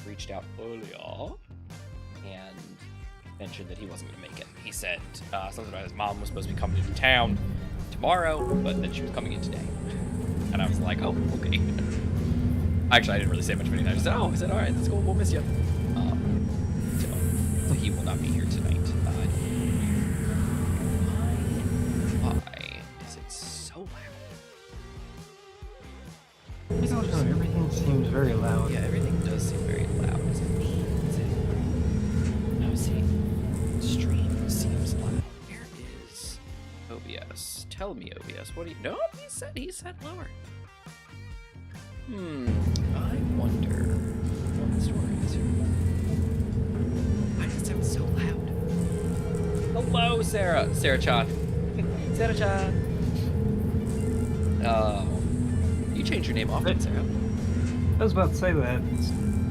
reached out earlier and mentioned that he wasn't going to make it. He said something about his mom was supposed to be coming into town tomorrow, but that she was coming in today. And I was like, oh, okay. Actually, I didn't really say much of anything. I just said, oh, I said, all right, that's cool, we'll miss you. So he will not be here tonight. Why is it so loud? I don't know, everything seems very loud. Yeah, everything does seem very loud. Is it me? Is it... No, see, stream seems loud. Where is OBS? Tell me, OBS, what do you... No, he said lower. I wonder what the story is here. Why does it sound so loud? Hello, Sarah. Sarah-chan. Sarah-chan. You changed your name often, Sarah. I was about to say that.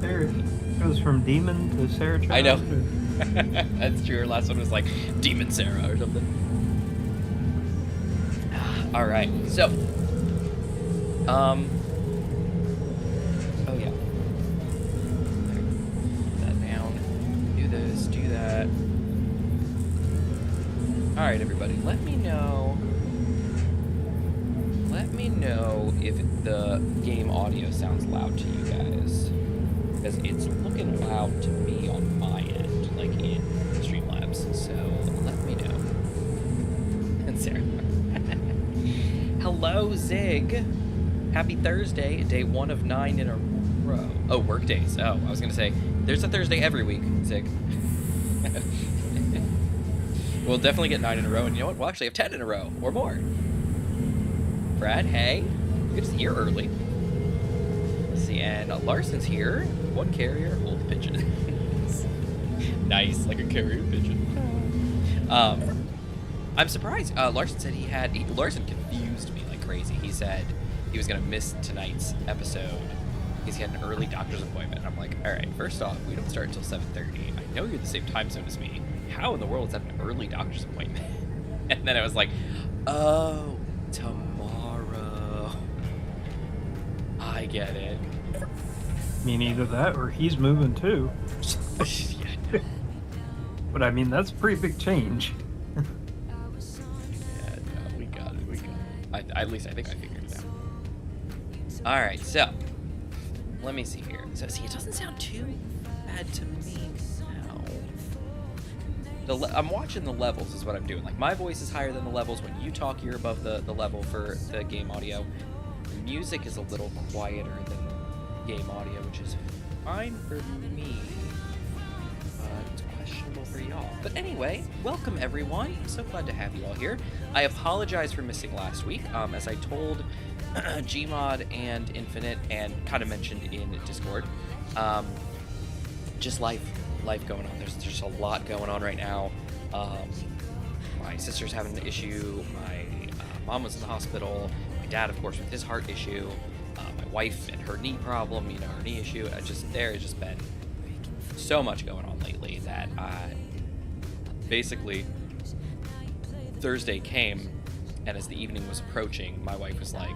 There, it goes from Demon to Sarah-chan. I know. That's true. Her last one was like Demon Sarah or something. All right. So, oh yeah. Put that down. Do this. Do that. All right, everybody. Let me know. Let me know if the game audio sounds loud to you guys, because it's looking loud to me on my end, like in Streamlabs. So let me know. And Sarah. Hello, Zig. Happy Thursday, day 1 of 9 in a row. Oh, work days. Oh, I was gonna say there's a Thursday every week, Zig. We'll definitely get 9 in a row, and you know what? We'll actually have 10 in a row or more. Brad, hey, good to see you early. Let's see, and Larson's here. 1 carrier, hold the pigeon. Nice, like a carrier pigeon. I'm surprised. Larson said Larson confused me like crazy. He said he was gonna miss tonight's episode because he had an early doctor's appointment. And I'm like, all right, first off, we don't start until 7:30. I know you're the same time zone as me. How in the world is that an early doctor's appointment? And then I was like, oh, tomorrow. I get it. I mean, either that or he's moving too. Yeah, no. But I mean, that's a pretty big change. Yeah, no, we got it. At least I think I figured it out. All right, so let me see here. So see, it doesn't sound too bad to me now. I'm watching the levels is what I'm doing. Like, my voice is higher than the levels. When you talk, you're above the level for the game audio. The music is a little quieter than game audio, which is fine for me. It's questionable for y'all. But anyway, welcome everyone. I'm so glad to have you all here. I apologize for missing last week. As I told Gmod and Infinite and kind of mentioned in Discord, just life going on. There's just a lot going on right now. My sister's having an issue. My mom was in the hospital. My dad, of course, with his heart issue. My wife and her knee problem, her knee issue. There has just been so much going on lately that basically Thursday came, and as the evening was approaching, my wife was like,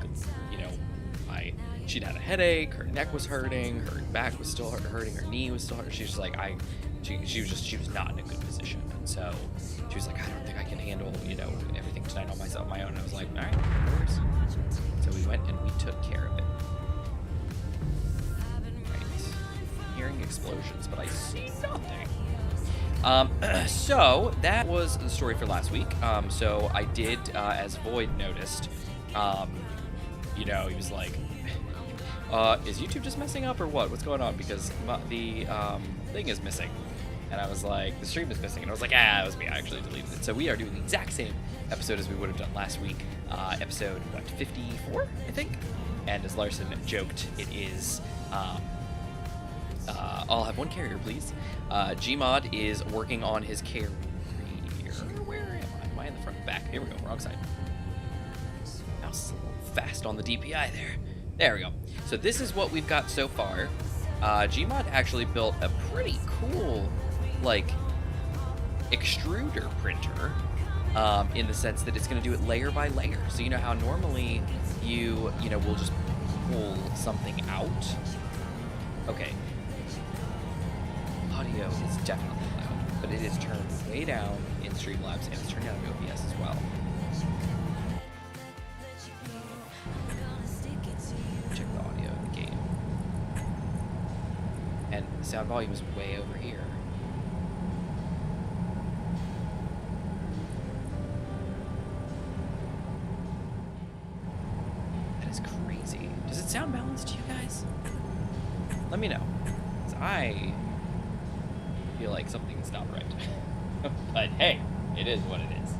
she'd had a headache, her neck was hurting, her back was still hurting, her knee was still hurting. She was like, she was not in a good position, and so she was like, I don't think I can handle, everything tonight on my own. And I was like, all right, of course. So we went and we took care of it. Hearing explosions, but I see nothing. So that was the story for last week. So I did, as Void noticed, he was like, is YouTube just messing up or what? What's going on? Because the thing is missing. And I was like, the stream is missing. And I was like, it was me. I actually deleted it. So we are doing the exact same episode as we would have done last week. Episode, 54, I think? And as Larson joked, it is... I'll have 1 carrier, please. Gmod is working on his carrier. Where am I? Am I in the front back? Here we go, wrong side. Mouse is a little fast on the DPI there. There we go. So this is what we've got so far. Gmod actually built a pretty cool, extruder printer, in the sense that it's going to do it layer by layer. So you know how normally we'll just pull something out. Okay, Audio is definitely loud, but it is turned way down in Streamlabs, and it's turned down in OBS as well. Check the audio of the game. And the sound volume is way over here. That is crazy. Does it sound balanced to you guys? Let me know. 'Cause I feel like something's not right. But hey, it is what it is.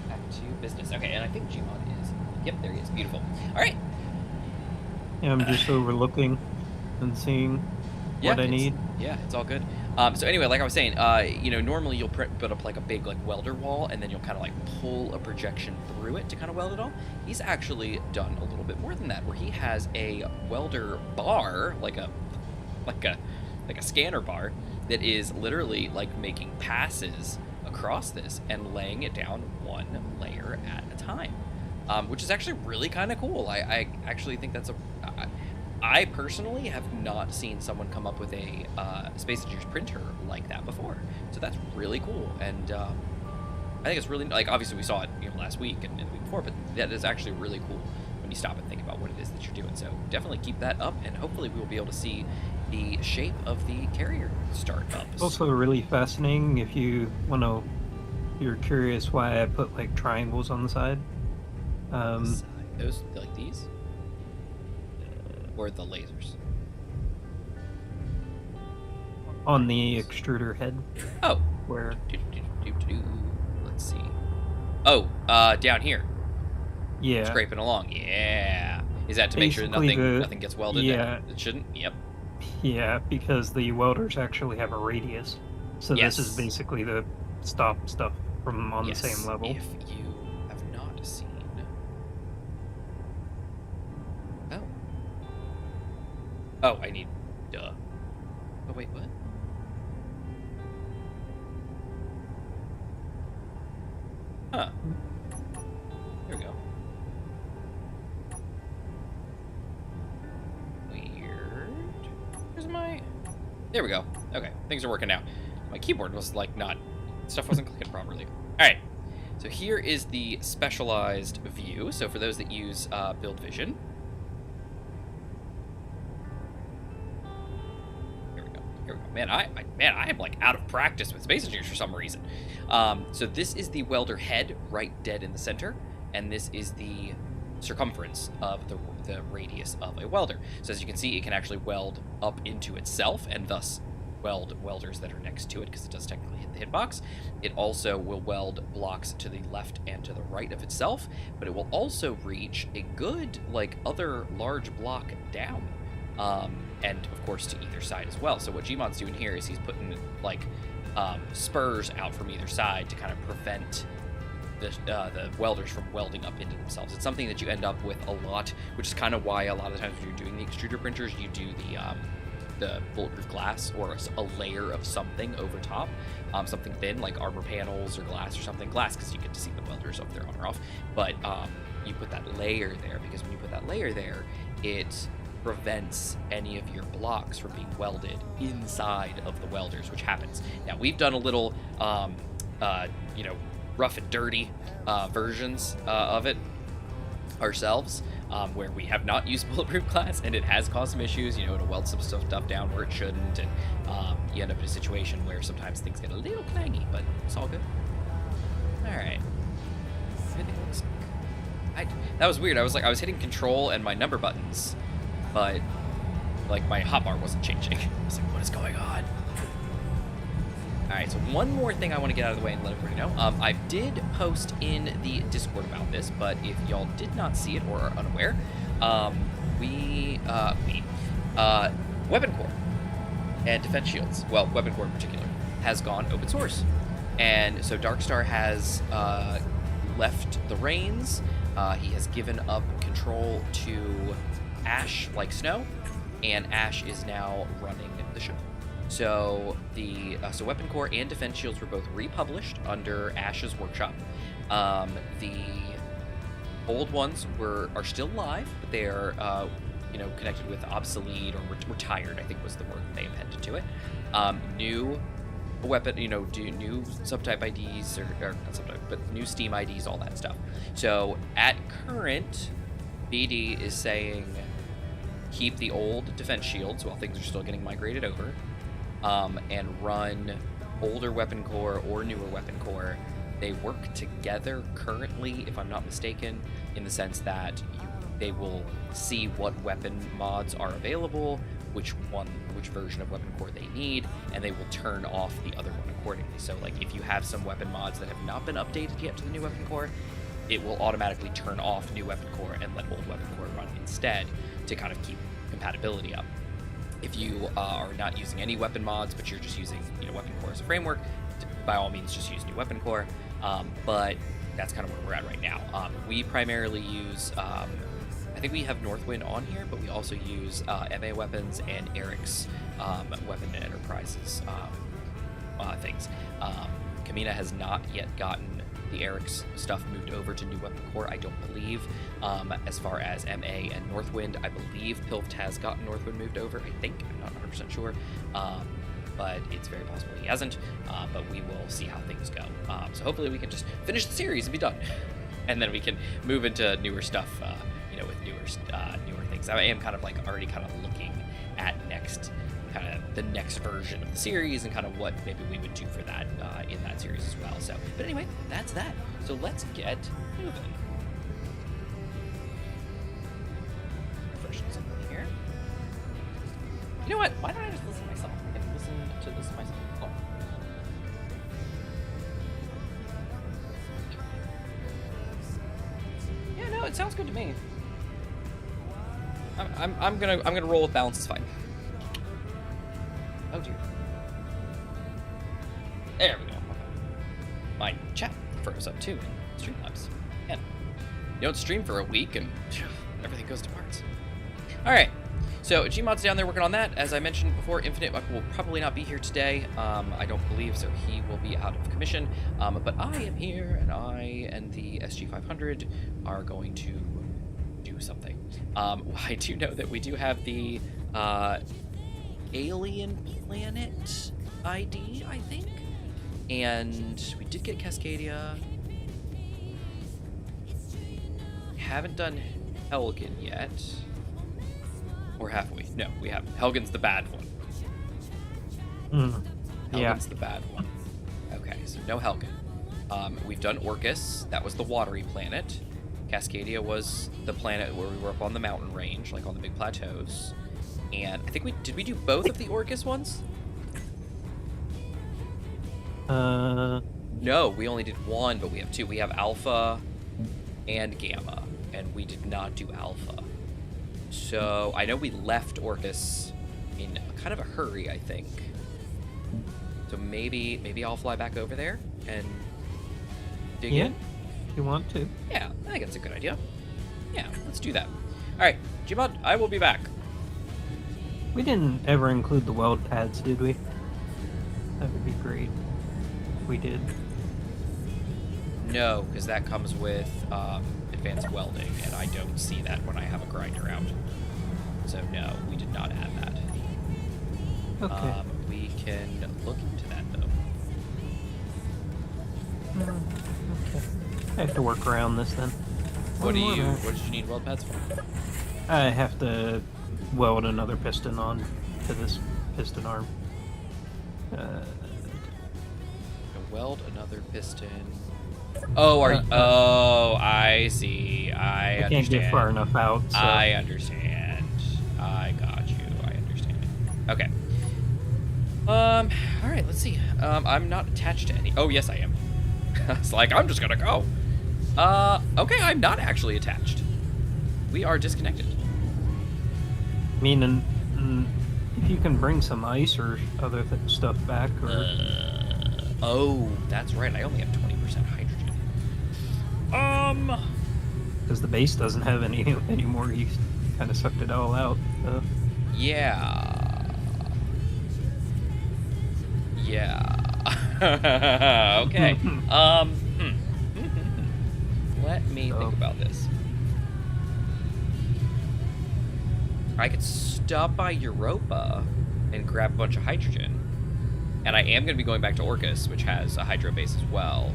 Back to business. Okay, and I think Gmod is. Yep, there he is. Beautiful. All right. Yeah, I'm just overlooking and seeing what I need. Yeah, it's all good. So anyway, like I was saying, you know, normally you'll put up like a big like welder wall, and then you'll kind of like pull a projection through it to kind of weld it all. He's actually done a little bit more than that, where he has a welder bar, like a scanner bar, that is literally like making passes across this and laying it down one layer at a time, which is actually really kind of cool. I actually think that's I personally have not seen someone come up with a Space Engineers printer like that before, so that's really cool. And I think it's really, like, obviously we saw it, you know, last week and the week before, but that is actually really cool when you stop and think about what it is that you're doing. So definitely keep that up, and hopefully we will be able to see the shape of the carrier start up. It's also really fascinating if you want to. You're curious why I put like triangles on the side. Those like these. Or the lasers? On the extruder head. Oh. Where? Let's see. Oh, down here. Yeah. Scraping along. Yeah. Is that to make sure nothing gets welded? Yeah. It shouldn't? Yep. Yeah, because the welders actually have a radius. So Yes. this is basically to stop stuff from on Yes, the same level. If you have not seen... Oh. Oh, I need... Duh. Oh, wait, what? Huh. There we go. Weird. Where's my... There we go. Okay, things are working now. My keyboard was, like, not... Stuff wasn't clicking properly. Alright. So here is the specialized view. So for those that use Build Vision... Here we go. Man, I am like out of practice with Space Engineers for some reason. So this is the welder head right dead in the center, and this is the circumference of the radius of a welder. So as you can see, it can actually weld up into itself, and thus weld welders that are next to it, because it does technically hit the hitbox. It also will weld blocks to the left and to the right of itself, but it will also reach a good like other large block down. And of course to either side as well. So what Gmod's doing here is he's putting like spurs out from either side to kind of prevent the welders from welding up into themselves. It's something that you end up with a lot, which is kind of why a lot of times when you're doing the extruder printers, you do the bulletproof glass or a layer of something over top, something thin like armor panels or glass or something. Glass because you get to see the welders if they're on or off, but you put that layer there because when you put that layer there, it prevents any of your blocks from being welded inside of the welders, which happens. Now we've done a little you know, rough and dirty versions of it ourselves, where we have not used bulletproof glass, and it has caused some issues. You know, it'll weld some stuff down where it shouldn't, and you end up in a situation where sometimes things get a little clangy, but it's all good. All right, everything looks. That was weird. I was hitting control and my number buttons, but like my hotbar wasn't changing. I was like, what is going on? Alright, so one more thing I want to get out of the way and let everybody know. I did post in the Discord about this, but if y'all did not see it or are unaware, Weapon Core and Defense Shields, well, Weapon Core in particular, has gone open source. And so Darkstar has left the reins. He has given up control to Ash like Snow, and Ash is now running the show. So so Weapon Core and Defense Shields were both republished under Ash's workshop. The Old ones are still live, but they are, connected with obsolete or retired, I think was the word they appended to it. New weapon, new subtype IDs, or not subtype, but new Steam IDs, all that stuff. So at current, BD is saying keep the old defense shields while things are still getting migrated over, and run older weapon core or newer weapon core. They work together currently, if I'm not mistaken, in the sense that they will see what weapon mods are available, which version of weapon core they need, and they will turn off the other one accordingly. So like if you have some weapon mods that have not been updated yet to the new weapon core, it will automatically turn off new weapon core and let old weapon core run instead to kind of keep compatibility up. If you are not using any weapon mods, but you're just using weapon core as a framework, by all means just use new weapon core. But that's kind of where we're at right now. We primarily use, I think we have Northwind on here, but we also use MA weapons and Eric's weapon enterprises things. Kamina has not yet gotten the Eric's stuff moved over to new weapon core, I don't believe. As far as MA and Northwind, I believe Pilft has gotten Northwind moved over, I think. I'm not 100% sure. But it's very possible he hasn't, but we will see how things go. So hopefully we can just finish the series and be done. And then we can move into newer stuff, with newer things. I am kind of like already kind of looking at the next version of the series and kind of what maybe we would do for that in that series as well. So, but anyway, that's that. So let's get moving. Refreshing something here. You know what? Why don't I just listen to myself? I can listen to this myself. Oh. Yeah, no, it sounds good to me. I'm gonna roll with balance. Is fine. Oh dear. There we go. My chat froze up too in Streamlabs. Man, you don't stream for a week and everything goes to parts. All right. So Gmod's down there working on that. As I mentioned before, Infinite will probably not be here today. I don't believe so. He will be out of commission. But I am here, and I and the SG500 are going to do something. I do know that we do have the Alien Planet ID, I think. And we did get Cascadia. Haven't done Helgen yet. Or have we? No, we haven't. Helgen's the bad one. Helgen's the bad one. Okay, so no Helgen. We've done Orcus. That was the watery planet. Cascadia was the planet where we were up on the mountain range, like on the big plateaus. And I think did we do both of the Orcus ones? No, we only did one, but we have two. We have Alpha and Gamma, and we did not do Alpha. So I know we left Orcus in kind of a hurry, I think. So maybe I'll fly back over there and dig in. If you want to. Yeah, I think that's a good idea. Yeah, let's do that. All right, Gmod, I will be back. We didn't ever include the weld pads, did we? That would be great if we did. No, because that comes with advanced welding, and I don't see that when I have a grinder out. So no, we did not add that. Okay. We can look into that though. Okay. I have to work around this then. What did you need weld pads for? I have to weld another piston on to this piston arm. Weld another piston. Oh, I see. I understand. Can't get far enough out. So. I understand. I got you. I understand. Okay. All right. Let's see. I'm not attached to any. Oh, yes, I am. It's like I'm just gonna go. Okay. I'm not actually attached. We are disconnected. I mean, if you can bring some ice or other stuff back, or. Oh, that's right. I only have 20% hydrogen. Because the base doesn't have any anymore. You kind of sucked it all out. Yeah. Yeah. Okay. Let me think about this. I could stop by Europa and grab a bunch of hydrogen. And I am going to be going back to Orcus, which has a hydro base as well.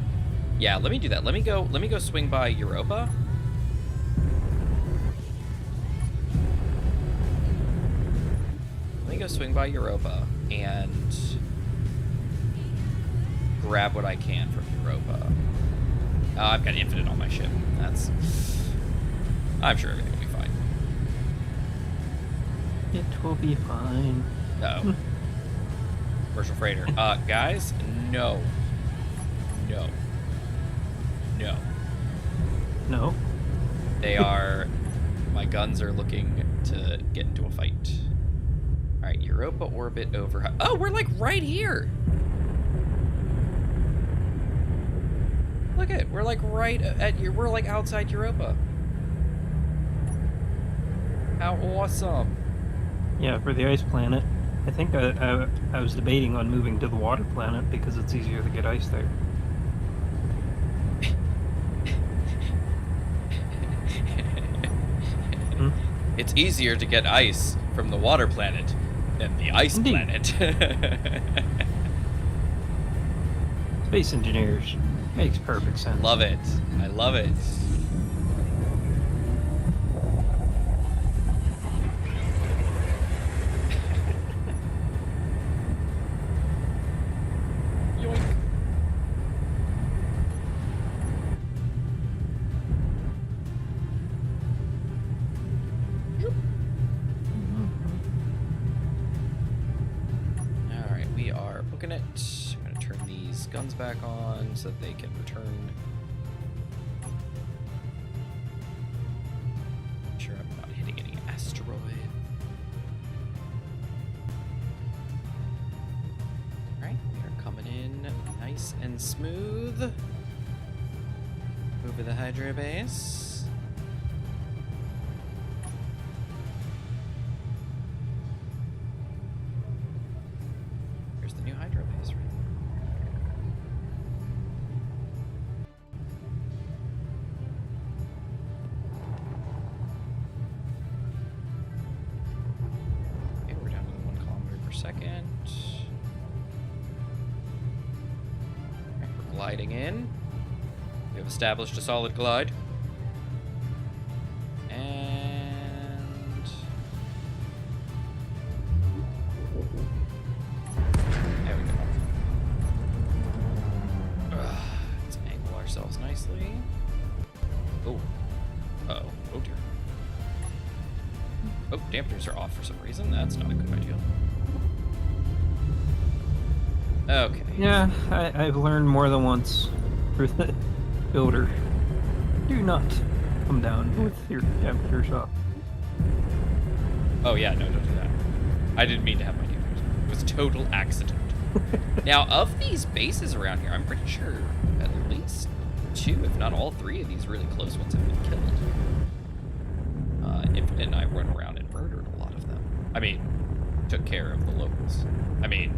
Yeah, let me do that. Let me go swing by Europa. Let me go swing by Europa and grab what I can from Europa. I've got infinite on my ship. I'm sure everything will be fine. It will be fine. Uh-oh. Commercial freighter. Guys, no. No. No. No. They are... My guns are looking to get into a fight. Alright, Europa orbit over... Oh, we're like right here! Look at it. We're like right at... We're like outside Europa. How awesome. Yeah, for the ice planet. I think I was debating on moving to the water planet because it's easier to get ice there. It's easier to get ice from the water planet than the ice planet. Space engineers. Makes perfect sense. Love it. I love it. Back on so that they can return. Make sure I'm not hitting any asteroid. Alright, we are coming in nice and smooth over the hydro base. Here's the new hydro base, right? Second. Right, we're gliding in. We have established a solid glide. And there we go. Let's angle ourselves nicely. Oh. Uh-oh. Oh dear. Oh, dampers are off for some reason. That's not a good idea. Okay. Yeah, I've learned more than once through the builder. Do not come down with your dampers off. Oh yeah, no, don't do that. I didn't mean to have my dampers. It was a total accident. Now, of these bases around here, I'm pretty sure at least 2, if not all 3 of these really close ones have been killed. Infinite and I run around and murdered a lot of them. I mean, took care of the locals. I mean...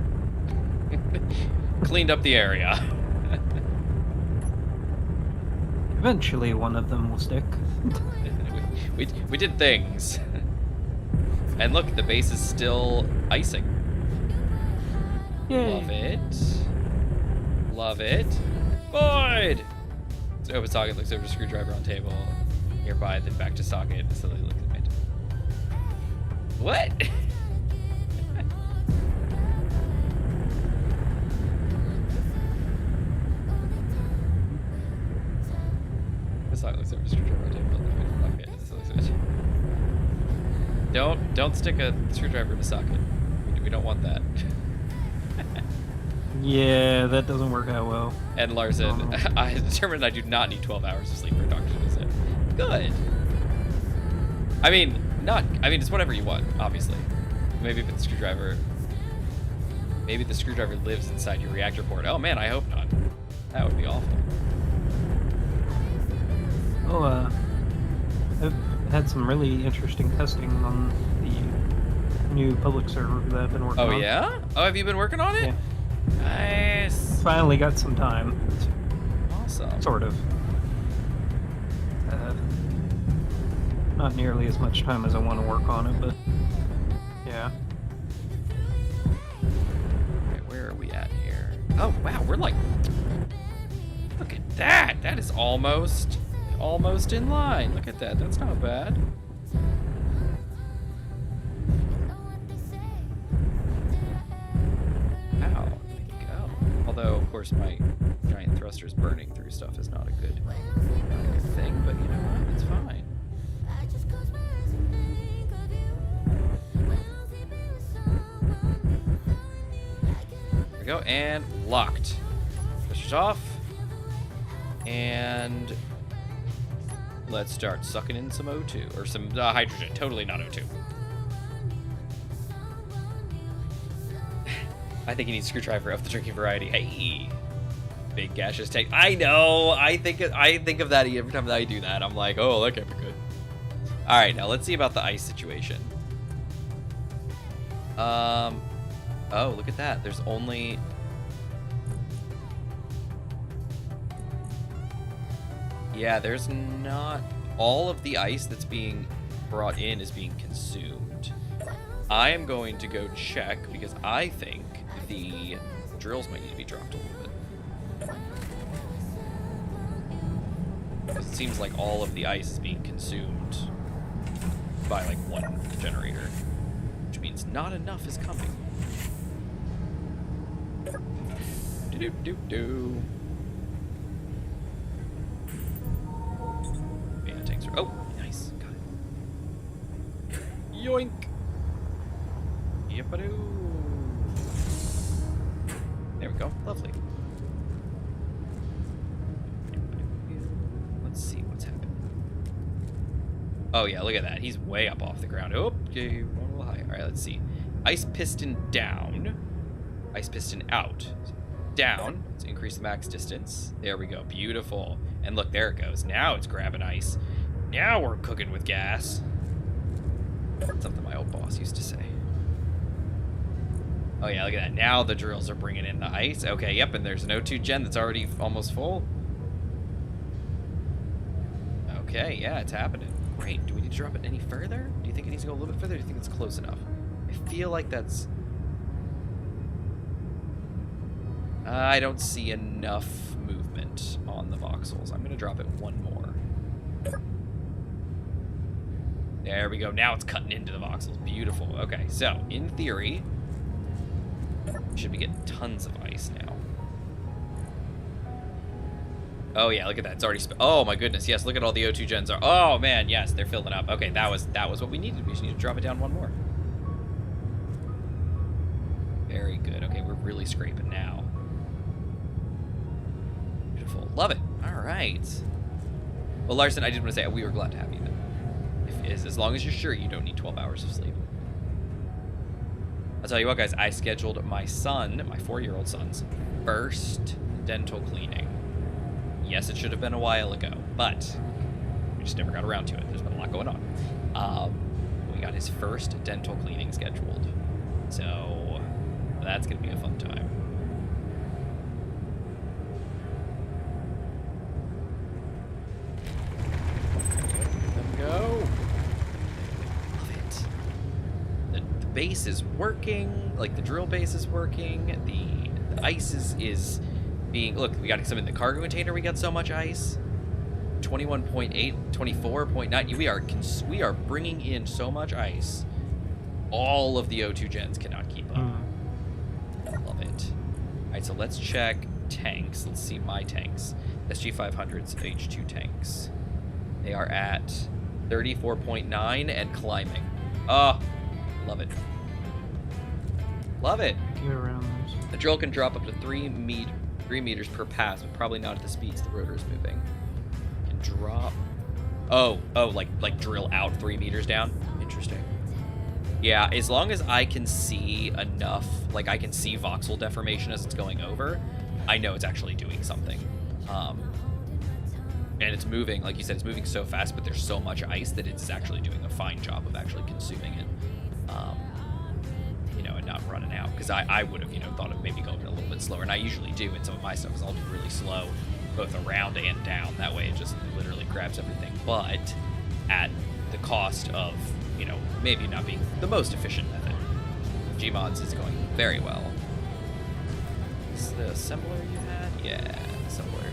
cleaned up the area. Eventually one of them will stick. we did things. And look, the base is still icing. Yay. Love it. Love it. Void! So open socket, looks over screwdriver on table. Nearby, then back to socket. So they look at it. What? Don't stick a screwdriver in a socket. We don't want that. Yeah, that doesn't work out well. And Larson, I determined I do not need 12 hours of sleep for a doctor to visit. Good. I mean, it's whatever you want, obviously. Maybe with the screwdriver. Maybe the screwdriver lives inside your reactor port. Oh man, I hope not. That would be awful. Oh, I've had some really interesting testing on the new public server that I've been working on. Oh yeah? Oh, have you been working on it? Yeah. Nice. Finally got some time. Awesome. Sort of. not nearly as much time as I want to work on it, but yeah. Okay, where are we at here? Oh, wow, we're like... Look at that! That is almost in line. Look at that. That's not bad. Wow, there you go. Although, of course, my giant thrusters burning through stuff is not a good thing, but you know what? It's fine. There we go, and locked. Push it off. And let's start sucking in some O2, or some hydrogen. Totally not O2. I think you need a screwdriver of the drinking variety. Hey, big gaseous tank. I know. I think of that every time that I do that. I'm like, oh, that can't be good. All right, now let's see about the ice situation. Oh, look at that. There's only... Yeah, there's not... All of the ice that's being brought in is being consumed. I am going to go check, because I think the drills might need to be dropped a little bit. It seems like all of the ice is being consumed by, like, one generator. Which means not enough is coming. Do-do-do-do. Oh, nice. Got it. Yoink. Yip-a-doo. There we go. Lovely. Let's see what's happening. Oh, yeah, look at that. He's way up off the ground. Oh, okay, going a little high. All right, let's see. Ice piston down. Ice piston out. Down. Let's increase the max distance. There we go. Beautiful. And look, there it goes. Now it's grabbing ice. Now we're cooking with gas. Something my old boss used to say. Oh yeah, look at that. Now the drills are bringing in the ice. Okay, yep, and there's an O2 gen that's already almost full. Okay, yeah, it's happening. Great. Do we need to drop it any further? Do you think it needs to go a little bit further? Or do you think it's close enough? I feel like that's... I don't see enough movement on the voxels. I'm going to drop it one more. There we go. Now it's cutting into the voxels. Beautiful. Okay, so in theory, should be getting tons of ice now. Oh yeah, look at that. It's already. Oh my goodness. Yes, look at all the O2 gens are. Oh man, yes, they're filling up. Okay, that was what we needed. We just need to drop it down one more. Very good. Okay, we're really scraping now. Beautiful. Love it. All right. Well, Larson, I did want to say we were glad to have you then. As long as you're sure you don't need 12 hours of sleep. I'll tell you what, guys. I scheduled my son, my 4-year-old son's first dental cleaning. Yes, it should have been a while ago, but we just never got around to it. There's been a lot going on. We got his first dental cleaning scheduled. So that's going to be a fun time. Go. Love it. The base is working, like the drill base is working. The ice is being, look, we got some in the cargo container. We got so much ice. 21.8, 24.9. We are bringing in so much ice. All of the O2 gens cannot keep up. Love it. All right, so let's check tanks. Let's see my tanks. SG500's H2 tanks. They are at 34.9 and climbing. Oh, love it. Love it. Get around those. The drill can drop up to 3 meters per pass, but probably not at the speeds the rotor is moving. Can drop. Oh, like drill out 3 meters down. Interesting. Yeah, as long as I can see enough, like I can see voxel deformation as it's going over, I know it's actually doing something. And it's moving, like you said, it's moving so fast, but there's so much ice that it's actually doing a fine job of actually consuming it. You know, and not running out. Because I would have, you know, thought of maybe going a little bit slower, and I usually do, and some of my stuff is all really slow, both around and down. That way it just literally grabs grabs everything, but at the cost of, you know, maybe not being the most efficient method. Gmod's is going very well. Is the assembler you had? Yeah, assembler.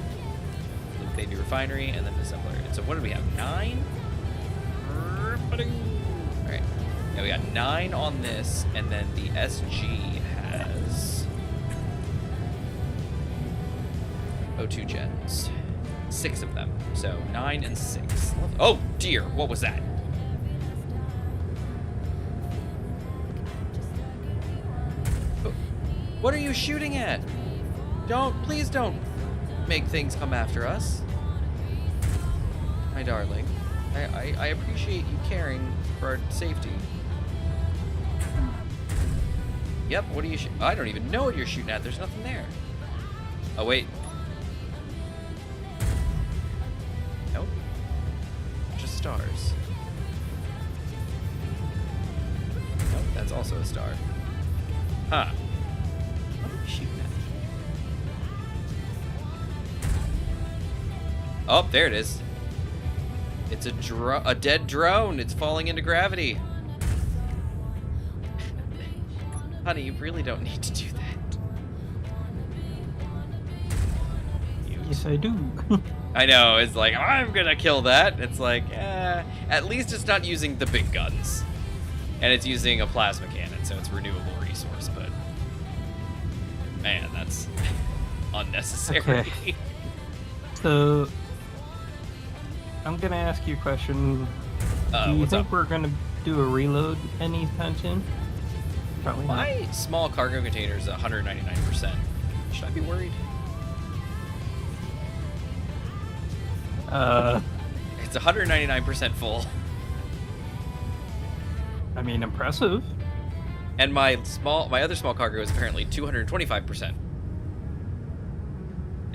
Little baby refinery, and then the assembler. And so what do we have? 9? Alright. Yeah, we got 9 on this, and then the SG has O2 gens. 6 of them. So 9 and 6. Oh dear, what was that? What are you shooting at? Please don't make things come after us. My darling. I appreciate you caring for our safety. Yep, what are you I don't even know what you're shooting at. There's nothing there. Oh, wait. Nope. Just stars. Nope, that's also a star. Huh. What are you shooting at? Oh, there it is. It's a dead drone. It's falling into gravity. Honey, you really don't need to do that. Yes, I do. I know, it's like, I'm gonna kill that. It's like, at least it's not using the big guns. And it's using a plasma cannon, so it's renewable resource, but... Man, that's unnecessary. Okay. So... I'm gonna ask you a question. Do you think we're gonna do a reload anytime soon? Probably not. My small cargo container is 199%. Should I be worried? It's 199% full. I mean, impressive. And my other small cargo is apparently 225%.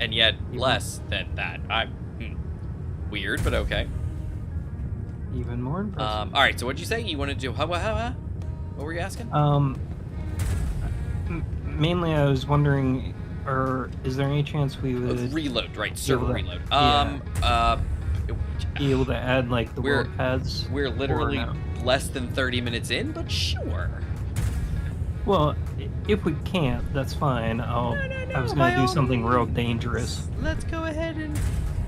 And yet less than that. Weird, but okay. Even more impressive. All right. So, what'd you say? You wanted to do? What were you asking? Mainly, I was wondering, is there any chance we would reload? Right, server reload. Be able to add like the world pads. We're literally less than 30 minutes in, but sure. Well, if we can't, that's fine. I was gonna do something real dangerous. Let's go ahead and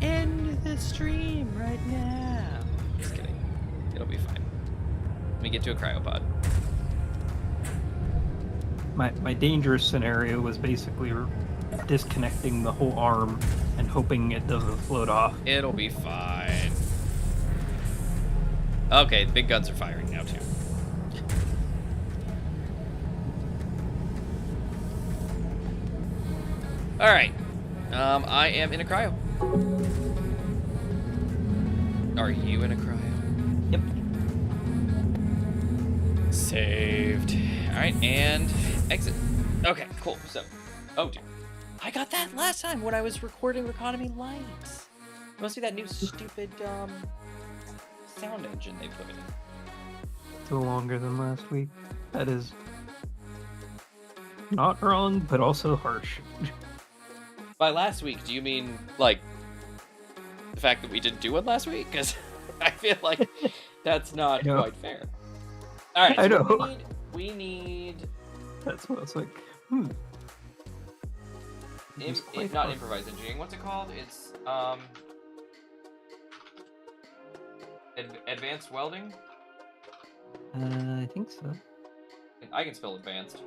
end the stream right now. Just kidding. It'll be fine. Let me get to a cryopod. My dangerous scenario was basically disconnecting the whole arm and hoping it doesn't float off. It'll be fine. Okay, the big guns are firing now too. All right. I am in a cryo. Are you in a cryo? Yep. Saved. All right, and exit. Okay, cool. So, oh, dude. I got that last time when I was recording Economy Lights. It must be that new stupid sound engine they put in. Still longer than last week. That is not wrong, but also harsh. By last week, do you mean, like, the fact that we didn't do one last week? Because I feel like that's not quite fair. All right, so I know. We need... That's what I was like, not improvised engineering. What's it called? It's, advanced welding? I think so. I can spell advanced.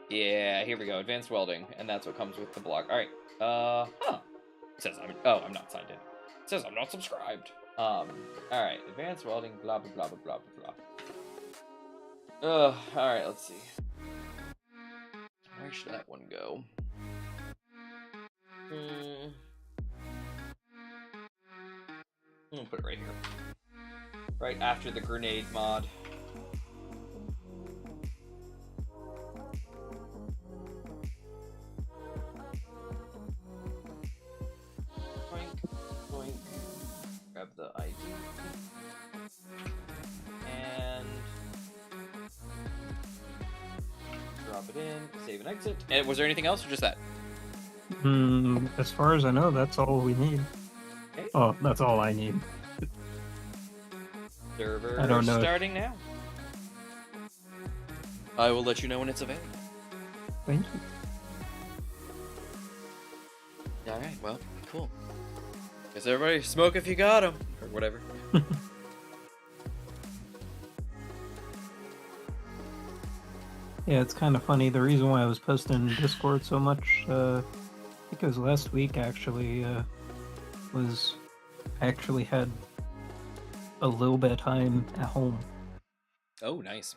Yeah, here we go. Advanced welding, and that's what comes with the block. All right. It says I'm not signed in. It says I'm not subscribed. All right. Advanced welding. Blah blah blah blah blah blah. All right. Let's see. Where should that one go? I'll put it right here. Right after the grenade mod. Grab the ID and drop it in, save and exit. And was there anything else or just that? As far as I know, that's all we need. Okay. Oh, that's all I need. Server I don't know. starting now. I will let you know when it's available. Thank you. All right, well, cool. Guess everybody smoke if you got 'em, or whatever. Yeah, it's kind of funny. The reason why I was posting Discord so much, I think it was last week actually, was I actually had a little bit of time at home. Oh, nice.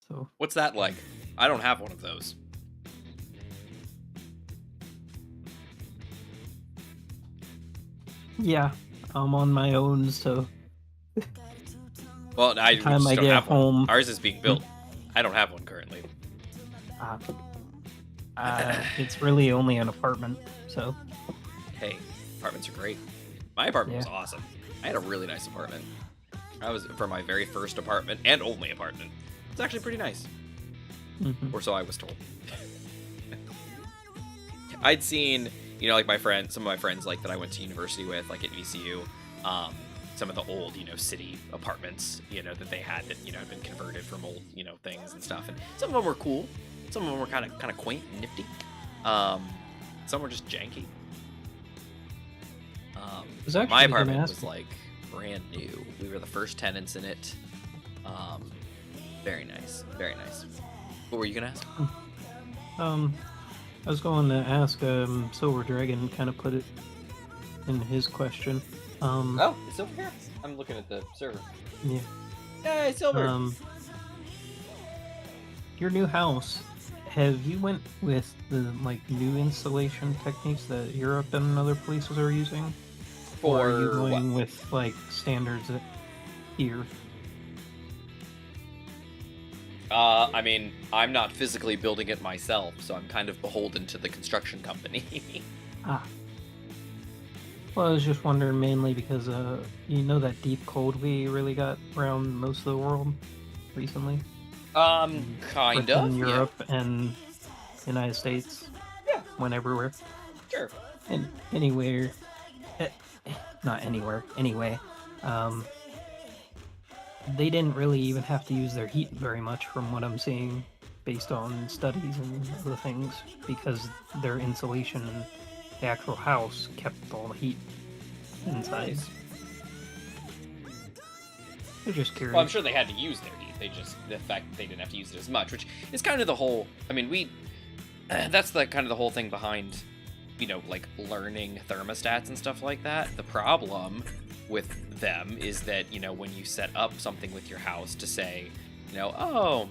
So What's that like? I don't have one of those. yeah, I'm on my own, so Well, I time just I don't get have one. home- Ours is being built. I don't have one currently. it's really only an apartment, so Hey, apartments are great. My apartment was Yeah. awesome. I had a really nice apartment. I was for my very first apartment and only apartment. It's actually pretty nice, mhm. or so I was told. I'd seen, you know, like some of my friends, like that I went to university with, like at VCU, some of the old, you know, city apartments, you know, that they had that, you know, had been converted from old, you know, things and stuff. And some of them were cool. Some of them were kind of quaint and nifty. Some were just janky. was actually My gonna apartment ask was you- like brand new. We were the first tenants in it. Very nice, very nice. What were you gonna ask? I was going to ask, Silver Dragon kind of put it in his question. Oh, it's over here. I'm looking at the server. Yeah. Yay, Silver! Your new house, have you went with the new installation techniques that Europe and other places are using? Or are you For what? going with standards here? I mean, I'm not physically building it myself, so I'm kind of beholden to the construction company. Well, I was just wondering mainly because you know that deep cold we really got around most of the world recently. Kind Within of. Europe and United States. Yeah. Went everywhere. Sure. And anywhere. Not anywhere. Anyway. They didn't really even have to use their heat very much from what I'm seeing based on studies and other things because their insulation and the actual house kept all the heat inside. They're just curious. Well, I'm sure they had to use their heat. The fact that they didn't have to use it as much, which is kind of the whole. I mean, that's the kind of the whole thing behind, you know, like learning thermostats and stuff like that. The problem with them is that, you know, when you set up something with your house to say, you know, oh,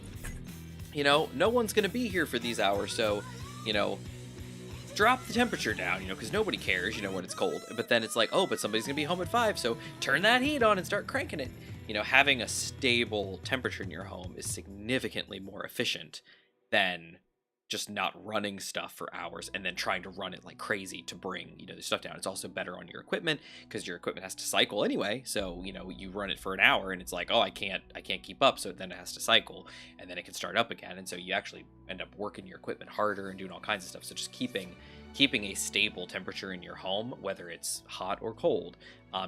you know, no one's going to be here for these hours, so, you know, drop the temperature down, you know, because nobody cares, you know, when it's cold. But then it's like, oh, but somebody's going to be home at 5, so turn that heat on and start cranking it. You know, having a stable temperature in your home is significantly more efficient than just not running stuff for hours and then trying to run it like crazy to bring, you know, the stuff down. It's also better on your equipment because your equipment has to cycle anyway. So, you know, you run it for an hour and it's like, oh, I can't keep up. So then it has to cycle and then it can start up again. And so you actually end up working your equipment harder and doing all kinds of stuff. So just keeping a stable temperature in your home, whether it's hot or cold,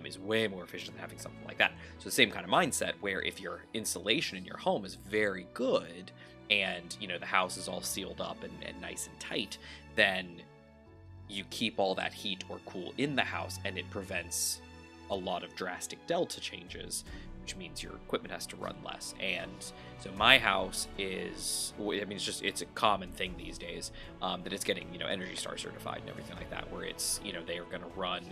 is way more efficient than having something like that. So the same kind of mindset where if your insulation in your home is very good, and, you know, the house is all sealed up and nice and tight, then you keep all that heat or cool in the house, and it prevents a lot of drastic delta changes, which means your equipment has to run less. And so my house is, I mean, it's a common thing these days, that it's getting, you know, Energy Star certified and everything like that, where it's, you know, they are going to run,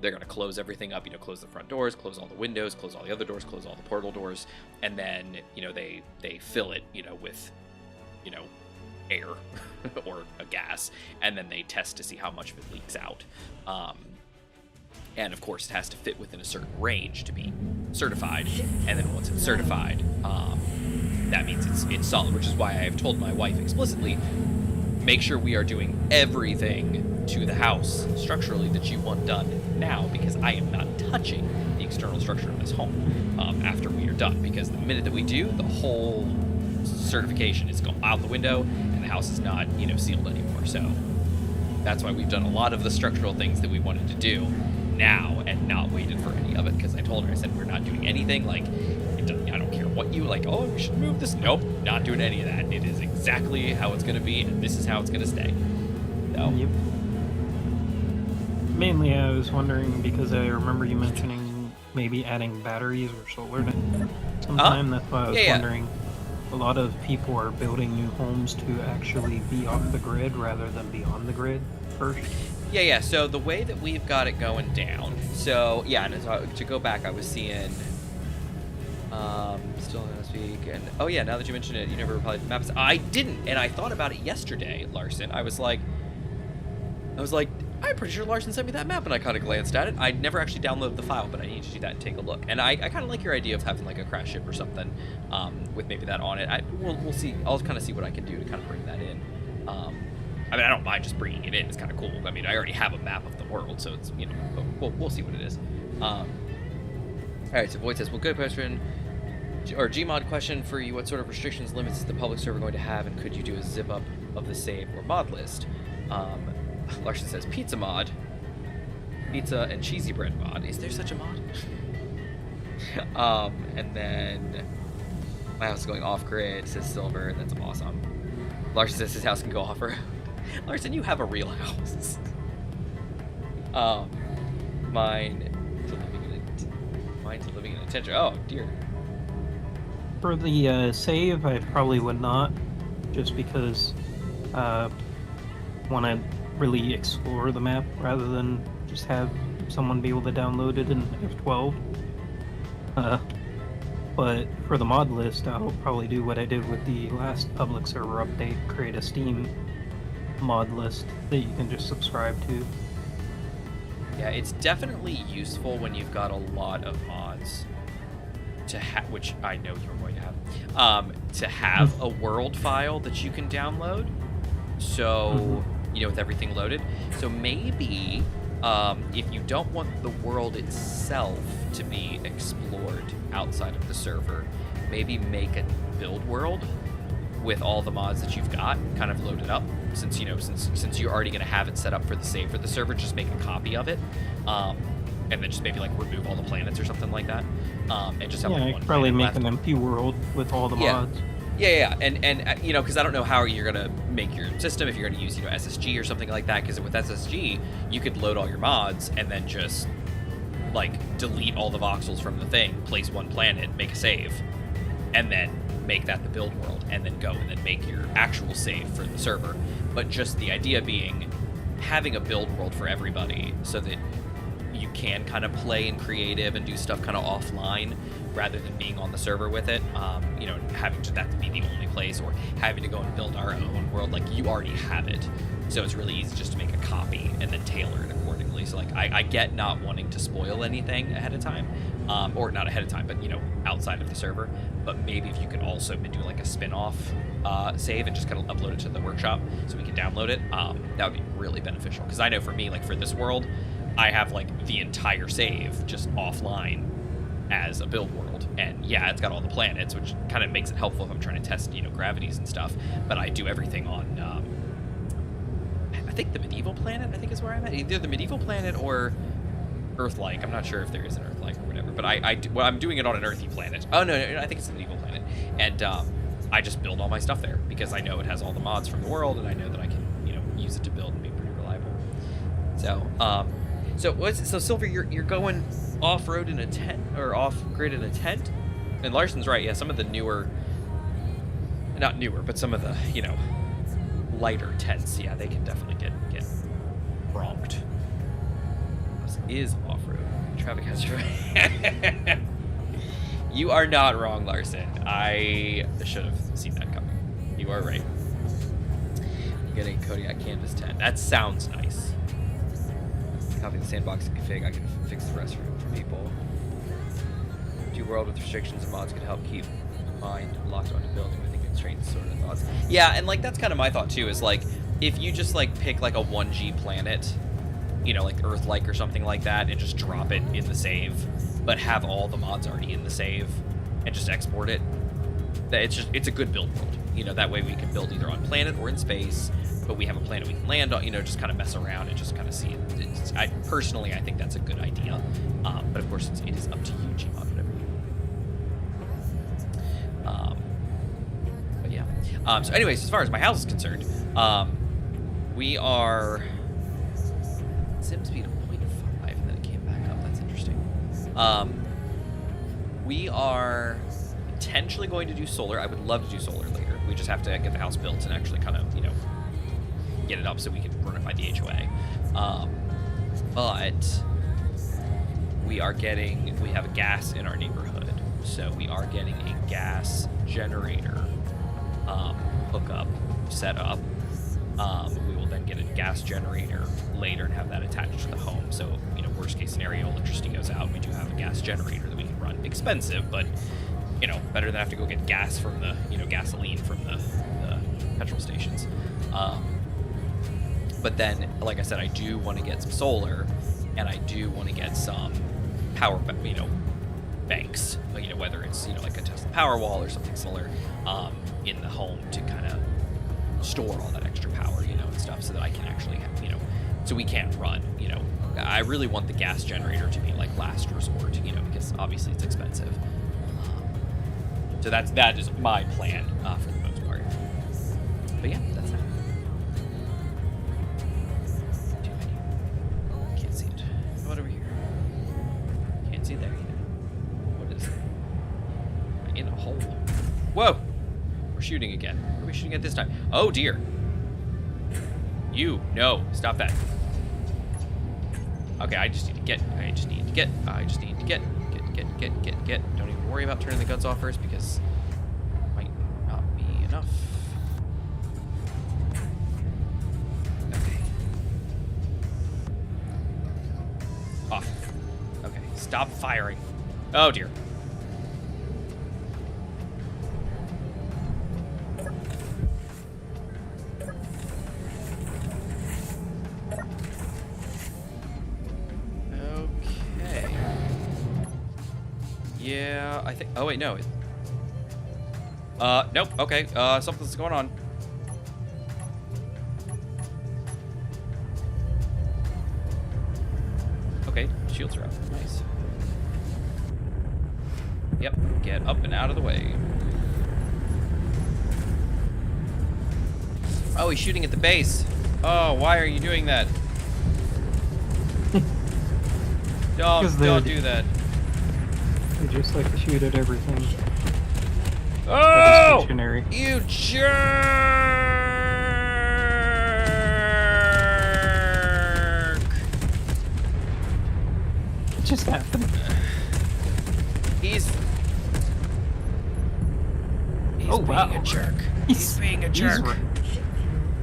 they're going to close everything up, you know, close the front doors, close all the windows, close all the other doors, close all the portal doors, and then, you know, they fill it, you know, with, you know, air or a gas, and then they test to see how much of it leaks out. And of course it has to fit within a certain range to be certified, and then once it's certified, that means it's solid, which is why I have told my wife explicitly, make sure we are doing everything to the house structurally that you want done now, because I am not touching the external structure of this home after we are done, because the minute that we do, the whole certification is going out the window and the house is not, you know, sealed anymore. So that's why we've done a lot of the structural things that we wanted to do now and not waited for any of it, because I told her, I said, we're not doing anything. Like, I don't care what you like. Oh, we should move this. Nope, not doing any of that. It is exactly how it's going to be, and this is how it's going to stay. So. Yep. Mainly, I was wondering because I remember you mentioning maybe adding batteries or solar sometime. That's why I was wondering. A lot of people are building new homes to actually be off the grid rather than be on the grid first. Yeah. So the way that we've got it going down. So yeah, and to go back, I was seeing. Still last week, and oh yeah, now that you mention it, you never replied to maps. I didn't, and I thought about it yesterday, Larson. I was like, I'm pretty sure Larson sent me that map, and I kind of glanced at it. I never actually downloaded the file, but I need to do that and take a look. And I kind of like your idea of having like a crash ship or something, with maybe that on it. We'll see. I'll kind of see what I can do to kind of bring that in. I mean, I don't mind just bringing it in. It's kind of cool. I mean, I already have a map of the world, so it's, you know, but we'll see what it is. All right. So Void says, well, good question. Or Gmod question for you: what sort of restrictions, limits is the public server going to have, and could you do a zip up of the save or mod list? Larson says pizza mod, pizza and cheesy bread mod. Is there such a mod? And then my house is going off grid, says Silver. That's awesome. Larson says his house can go off road. Larson, you have a real house. Mine's living in a tent. Oh dear. For the save, I probably would not, just because want to really explore the map rather than just have someone be able to download it in F12. But for the mod list, I'll probably do what I did with the last public server update, create a Steam mod list that you can just subscribe to. Yeah, it's definitely useful when you've got a lot of mods to which I know you're going to have a world file that you can download. So, you know, with everything loaded. So maybe if you don't want the world itself to be explored outside of the server, maybe make a build world with all the mods that you've got kind of loaded up. Since you're already going to have it set up for the save for the server, just make a copy of it. And then just maybe like remove all the planets or something like that, and just have like one. Probably make left. an empty world with all the mods. Yeah, and you know, because I don't know how you're gonna make your system if you're gonna use, you know, SSG or something like that. Because with SSG, you could load all your mods and then just like delete all the voxels from the thing, place one planet, make a save, and then make that the build world, and then go and then make your actual save for the server. But just the idea being having a build world for everybody, so that you can kind of play in creative and do stuff kind of offline rather than being on the server with it. You know, having that to be the only place, or having to go and build our own world. Like, you already have it, so it's really easy just to make a copy and then tailor it accordingly. So like, I get not wanting to spoil anything ahead of time, or not ahead of time, but you know, outside of the server. But maybe if you could also do like a spin-off save and just kind of upload it to the workshop so we can download it, that would be really beneficial. Because I know for me, like for this world, I have like the entire save just offline as a build world, and yeah, it's got all the planets, which kind of makes it helpful if I'm trying to test, you know, gravities and stuff. But I do everything on I think the medieval planet, I think is where I'm at, either the medieval planet or Earth-like. I'm not sure if there is an Earth-like or whatever, but I'm doing it on an earthy planet. Oh no, I think it's the medieval planet, and I just build all my stuff there because I know it has all the mods from the world, and I know that I can, you know, use it to build and be pretty reliable. So So Silver, you're going off-road in a tent, or off-grid in a tent? And Larson's right, yeah, some of the not newer, but some of the, you know, lighter tents, yeah, they can definitely get romped. This is off-road. Traffic hazard. You are not wrong, Larson. I should have seen that coming. You are right. Getting Kodiak Canvas tent. That sounds nice. Copy the sandbox config. I can fix the rest for people. Do world with restrictions and mods could help keep mind locked onto building within constraints sort of thoughts. Yeah, and like that's kind of my thought too, is like if you just like pick like a 1G planet, you know, like Earth-like or something like that, and just drop it in the save, but have all the mods already in the save and just export it. It's a good build world. You know, that way we can build either on planet or in space, but we have a planet we can land on, you know, just kind of mess around and just kind of see it. Personally, I think that's a good idea. But of course, it is up to you, Gmod, whatever you But yeah. So anyways, as far as my house is concerned, we are sim speed of 0.5, and then it came back up. That's interesting. We are potentially going to do solar. I would love to do solar later. We just have to get the house built and actually kind of, you know, get it up so we can run it by the HOA. But we have a gas in our neighborhood, so we are getting a gas generator hookup set up. We will then get a gas generator later and have that attached to the home. So, you know, worst case scenario, electricity goes out. We do have a gas generator that we can run. Expensive, but, you know, better than have to go get gas from the, you know, gasoline from the petrol stations. But then, like I said, I do want to get some solar, and I do want to get some power, you know, banks. You know, whether it's, you know, like a Tesla Powerwall or something similar, in the home to kind of store all that extra power, you know, and stuff, so that I can actually have, you know, so we can't run, you know. I really want the gas generator to be like last resort, you know, because obviously it's expensive. So that is my plan for the most part. But yeah, that's that. Can't see it. What over here? Can't see there either. What is it? I'm in a hole. Whoa! We're shooting again. What are we shooting at this time? Oh dear. No, stop that. Okay, I just need to get. Don't even worry about turning the guns off first, because it might not be enough. Okay. Off. Okay, stop firing. Oh dear. Yeah, I think. Oh wait, no. Nope. Okay. Something's going on. Okay, shields are up. Nice. Yep. Get up and out of the way. Oh, he's shooting at the base. Oh, why are you doing that? Don't do that. They just like to shoot at everything. Oh! Stationary. You jerk! It just happened. He's oh, being wow. a jerk. He's being a jerk.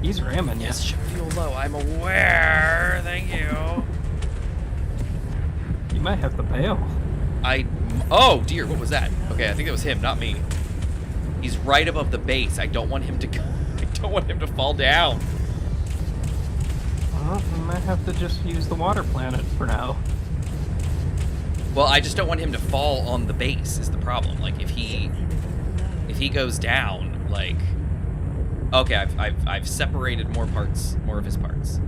He's ramming, Yes, ship fuel low. I'm aware. Thank you. You might have to bail. Oh dear, what was that? Okay, I think that was him, not me. He's right above the base. I don't want him to fall down. Well, you might have to just use the water planet for now. Well, I just don't want him to fall on the base is the problem. Like if he goes down, like, okay, I've separated more of his parts.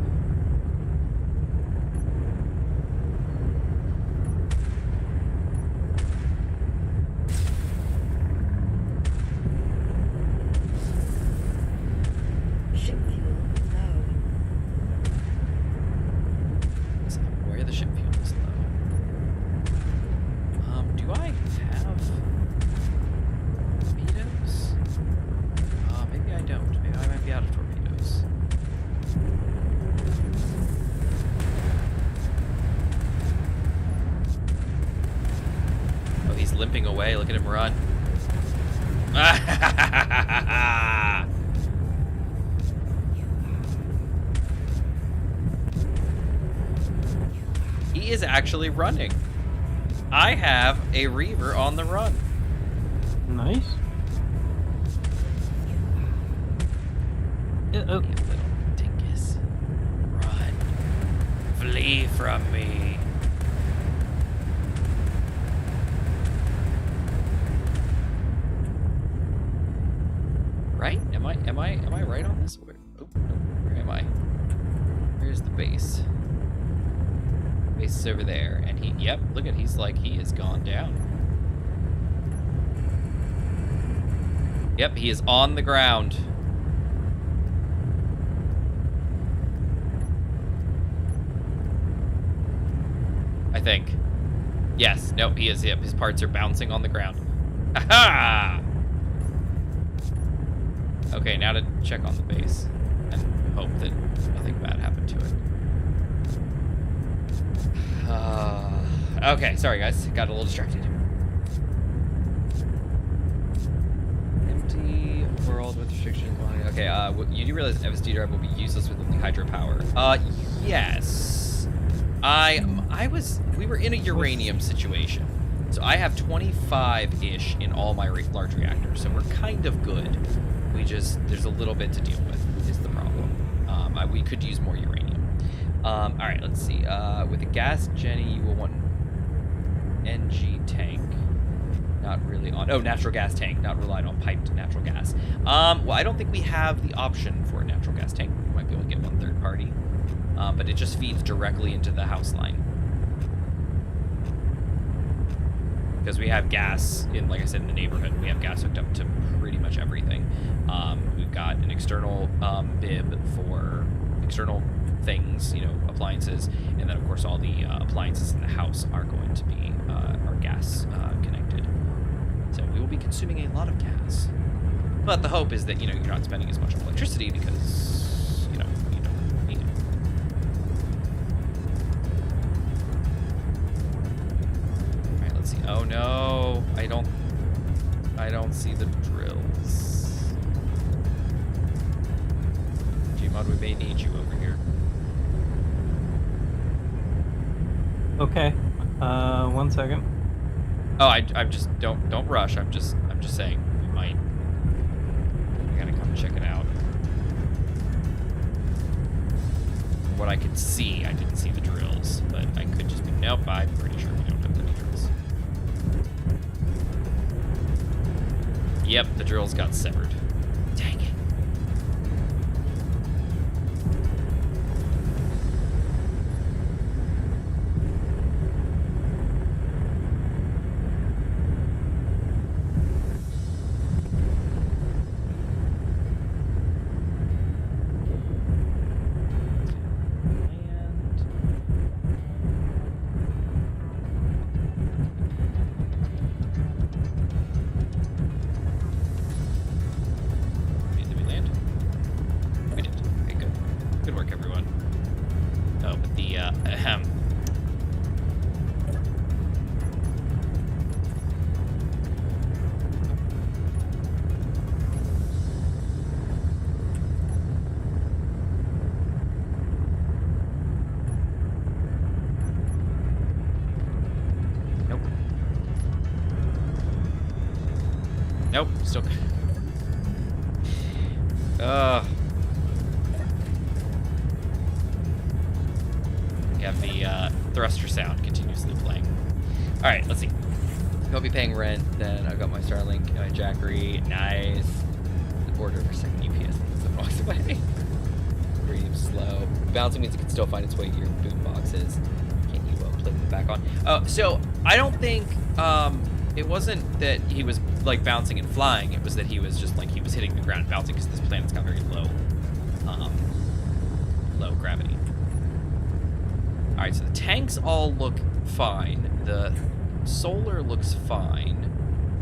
Limping away. Look at him run. He is actually running. I have a Reaver on the run. Nice. You little dingus. Run. Flee from me. Right? Am I right on this? Where, oh, no, where am I? Where's the base? Base is over there, and he, yep, look at, he's like, he has gone down. Yep, he is on the ground. I think. Yes, no, he is, yep, his parts are bouncing on the ground. Aha! Okay, now to check on the base and hope that nothing bad happened to it. Okay, sorry guys, got a little distracted. Empty world with restrictions. Okay, you do realize FSD drive will be useless with only hydropower. Yes. We were in a uranium situation. So I have 25-ish in all my large reactors, so we're kind of good. There's a little bit to deal with, is the problem. We could use more uranium. All right, let's see. With a gas Jenny, you will want NG tank. Not really on, natural gas tank, not relied on piped natural gas. Well, I don't think we have the option for a natural gas tank. We might be able to get one third party. But it just feeds directly into the house line. Because we have gas in, like I said, in the neighborhood. We have gas hooked up to pretty much everything. We've got an external bib for external things, appliances, and then of course all the appliances in the house are going to be are gas connected. So we will be consuming a lot of gas. But the hope is that you're not spending as much electricity because you don't need it. All right, let's see. Oh no, I don't see the drills. Gmod, we may need you over here. Okay. 1 second. Oh, I'm just don't rush. I'm just saying we gotta come check it out. From what I could see, I didn't see the drills, but I could just be, nope, I'm pretty sure we don't have any drills. Yep, the drills got severed. Dang it. Nope, still. We have the thruster sound continuously playing. All right, let's see. I'll be paying rent. Then I've got my Starlink and my Jackery. Nice. The order for second UPS needs some walks away. Breathe slow. Bouncing means it can still find its way to your boom boxes. Can't you play them back on? So I don't think it wasn't that he was like bouncing and flying. It was that he was just like he was hitting the ground and bouncing because this planet's got very low gravity. All right, so the tanks all look fine. The solar looks fine.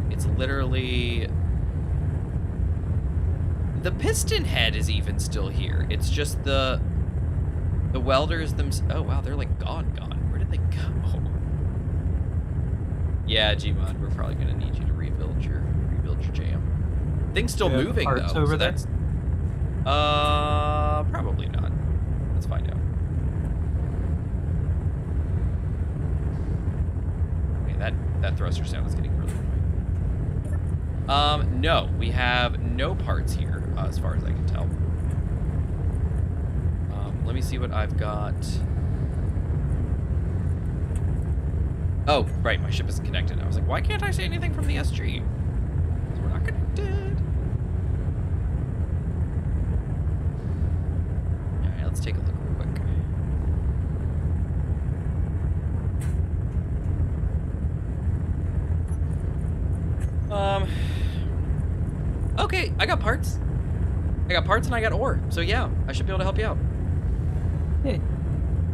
It's literally the piston head is even still here. It's just the welders themselves. Oh wow, they're like gone. Where did they go? Yeah, Gmod, we're probably gonna need you to rebuild your jam. Thing's still moving parts though. Over so there? that's probably not. Let's find out. Okay, that thruster sound is getting really annoying. No, we have no parts here, as far as I can tell. Let me see what I've got. Oh, right, my ship isn't connected. I was like, why can't I say anything from the SG? Because we're not connected. Okay, I got parts. I got parts and I got ore. So yeah, I should be able to help you out. Hey,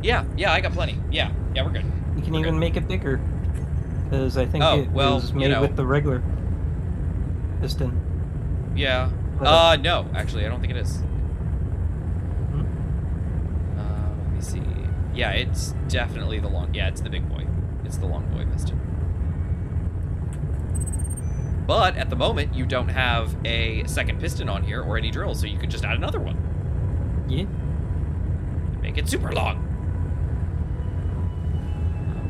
Yeah, I got plenty. Yeah, we're good. you can We're even good. make it bigger. Because I think Oh, it well, was you made know. with the regular piston. Yeah. But, No, actually, I don't think it is. hmm? Let me see. Yeah, it's definitely the long. Yeah, it's the big boy. It's the long boy piston. But at the moment, you don't have a second piston on here or any drills, so you could just add another one. Yeah. Make it super long.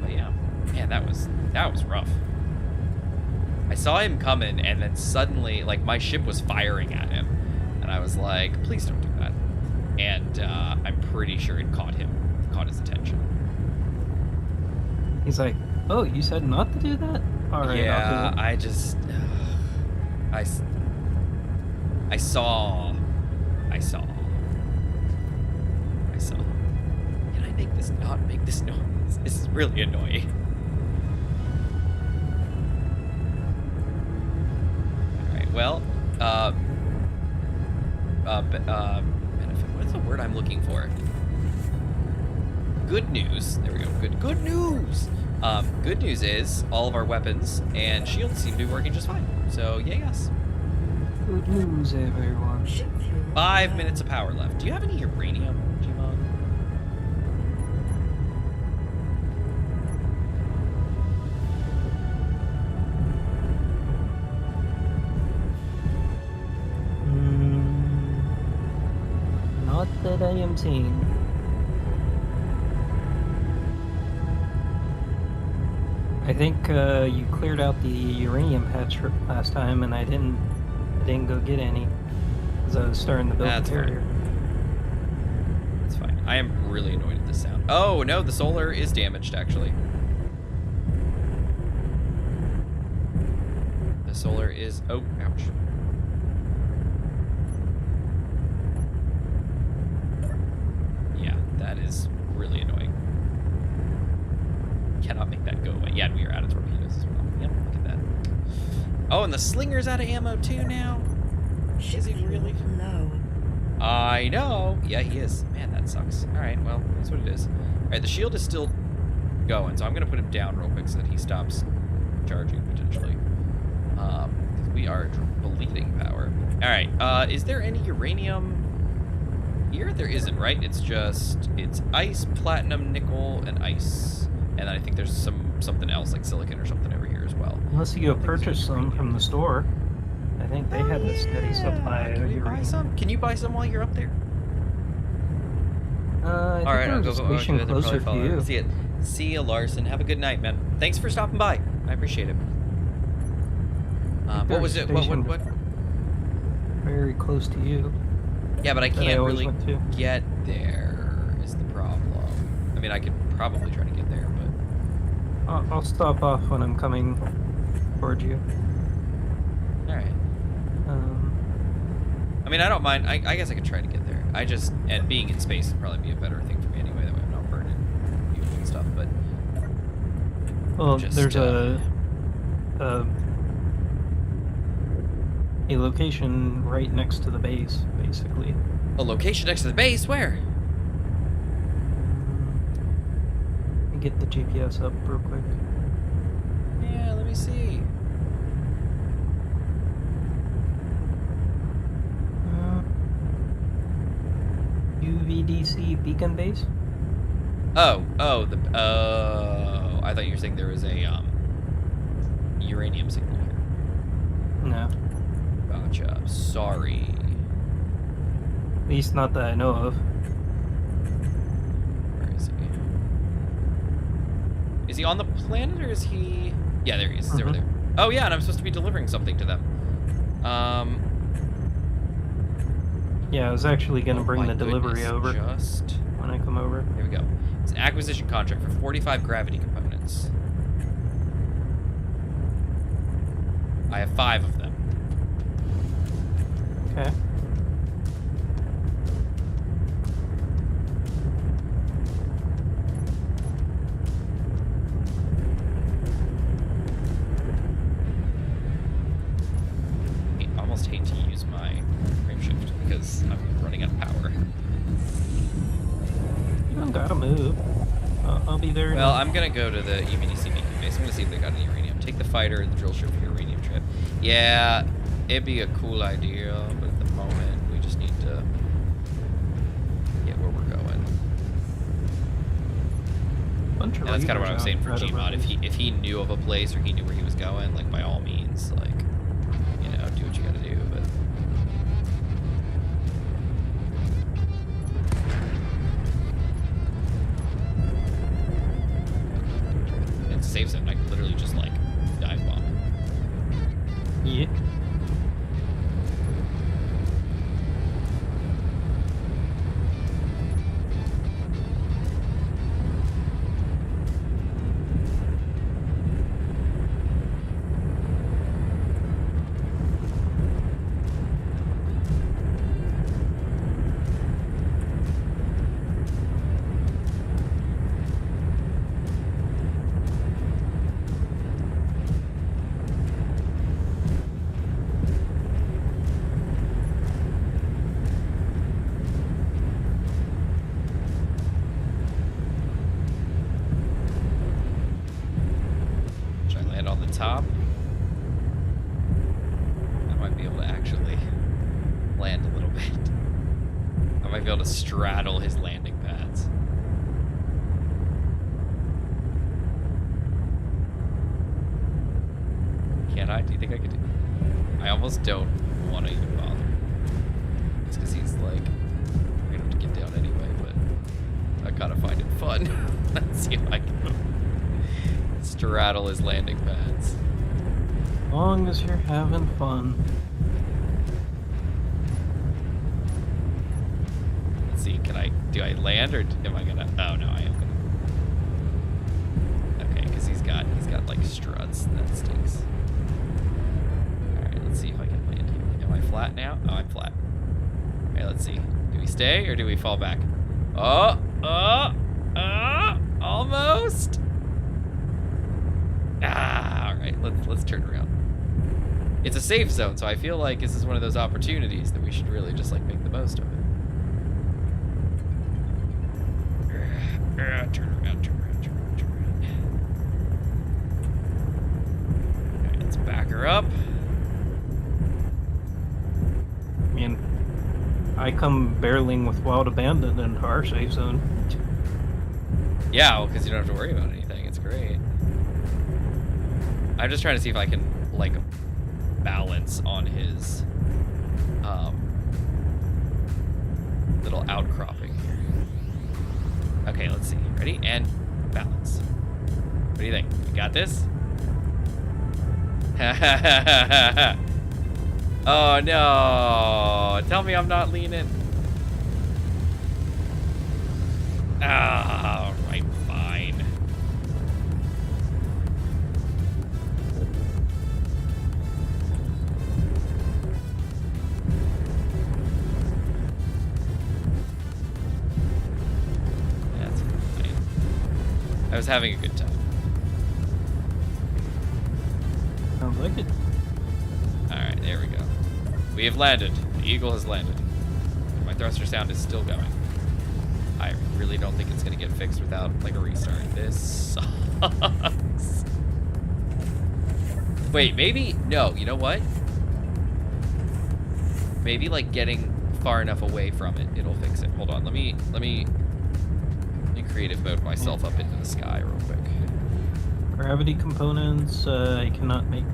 But yeah, man, that was rough. I saw him coming, and then suddenly, like, my ship was firing at him, and I was like, please don't do that. And I'm pretty sure it caught his attention. He's like, oh, you said not to do that? All right, Yeah, I'll do it. I just, I saw. Can I make this not make this noise? This is really annoying. All right, well, benefit. What is the word I'm looking for? Good news. There we go. Good news. Good news is all of our weapons and shields seem to be working just fine. So yay us. Good news, everyone. 5 minutes of power left. Do you have any uranium, Gmod? Not that I am seeing. I think you cleared out the uranium patch last time, and I didn't go get any because I was starting to build That's the carrier. That's fine. I am really annoyed at this sound. Oh no, the solar is damaged actually. The solar is. Oh, ouch. Yeah, that is really annoying. Cannot make that go away. Yeah, and we are out of torpedoes as well. Yep, look at that. Oh, and the slinger's out of ammo too now. Is he really? Low. I know. Yeah, he is. Man, that sucks. All right, well, that's what it is. All right, the shield is still going, so I'm gonna put him down real quick so that he stops charging potentially. Because we are bleeding power. All right. Is there any uranium here? There isn't, right? It's ice, platinum, nickel, and ice. And then I think there's something else like silicon or something over here as well. Unless you go purchase some from the store. I think they had a steady supply Can of we buy uranium. some? Can you buy some while you're up there? I think All right, there I'll was go. a station They'll closer probably to follow. you. See it. See you, Larson. Have a good night, man. Thanks for stopping by. I appreciate it. What was it? What? Very close to you. Yeah, but I that I can't always really went to. get there. Is the problem? I mean, I could probably try to get there, but I'll stop off when I'm coming towards you. all right. I mean, I don't mind. I guess I could try to get there. And being in space would probably be a better thing for me anyway. That way I'm not burning fuel and stuff. But Well, just, there's a location right next to the base, basically. a location next to the base. Where? Let me get the GPS up real quick. Yeah, let me see. UVDC beacon base? Oh, I thought you were saying there was a uranium signal here. No, Gotcha. Sorry. at least not that I know of. Where is he? Is he on the planet or is he? Yeah, there he is. He's over Mhm. there. Oh yeah, and I'm supposed to be delivering something to them. Yeah, I was actually gonna Oh bring my the delivery goodness, over Just when I come over. there we go. It's an acquisition contract for 45 gravity components. I have 5 of them. Okay. I almost hate to use Well, I'm gonna go to the EVDC base. I'm gonna see if they got any uranium. Take the fighter, the drill ship for your uranium trip. Yeah, it'd be a cool idea, but at the moment, we just need to get where we're going. And that's kind of what I was saying for Gmod. If he knew of a place or he knew where he was going, like by all means, like, you know, do what you gotta do. But it's a safe zone. I could literally just like dive bomb it. Yeah. Top. I might be able to actually land a little bit. I might be able to straddle his landing pads. Can I? Do you think I could do it? I almost don't want to even bother. It's because he's like, we're gonna have to get down anyway, but I gotta find it fun. Let's see if I can straddle his landing pads. As long as you're having fun. Let's see, do I land or am I gonna, oh no, I am gonna. Okay, because he's got like struts, that stinks. Alright, let's see if I can land here. Am I flat now? Oh, I'm flat. Okay, let's see. Do we stay or do we fall back? Almost. Alright, let's turn around. It's a safe zone, so I feel like this is one of those opportunities that we should really just like make the most of it. Turn around. Alright, let's back her up. I mean, I come barreling with Wild Abandon into our safe zone. Yeah, well, because you don't have to worry about anything. It's great. I'm just trying to see if I can, like, balance on his little outcropping here. Okay, let's see. Ready? And balance. What do you think? You got this? Oh, no. Tell me I'm not leaning. Ah, right, fine. That's fine. I was having a good time. Sounds like it. Alright, there we go. We have landed. The Eagle has landed. My thruster sound is still going. I really don't think it's going to get fixed without, like, a restart. This sucks. Wait, maybe... No, you know what? Maybe, like, getting far enough away from it, it'll fix it. Hold on, let me creative mode myself up into the sky real quick. Gravity components, I cannot make.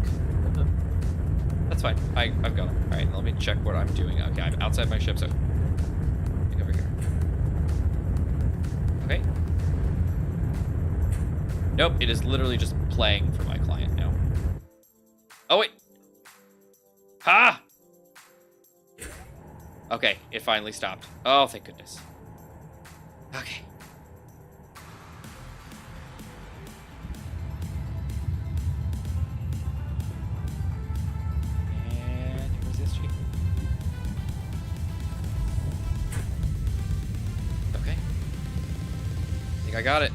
That's fine. I've got them. All right, let me check what I'm doing. Okay, I'm outside my ship, so... Look over here. Okay. Nope, it is literally just playing for my client now. Oh, wait. Ha! Okay, it finally stopped. Oh, thank goodness. Okay. And where's this sheet? Okay. I think I got it.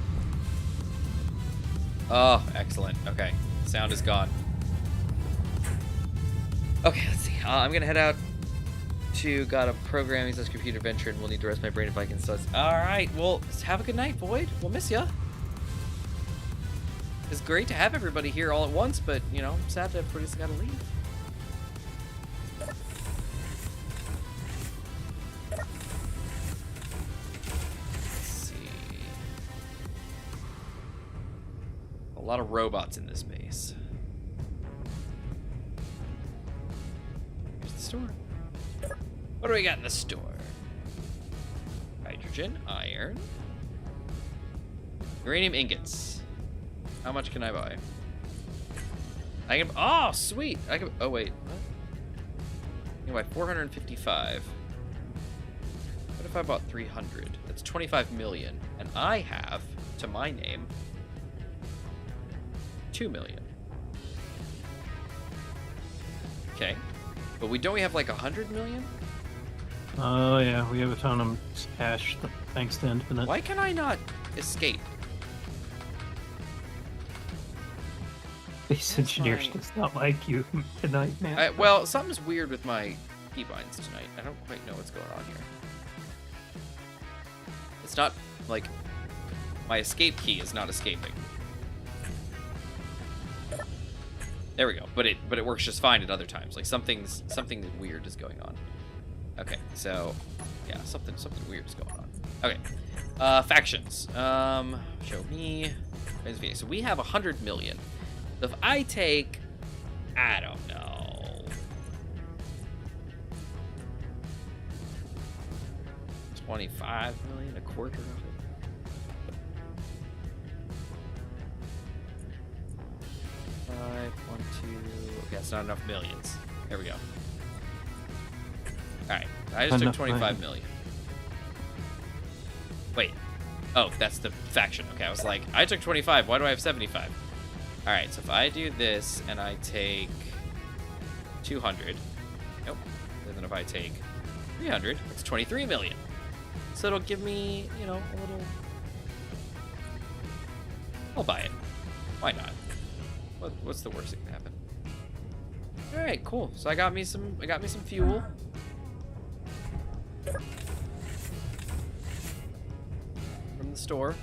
Oh, excellent. Okay, sound is gone. Okay, let's see. I'm gonna head out to got a programming / computer venture, and we'll need to rest my brain if I can. So, all right. Well, have a good night, Void. We'll miss ya. It's great to have everybody here all at once, but, you know, I'm sad that everybody's got to leave. Let's see. A lot of robots in this base. Here's the store. What do we got in the store? Hydrogen, iron, uranium ingots. How much can I buy? I can. Oh, sweet. I can. Oh wait. What? I can buy 455. What if I bought 300? That's 25 million, and I have to my name 2 million. Okay, but we don't have like 100 million. Oh yeah, we have a ton of cash thanks to Infinite. Why can I not escape? Base Engineers does not like you tonight, man. Well, something's weird with my keybinds tonight. I don't quite know what's going on here. It's not like my escape key is not escaping. There we go. But it works just fine at other times. Like something weird is going on. Okay, so yeah, something weird is going on. Okay, factions. Show me. So we have 100 million. So if I take, I don't know, 25 million, a quarter of it. 5, 1, 2. Okay, that's not enough millions. There we go. All right, I just took 25 million. Wait. Oh, that's the faction. Okay, I was like, I took 25. Why do I have 75? All right, so if I do this and I take 200, nope. And then if I take 300, it's 23 million. So it'll give me, you know, a little. I'll buy it. Why not? What's the worst that can happen? All right, cool. So I got me some fuel. From the store.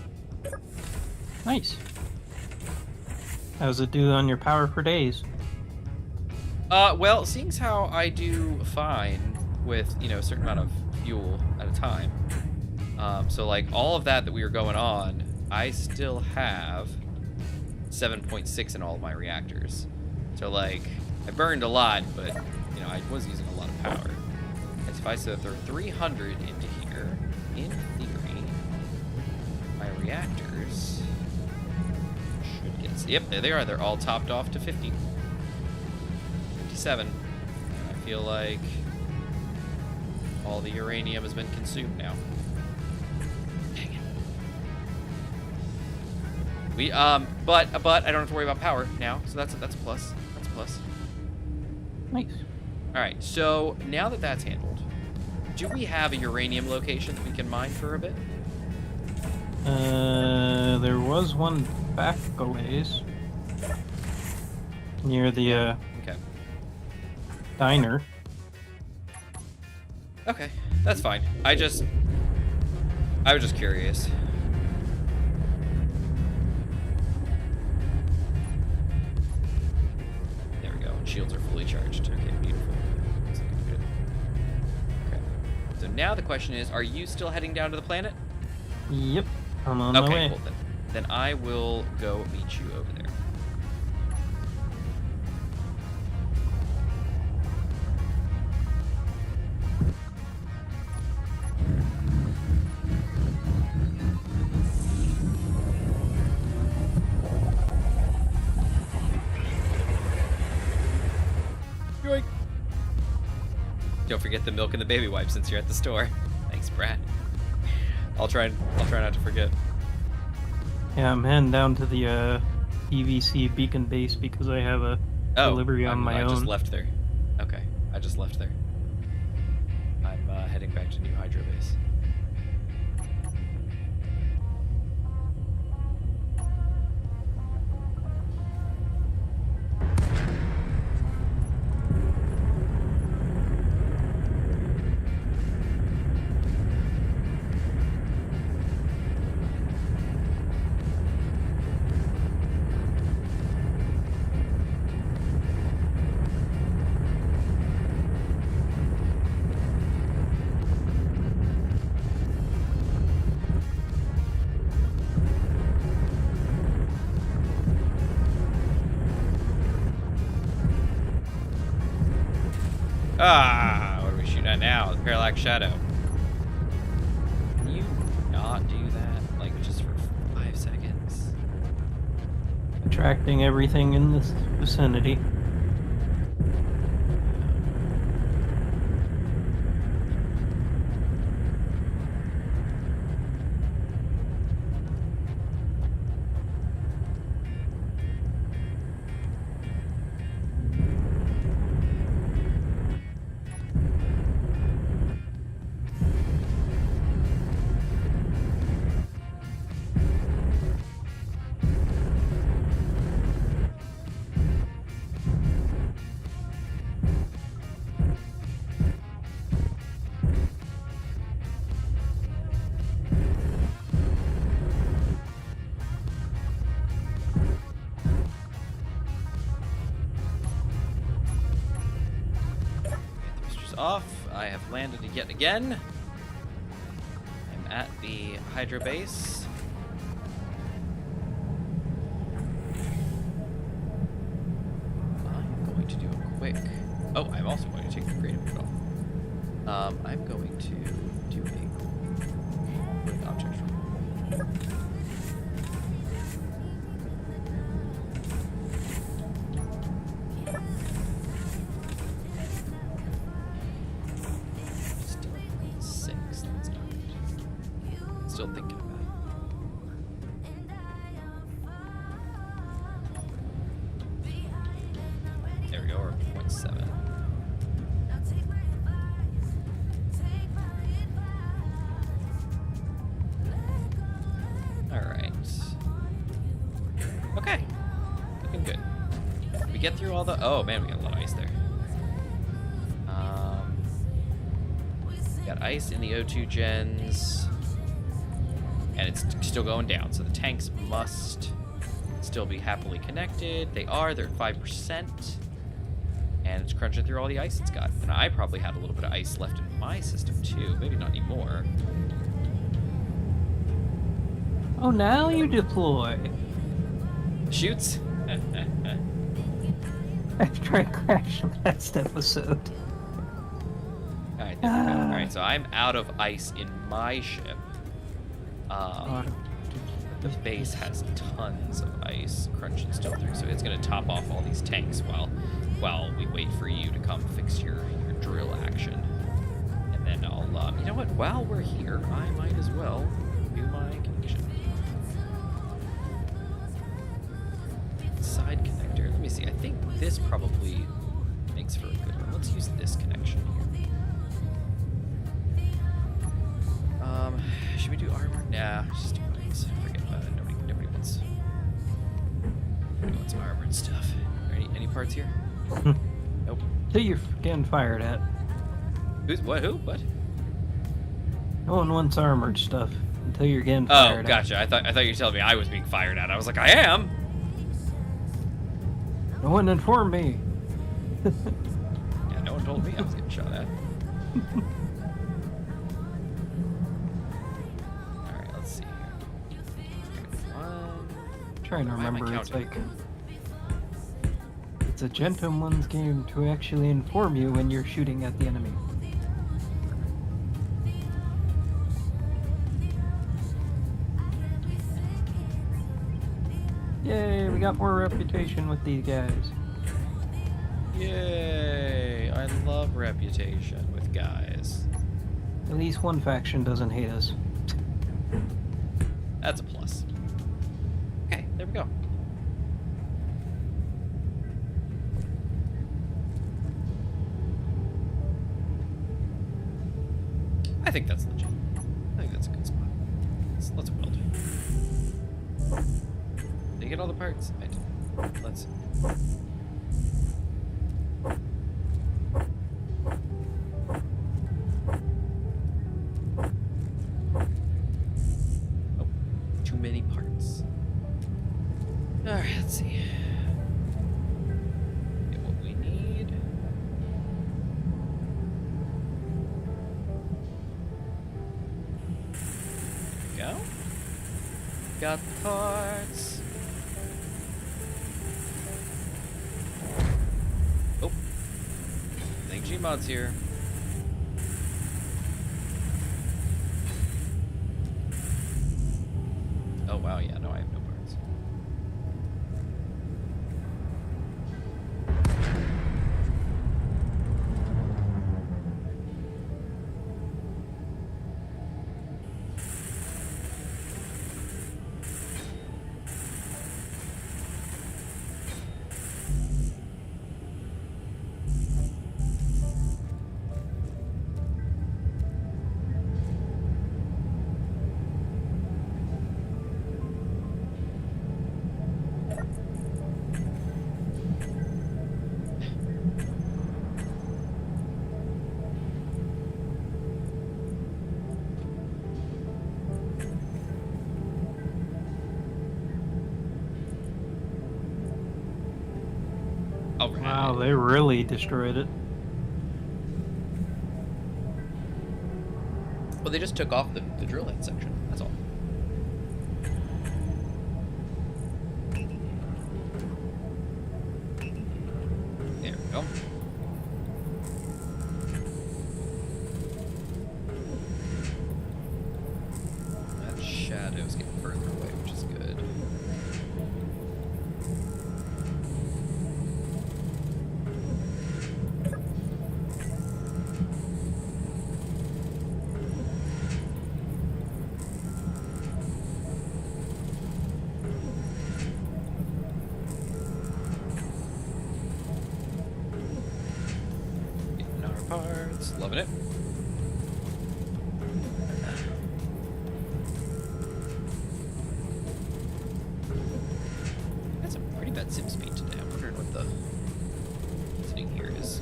Nice. How's it do on your power for days? Well, seeing as how I do fine with, you know, a certain amount of fuel at a time. So like all of that we were going on, I still have 7.6 in all of my reactors. So like I burned a lot, but you know, I was using a lot of power. And if I throw 300 into here, in theory, my reactors should get. Yep, there they are. They're all topped off to 50. 57. And I feel like all the uranium has been consumed now. Dang it. But I don't have to worry about power now, so that's a plus. That's a plus. Nice. All right, so now that that's handled, do we have a uranium location that we can mine for a bit? There was one back a ways near the Okay. diner. Okay, that's fine. I was just curious. There we go. Shields are fully charged. Okay, beautiful. That's looking good. Okay. So now the question is, are you still heading down to the planet? Yep, I'm on my way. Okay, cool. Then I will go meet you over there. Yoink. Don't forget the milk and the baby wipes since you're at the store. Thanks, Brad. I'll try not to forget. Yeah, I'm heading down to the PVC beacon base because I have a delivery on my own. I just left there. Okay, I just left there. I'm heading back to New Hydro Base. Ah, what are we shooting at now? The Parallax Shadow. Can you not do that? Like, just for 5 seconds? Attracting everything in this vicinity. Off. I have landed yet again. I'm at the Hydra base. I'm going to do a quick. Oh, I'm also going to take the creative mode off. I'm going to do a quick object removal. Still thinking about it. There we go, we're at 0.7. Alright. Okay. Looking good. We get through all the... Oh man, we got a lot of ice there. Got ice in the O2 gens. And it's still going down, so the tanks must still be happily connected. They are, they're at 5%. And it's crunching through all the ice it's got. And I probably had a little bit of ice left in my system too. Maybe not anymore. Oh, now you deploy. Shoots? After I crashed last episode. Alright, there we go. Alright, so I'm out of ice in my ship. The base has tons of ice crunching still through, so it's going to top off all these tanks while we wait for you to come fix your drill action. And then I'll, you know what, while we're here, I might as well do my connection. Side connector, let me see, I think this probably makes for a good one. Let's use this connection here. Should we do armor? Nah, just do buttons. Forget about it. Nobody wants armored stuff. Are there any parts here? Nope. Till you're getting fired at. Who's what? Who? What? No one wants armored stuff until you're getting fired Oh, gotcha. I thought you were telling me I was being fired at. I was like, I am. No one informed me. Yeah, no one told me I was getting shot at. Trying to remember, it's like it's a gentleman's game to actually inform you when you're shooting at the enemy. Yay, we got more reputation with these guys. Yay, I love reputation with guys. At least one faction doesn't hate us. That's a plus. Okay, there we go. I think that's legit. I think that's a good spot. Let's build. Did you get all the parts? I did. Let's see. Oh, too many parts. Alright, let's see. Get what we need. Go. Got the parts. Oh. I think Gmod Gmod's here. Oh wow, yeah, no, I have no parts. All right. Wow, they really destroyed it. Well, they just took off the drill head section. That's all. There we go. That shadow's getting further away, which is good. Getting our parts, loving it. Got some pretty bad sim speed today. I'm wondering what the thing here is.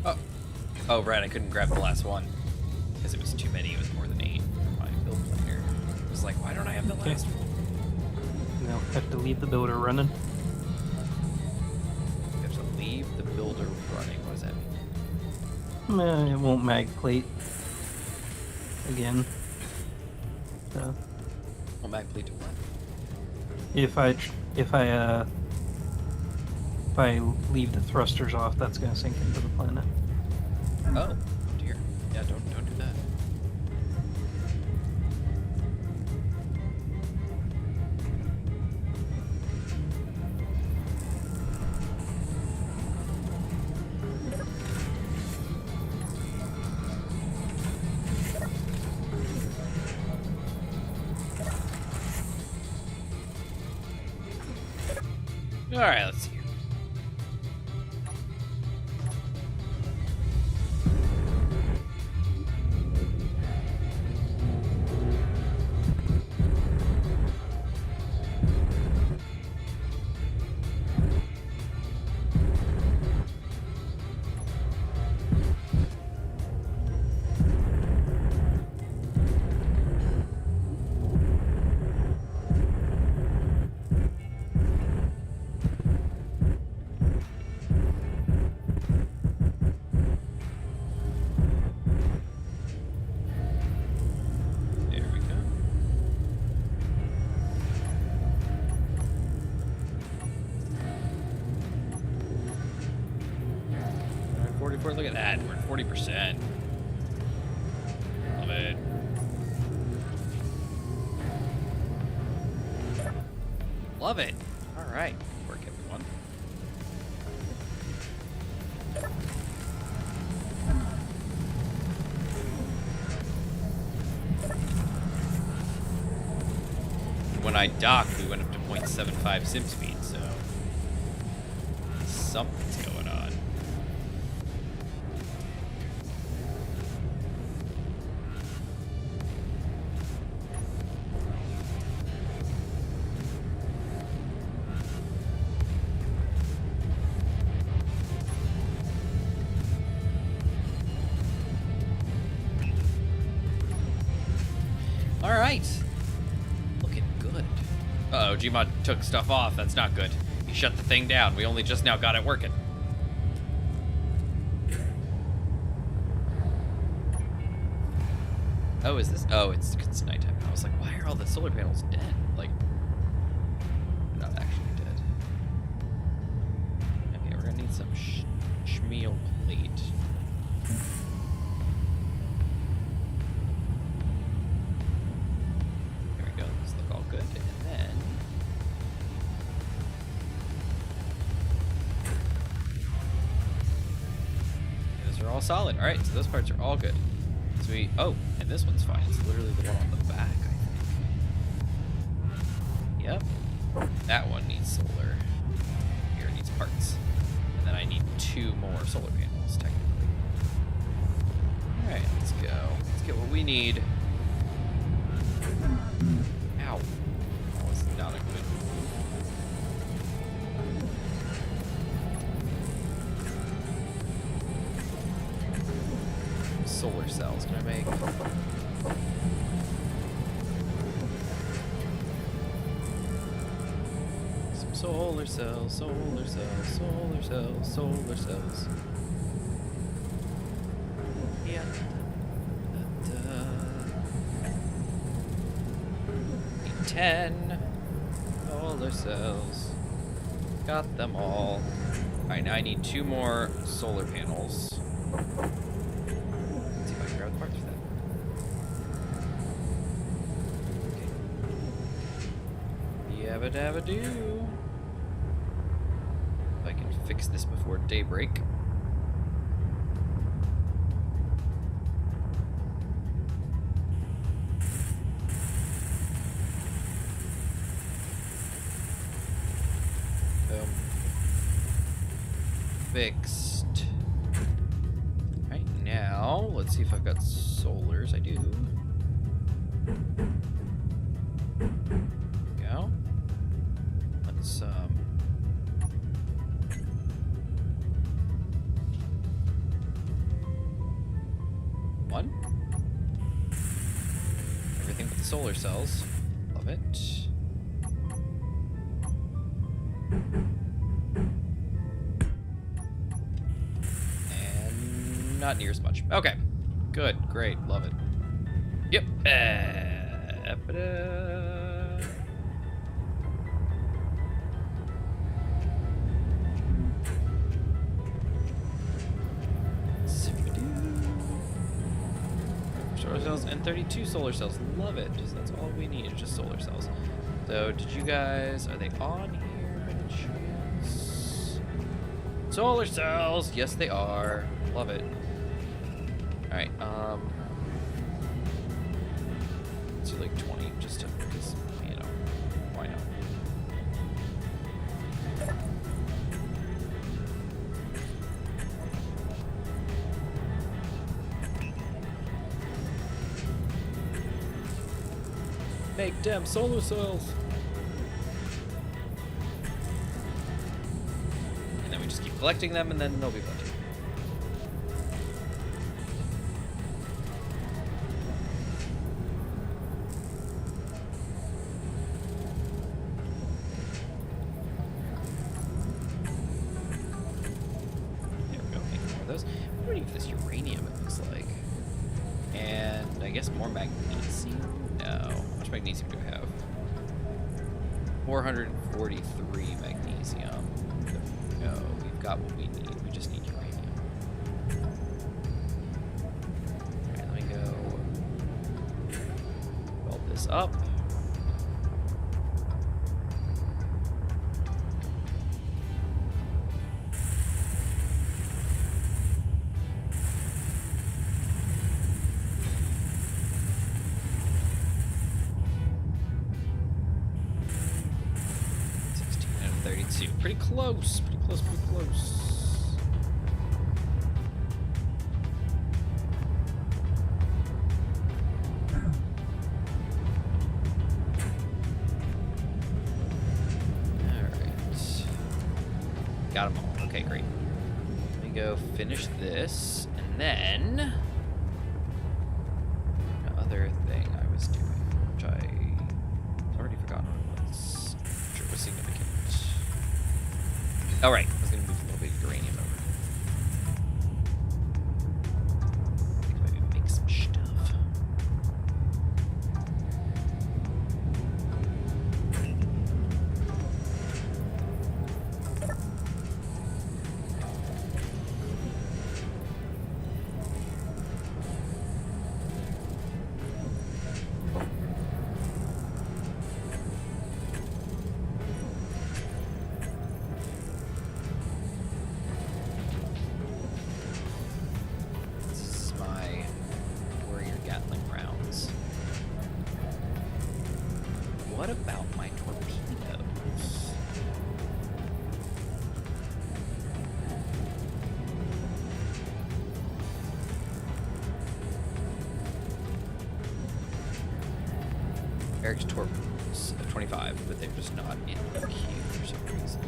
Oh. Oh, right, I couldn't grab the last one. Because it was too many. It was more than 8 for my build planner. I was like, why don't I have the Okay. last one? Now have to leave the builder running. You have to leave the builder running. What does that mean? It won't mag plate again. So Well, mag plate to what? if I leave the thrusters off, that's gonna sink into the planet. Oh, dear. Yeah, don't do that. All right, let's see. There we go. All right, 44. Look at that. We're at 40%. Love it. Love it. All right. Work, everyone. When I docked, we went up to 0.75 sim speed, so something's going on. All right. Looking good. Uh-oh, Gmod took stuff off. That's not good. He shut the thing down. We only just now got it working. Oh, is this? Oh, it's nighttime. I was like, why are all the solar panels dead? Like, they're not actually dead. Okay, we're gonna need some schmeal plate. There we go. These look all good. And then those are all solid. All right, so those parts are all good. So oh, and this one's fine. It's literally the one on the back, I think. Yep. That one needs solar. Here it needs parts. And then I need 2 more solar panels, technically. Alright, let's go. Let's get what we need. Ow. That was not a good. Solar cells can I make? Some solar cells, solar cells, solar cells, solar cells. Yeah. Need 10 solar cells. Got them all. Alright, now I need 2 more solar panels. Parts for that. Okay. Yabba dabba doo. If I can fix this before daybreak. Fixed. Right now, let's see if I've got solars. I do. Go. Let's one. Everything but the solar cells. Love it. Not near as much. Okay. Good. Great. Love it. Yep. Solar cells and 32 solar cells. Love it. Just that's all we need. Just solar cells. So, did you guys? Are they on here by any chance? Solar cells. Yes, they are. Love it. Alright, let's do like 20 just to, because, you know, why not? Make them solar cells! And then we just keep collecting them and then they'll be plenty. More magnesium? No. How much magnesium do I have? 443 magnesium. No, we've got what we need. We just need uranium. Alright, let me go weld this up. Pretty close, pretty close, pretty close. Alright. Got them all. Okay, great. Let me go finish this, and then the other thing I was doing, which I already forgotten what it was. I'm sure it was significant. All right, I was gonna move a little bit of uranium over. I think maybe make some stuff. character torps of 25, but they're just not in the queue for some reason.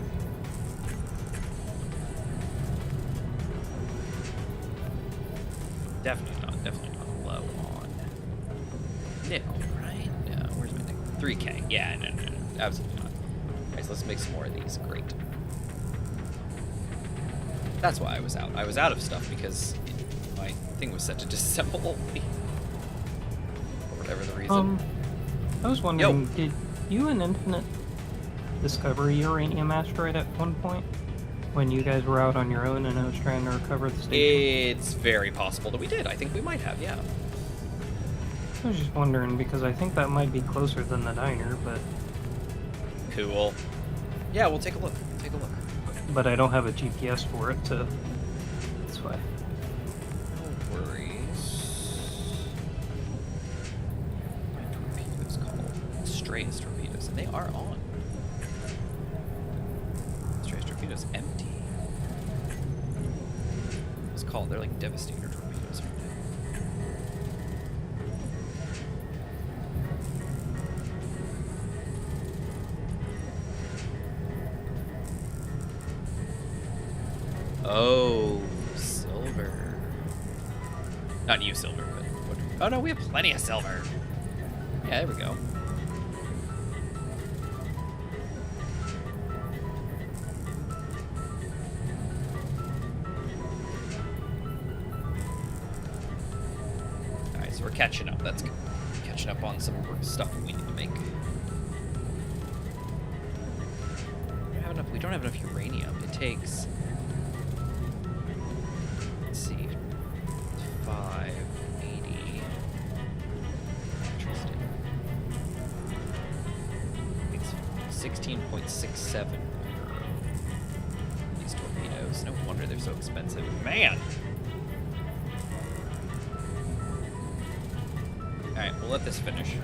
Definitely not low on nil, right? No, where's my thing? 3K. Yeah, no, absolutely not. Alright, so let's make some more of these. Great. That's why I was out. I was out of stuff because my thing was set to disassemble for whatever the reason. I was wondering, did you and Infinite discover Uranium Asteroid at one point? When you guys were out on your own and I was trying to recover the station? It's very possible that we did. I think we might have, yeah. I was just wondering, because I think that might be closer than the diner, but... Cool. Yeah, we'll take a look. Take a look. But I don't have a GPS for it, so... That's why. No worries. What are torpedoes called? Strays torpedoes, and they are on. Strays torpedoes empty. It's called, they're like Devastator torpedoes, aren't they? Oh, silver. Not you, silver, but... Oh no, we have plenty of silver. Yeah, there we go. Alright, so we're catching up. That's good. Catching up on some stuff we need to make. We don't have enough uranium. It takes... Let's see. 580. Interesting. It's 16.67 for these torpedoes. No wonder they're so expensive. Man! Alright, we'll let this finish.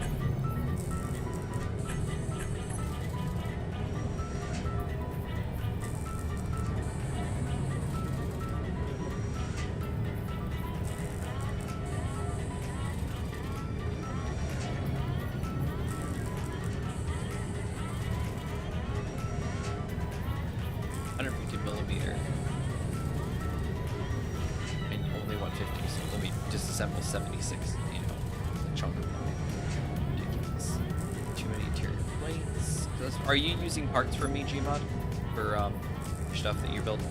Millimeter and only 150, so let me disassemble 76, you know, a chunk of them. Ridiculous. Too many interior plates. Are you using parts for me, Gmod? For stuff that you're building?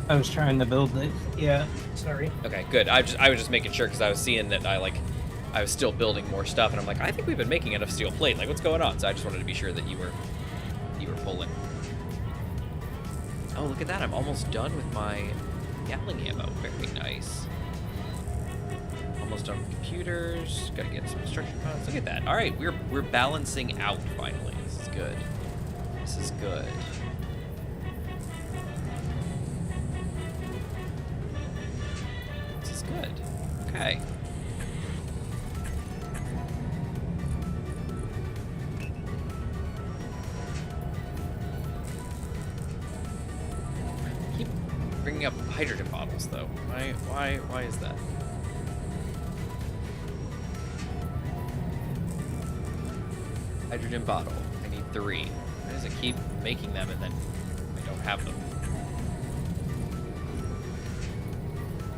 I was trying to build it. Yeah, sorry. Okay, good. I was just making sure because I was seeing that I was still building more stuff, and I'm like, I think we've been making enough steel plate. Like, what's going on? So I just wanted to be sure that you were pulling. Oh, look at that. I'm almost done with my Gatling ammo. Very nice. Almost done with computers. Gotta get some construction files. Look at that. All right, we're balancing out finally. This is good. This is good. This is good. Okay. Bringing up hydrogen bottles though. Why is that? Hydrogen bottle. I need 3. Why does it keep making them and then I don't have them?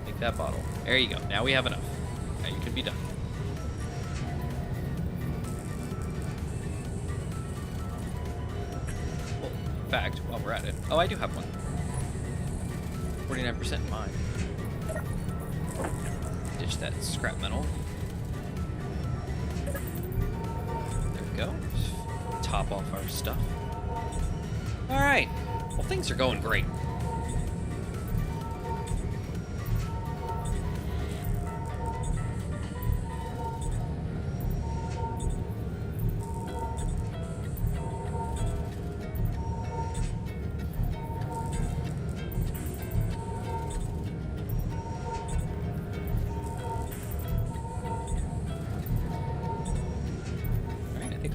Make that bottle. There you go. Now we have enough. Now you can be done. Well, in fact, while we're at it. Oh, I do have one. 49% mine. Ditch that scrap metal. There we go. Top off our stuff. Alright. Well, things are going great.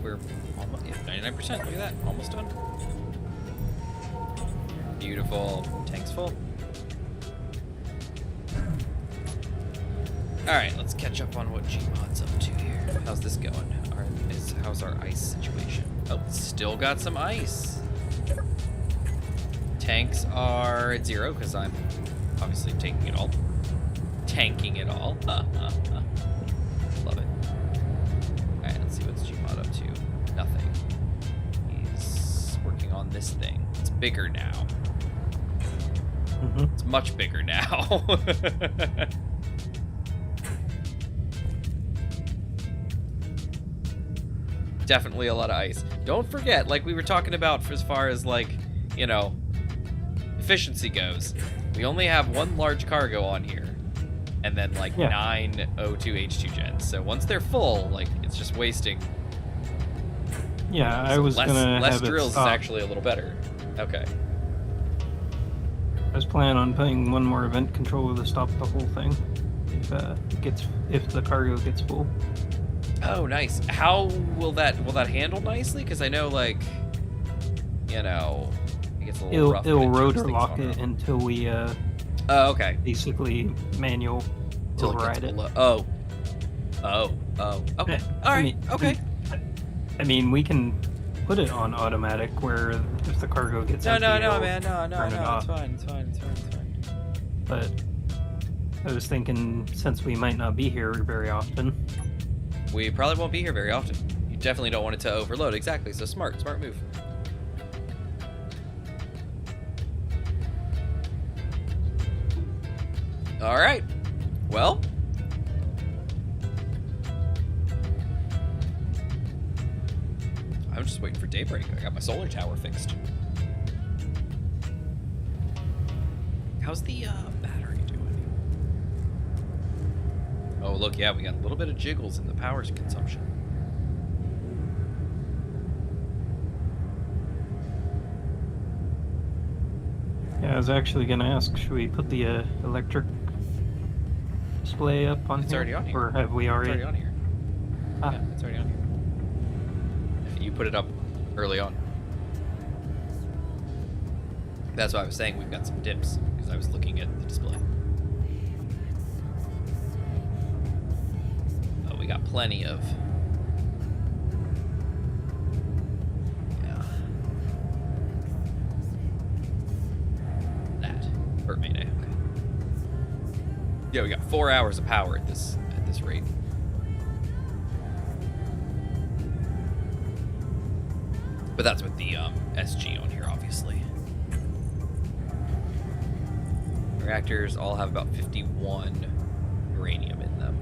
We're almost, yeah, 99%. Look at that. Almost done. Beautiful. Tank's full. Alright, let's catch up on what Gmod's up to here. How's this going? how's our ice situation? Oh, still got some ice. Tanks are at 0 because I'm obviously taking it all. Tanking it all. Love it. Alright, let's see what's Gmod up to. Nothing. He's working on this thing. It's bigger now. It's much bigger now. Definitely a lot of ice. Don't forget, like we were talking about for as far as like, you know, efficiency goes, we only have one large cargo on here. And then like 9 O2 H2 gens. So once they're full, like it's just wasting. Yeah, so I was less have drills it is actually a little better. Okay. I was planning on putting one more event controller to stop the whole thing if the cargo gets full. Oh, nice. How will that handle nicely? Because I know, like, you know, it gets a little rough. It'll rotor lock it until we oh, okay. basically manual override it. Oh. Okay. All right. Okay. I mean, we can put it on automatic where if the cargo gets empty, man, no, it's fine. But I was thinking, since we might not be here very often. We probably won't be here very often. You definitely don't want it to overload. Exactly. So smart move. All right. Well, I'm just waiting for daybreak. I got my solar tower fixed. How's the battery doing? Oh, look, yeah, we got a little bit of jiggles in the power consumption. Yeah, I was actually going to ask, should we put the electric display up on It's here? already on here. Or have we already? It's already on here. Ah. Yeah, it's already on here. You put it up early on. That's why I was saying we've got some dips, because I was looking at the display. Oh, we got plenty of... Yeah. That. Or Mayday, okay. Yeah, we got 4 hours of power at this rate. But that's with the SG on here, obviously. Reactors all have about 51 uranium in them.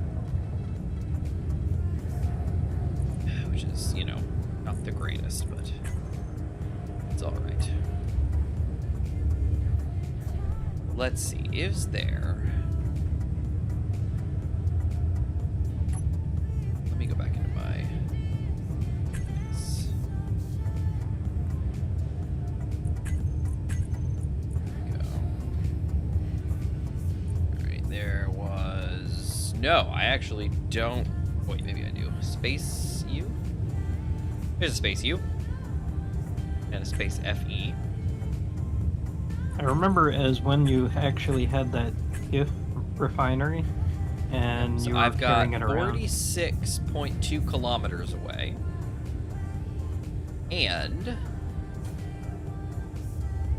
Which is, you know, not the greatest, but it's alright. Let's see, is there... Let me go back into my... No, I actually don't. Wait, maybe I do. Space U? There's a Space U. And a Space FE. I remember as when you actually had that GIF refinery and so you were I've got carrying it around. 46.2 kilometers away. And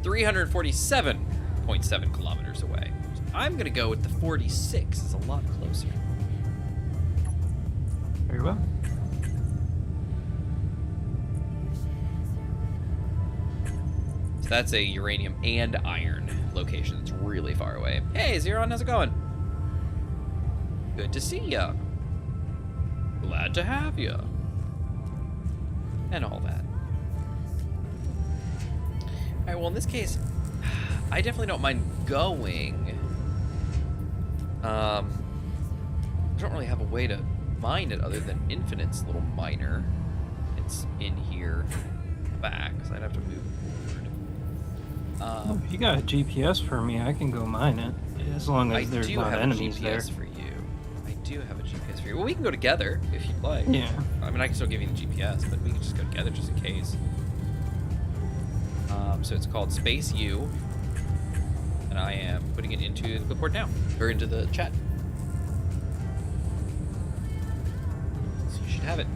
347.7 kilometers away. I'm gonna go with the 46. It's a lot closer. Very well. So that's a uranium and iron location. It's really far away. Hey, Zeron, how's it going? Good to see ya. Glad to have ya. And all that. All right, well, in this case, I definitely don't mind going. I don't really have a way to mine it other than Infinite's little miner. It's in here back, so I'd have to move forward. If you got a GPS for me, I can go mine it, as long as there's not enemies there. I do have a GPS for you. I do have a GPS for you. Well, we can go together if you'd like. Yeah. I mean, I can still give you the GPS, but we can just go together just in case. So it's called Space U. And I am putting it into the clipboard now, or into the chat. So you should have it.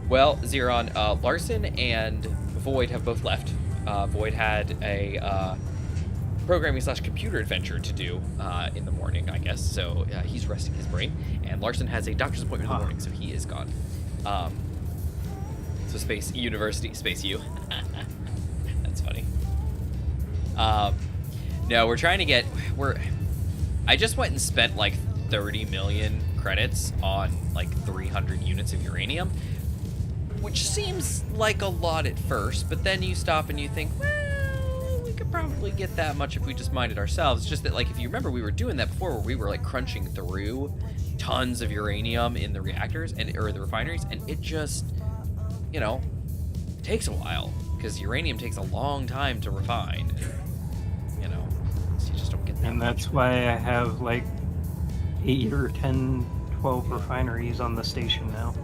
Well, Xeron, Larson and Void have both left. Void had a programming/computer adventure to do in the morning, I guess. So he's resting his brain. And Larson has a doctor's appointment in the morning, so he is gone. So Space University, Space U. That's funny. No, we're trying to get... I just went and spent like 30 million credits on like 300 units of uranium, which seems like a lot at first, but then you stop and you think, well, we could probably get that much if we just mined it ourselves. It's just that, like, if you remember, we were doing that before, where we were like crunching through tons of uranium in the reactors or the refineries, and it just, you know, takes a while because uranium takes a long time to refine. And, you know, so you just don't get that. And that's why I have like 8 or 10, 12 refineries on the station now.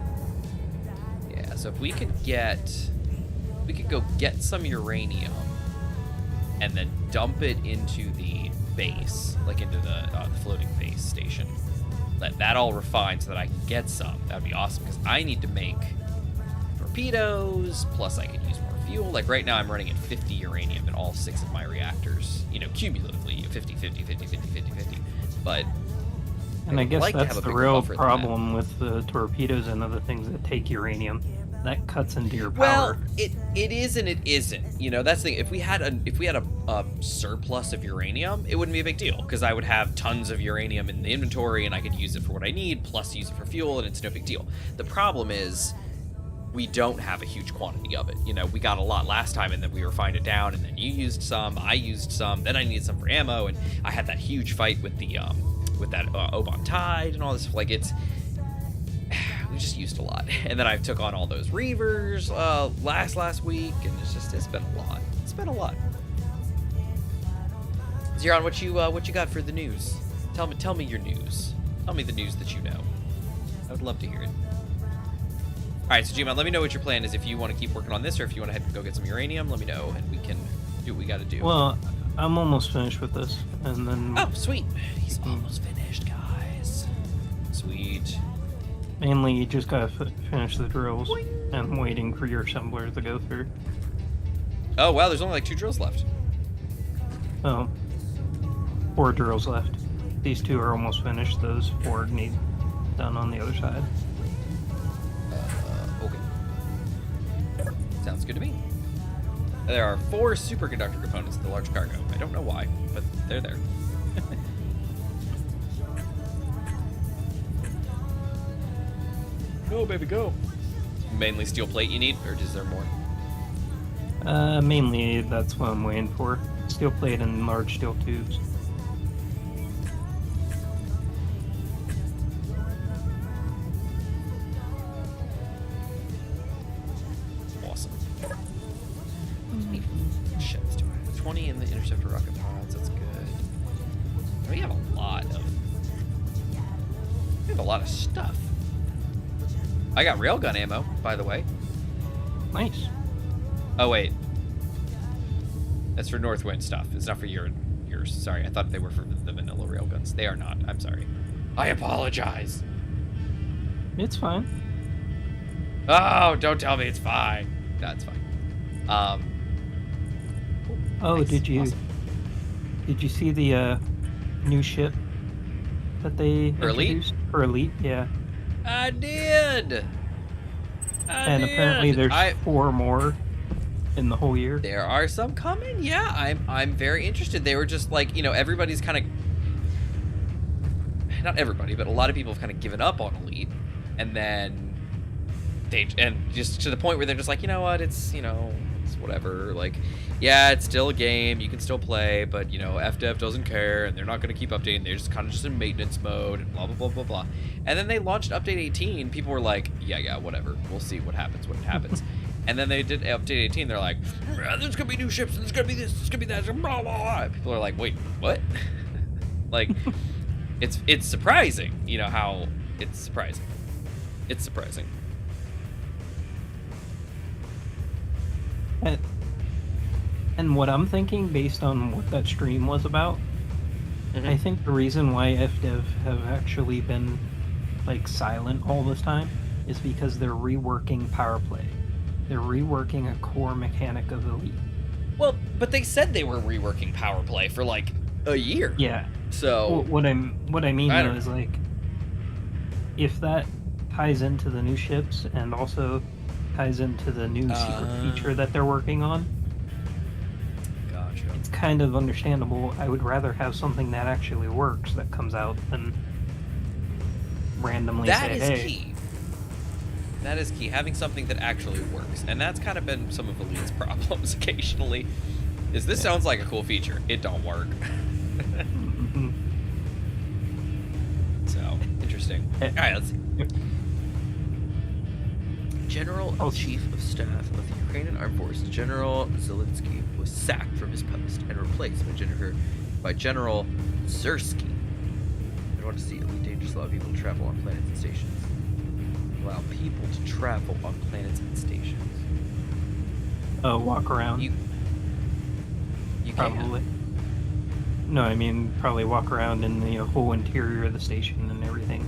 Yeah, so if we could go get some uranium and then dump it into the base, like into the floating base station. Let that all refine so that I can get some. That would be awesome, because I need to make torpedoes, plus I could use more fuel. Like right now I'm running at 50 uranium in all 6 of my reactors, you know, cumulatively, 50, 50, 50, 50, 50, 50. But and I guess like that's the real problem with the torpedoes and other things that take uranium. That cuts into your power. Well, it is and it isn't. You know, that's the thing. If we had a surplus of uranium, it wouldn't be a big deal, because I would have tons of uranium in the inventory and I could use it for what I need, plus use it for fuel, and it's no big deal. The problem is we don't have a huge quantity of it. You know, we got a lot last time, and then we refined it down, and then you used some, I used some, then I needed some for ammo, and I had that huge fight with the with that Oban Tide and all this. Like, we just used a lot. And then I took on all those Reavers last week, and it's been a lot. It's been a lot. Xeron, what you got for the news? Tell me your news. Tell me the news that you know. I would love to hear it. All right, so Gmod, let me know what your plan is. If you want to keep working on this, or if you want to head and go get some uranium, let me know, and we can do what we got to do. Well, I'm almost finished with this, and then... Oh, sweet. He's almost finished, guys. Sweet. Mainly, you just gotta finish the drills, and I'm waiting for your assembler to go through. Oh, wow, there's only like 2 drills left. Oh. 4 drills left. These 2 are almost finished. Those 4 need done on the other side. Okay. Sounds good to me. There are 4 superconductor components in the large cargo. I don't know why, but they're there. Go, baby, go. Mainly steel plate you need, or is there more? Mainly that's what I'm waiting for. Steel plate and large steel tubes. Awesome. Shit, let's do it. 20 in the interceptor rocket pods, that's good. We have a lot of stuff. I got railgun ammo, by the way. Nice. Oh, wait. That's for Northwind stuff. It's not for yours. Sorry, I thought they were for the vanilla railguns. They are not. I'm sorry. I apologize. It's fine. Oh, don't tell me it's fine. That's fine. Oh, nice. did you Awesome. Did you see the new ship that they For Elite? introduced? For Elite, yeah. I did. And apparently there's 4 more in the whole year. There are some coming. Yeah, I'm very interested. They were just like, you know, everybody's kind of, not everybody, but a lot of people have kind of given up on Elite, and then just to the point where they're just like, you know what, it's, you know, it's whatever. Like, yeah, it's still a game, you can still play, but, you know, FDev doesn't care, and they're not going to keep updating. They're just kind of just in maintenance mode, and blah, blah, blah, blah, blah. And then they launched Update 18. People were like, yeah, whatever. We'll see what happens when it happens. And then they did Update 18. They're like, there's going to be new ships, and there's going to be this, there's going to be that, blah, blah, blah. People are like, wait, what? Like, it's surprising, you know, how it's surprising. It's surprising. And what I'm thinking, based on what that stream was about, I think the reason why FDev have actually been like silent all this time is because they're reworking power play. They're reworking a core mechanic of Elite. Well, but they said they were reworking power play for like a year. Yeah. So what I mean though is like, if that ties into the new ships and also ties into the new secret feature that they're working on, gotcha. It's kind of understandable. I would rather have something that actually works that comes out than randomly say, hey. Key. That is key. Having something that actually works. And that's kind of been some of Elite's problems occasionally. Is this sounds like a cool feature. It don't work. So, interesting. Alright, let's see. General Chief of Staff of the Ukrainian Armed Forces, General Zelensky, was sacked from his post and replaced by General Zersky. I want to see Elite Dangerous allow people to travel on planets and stations. Allow people to travel on planets and stations. Oh, walk around. You probably. No, I mean probably walk around in the whole interior of the station and everything.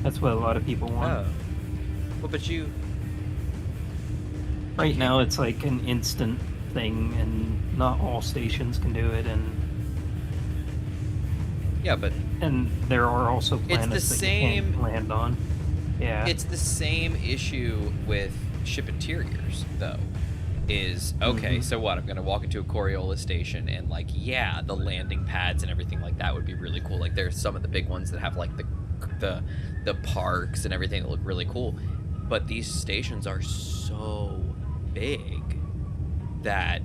That's what a lot of people want. Oh. Well, but you... Right now it's like an instant thing, and not all stations can do it, and... Yeah, but... And there are also planets that you can't land on. Yeah. It's the same issue with ship interiors, though. Is, okay, so what? I'm going to walk into a Coriolis station, and, like, yeah, the landing pads and everything like that would be really cool. Like, there's some of the big ones that have, like, the parks and everything that look really cool. But these stations are so big that,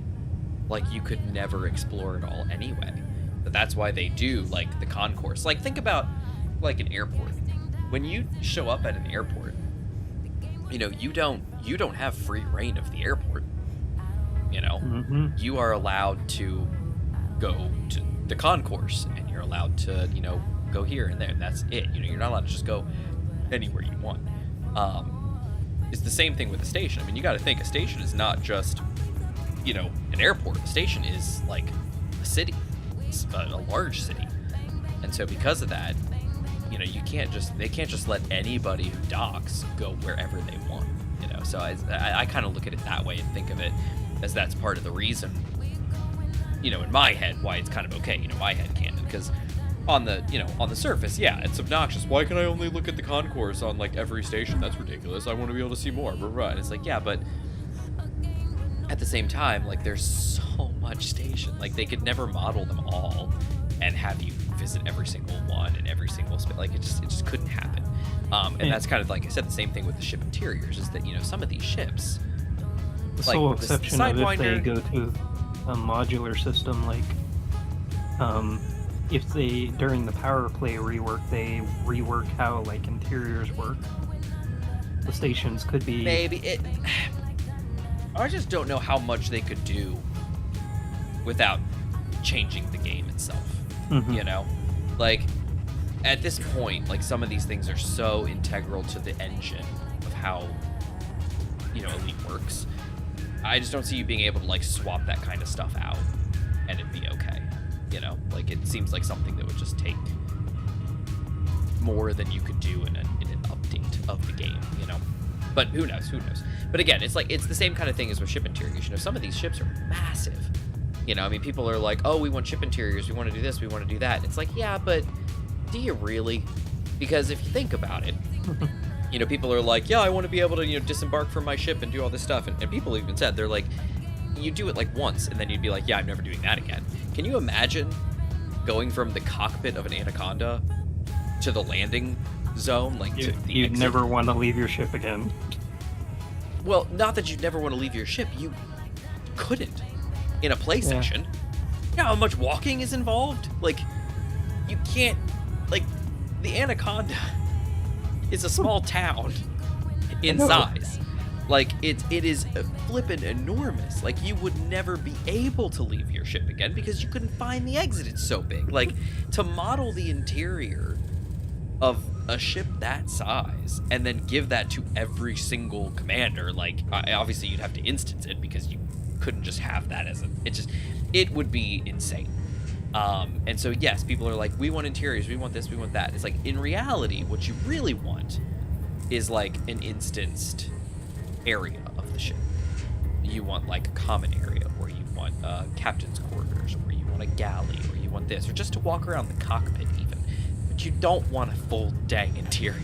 like, you could never explore it all anyway. But that's why they do, like, the concourse. Like, think about, like, an airport. When you show up at an airport, you know, you don't have free reign of the airport. You know, you are allowed to go to the concourse, and you're allowed to, you know, go here and there, and that's it. You know, you're not allowed to just go anywhere you want. It's the same thing with the station. I mean, you got to think, a station is not just, you know, an airport. A station is like a city. It's a large city. And so because of that, you know, they can't just let anybody who docks go wherever they want, you know. So I kind of look at it that way and think of it as that's part of the reason, you know, in my head, why it's kind of okay, you know, my head canon, because on the surface, yeah, it's obnoxious. Why can I only look at the concourse on, like, every station? That's ridiculous. I want to be able to see more. And it's like, yeah, but at the same time, like, there's so much station. Like, they could never model them all and have you visit every single one and every single like, it just couldn't happen. And that's kind of, like I said, the same thing with the ship interiors, is that, you know, some of these ships, the sole exception of if they go to a modular system, like, if they, during the power play rework, they rework how, like, interiors work, the stations could be... I just don't know how much they could do without changing the game itself, you know? Like, at this point, like, some of these things are so integral to the engine of how, you know, Elite works. I just don't see you being able to, like, swap that kind of stuff out and it'd be okay. You know, like, it seems like something that would just take more than you could do in an update of the game, you know? But who knows? But again, it's like, it's the same kind of thing as with ship interiors. You know, some of these ships are massive. You know, I mean, people are like, oh, we want ship interiors, we want to do this, we want to do that. It's like, yeah, but do you really? Because if you think about it, you know, people are like, yeah, I want to be able to, you know, disembark from my ship and do all this stuff. And people even said, they're like, you do it like once, and then you'd be like, yeah, I'm never doing that again. Can you imagine going from the cockpit of an Anaconda to the landing zone? Like, you'd never want to leave your ship again. Well, not that you'd never want to leave your ship. You couldn't in a play session. You know how much walking is involved? Like, you can't... Like, the Anaconda is a small town in size. Like, it is flippin' enormous. Like, you would never be able to leave your ship again because you couldn't find the exit. It's so big. Like, to model the interior of a ship that size and then give that to every single commander, like, obviously you'd have to instance it because you couldn't just have that as it would be insane. And so, yes, people are like, we want interiors, we want this, we want that. It's like, in reality, what you really want is like an instanced area of the ship. You want like a common area, or you want captain's quarters, or you want a galley, or you want this, or just to walk around the cockpit even. But you don't want a full dang interior.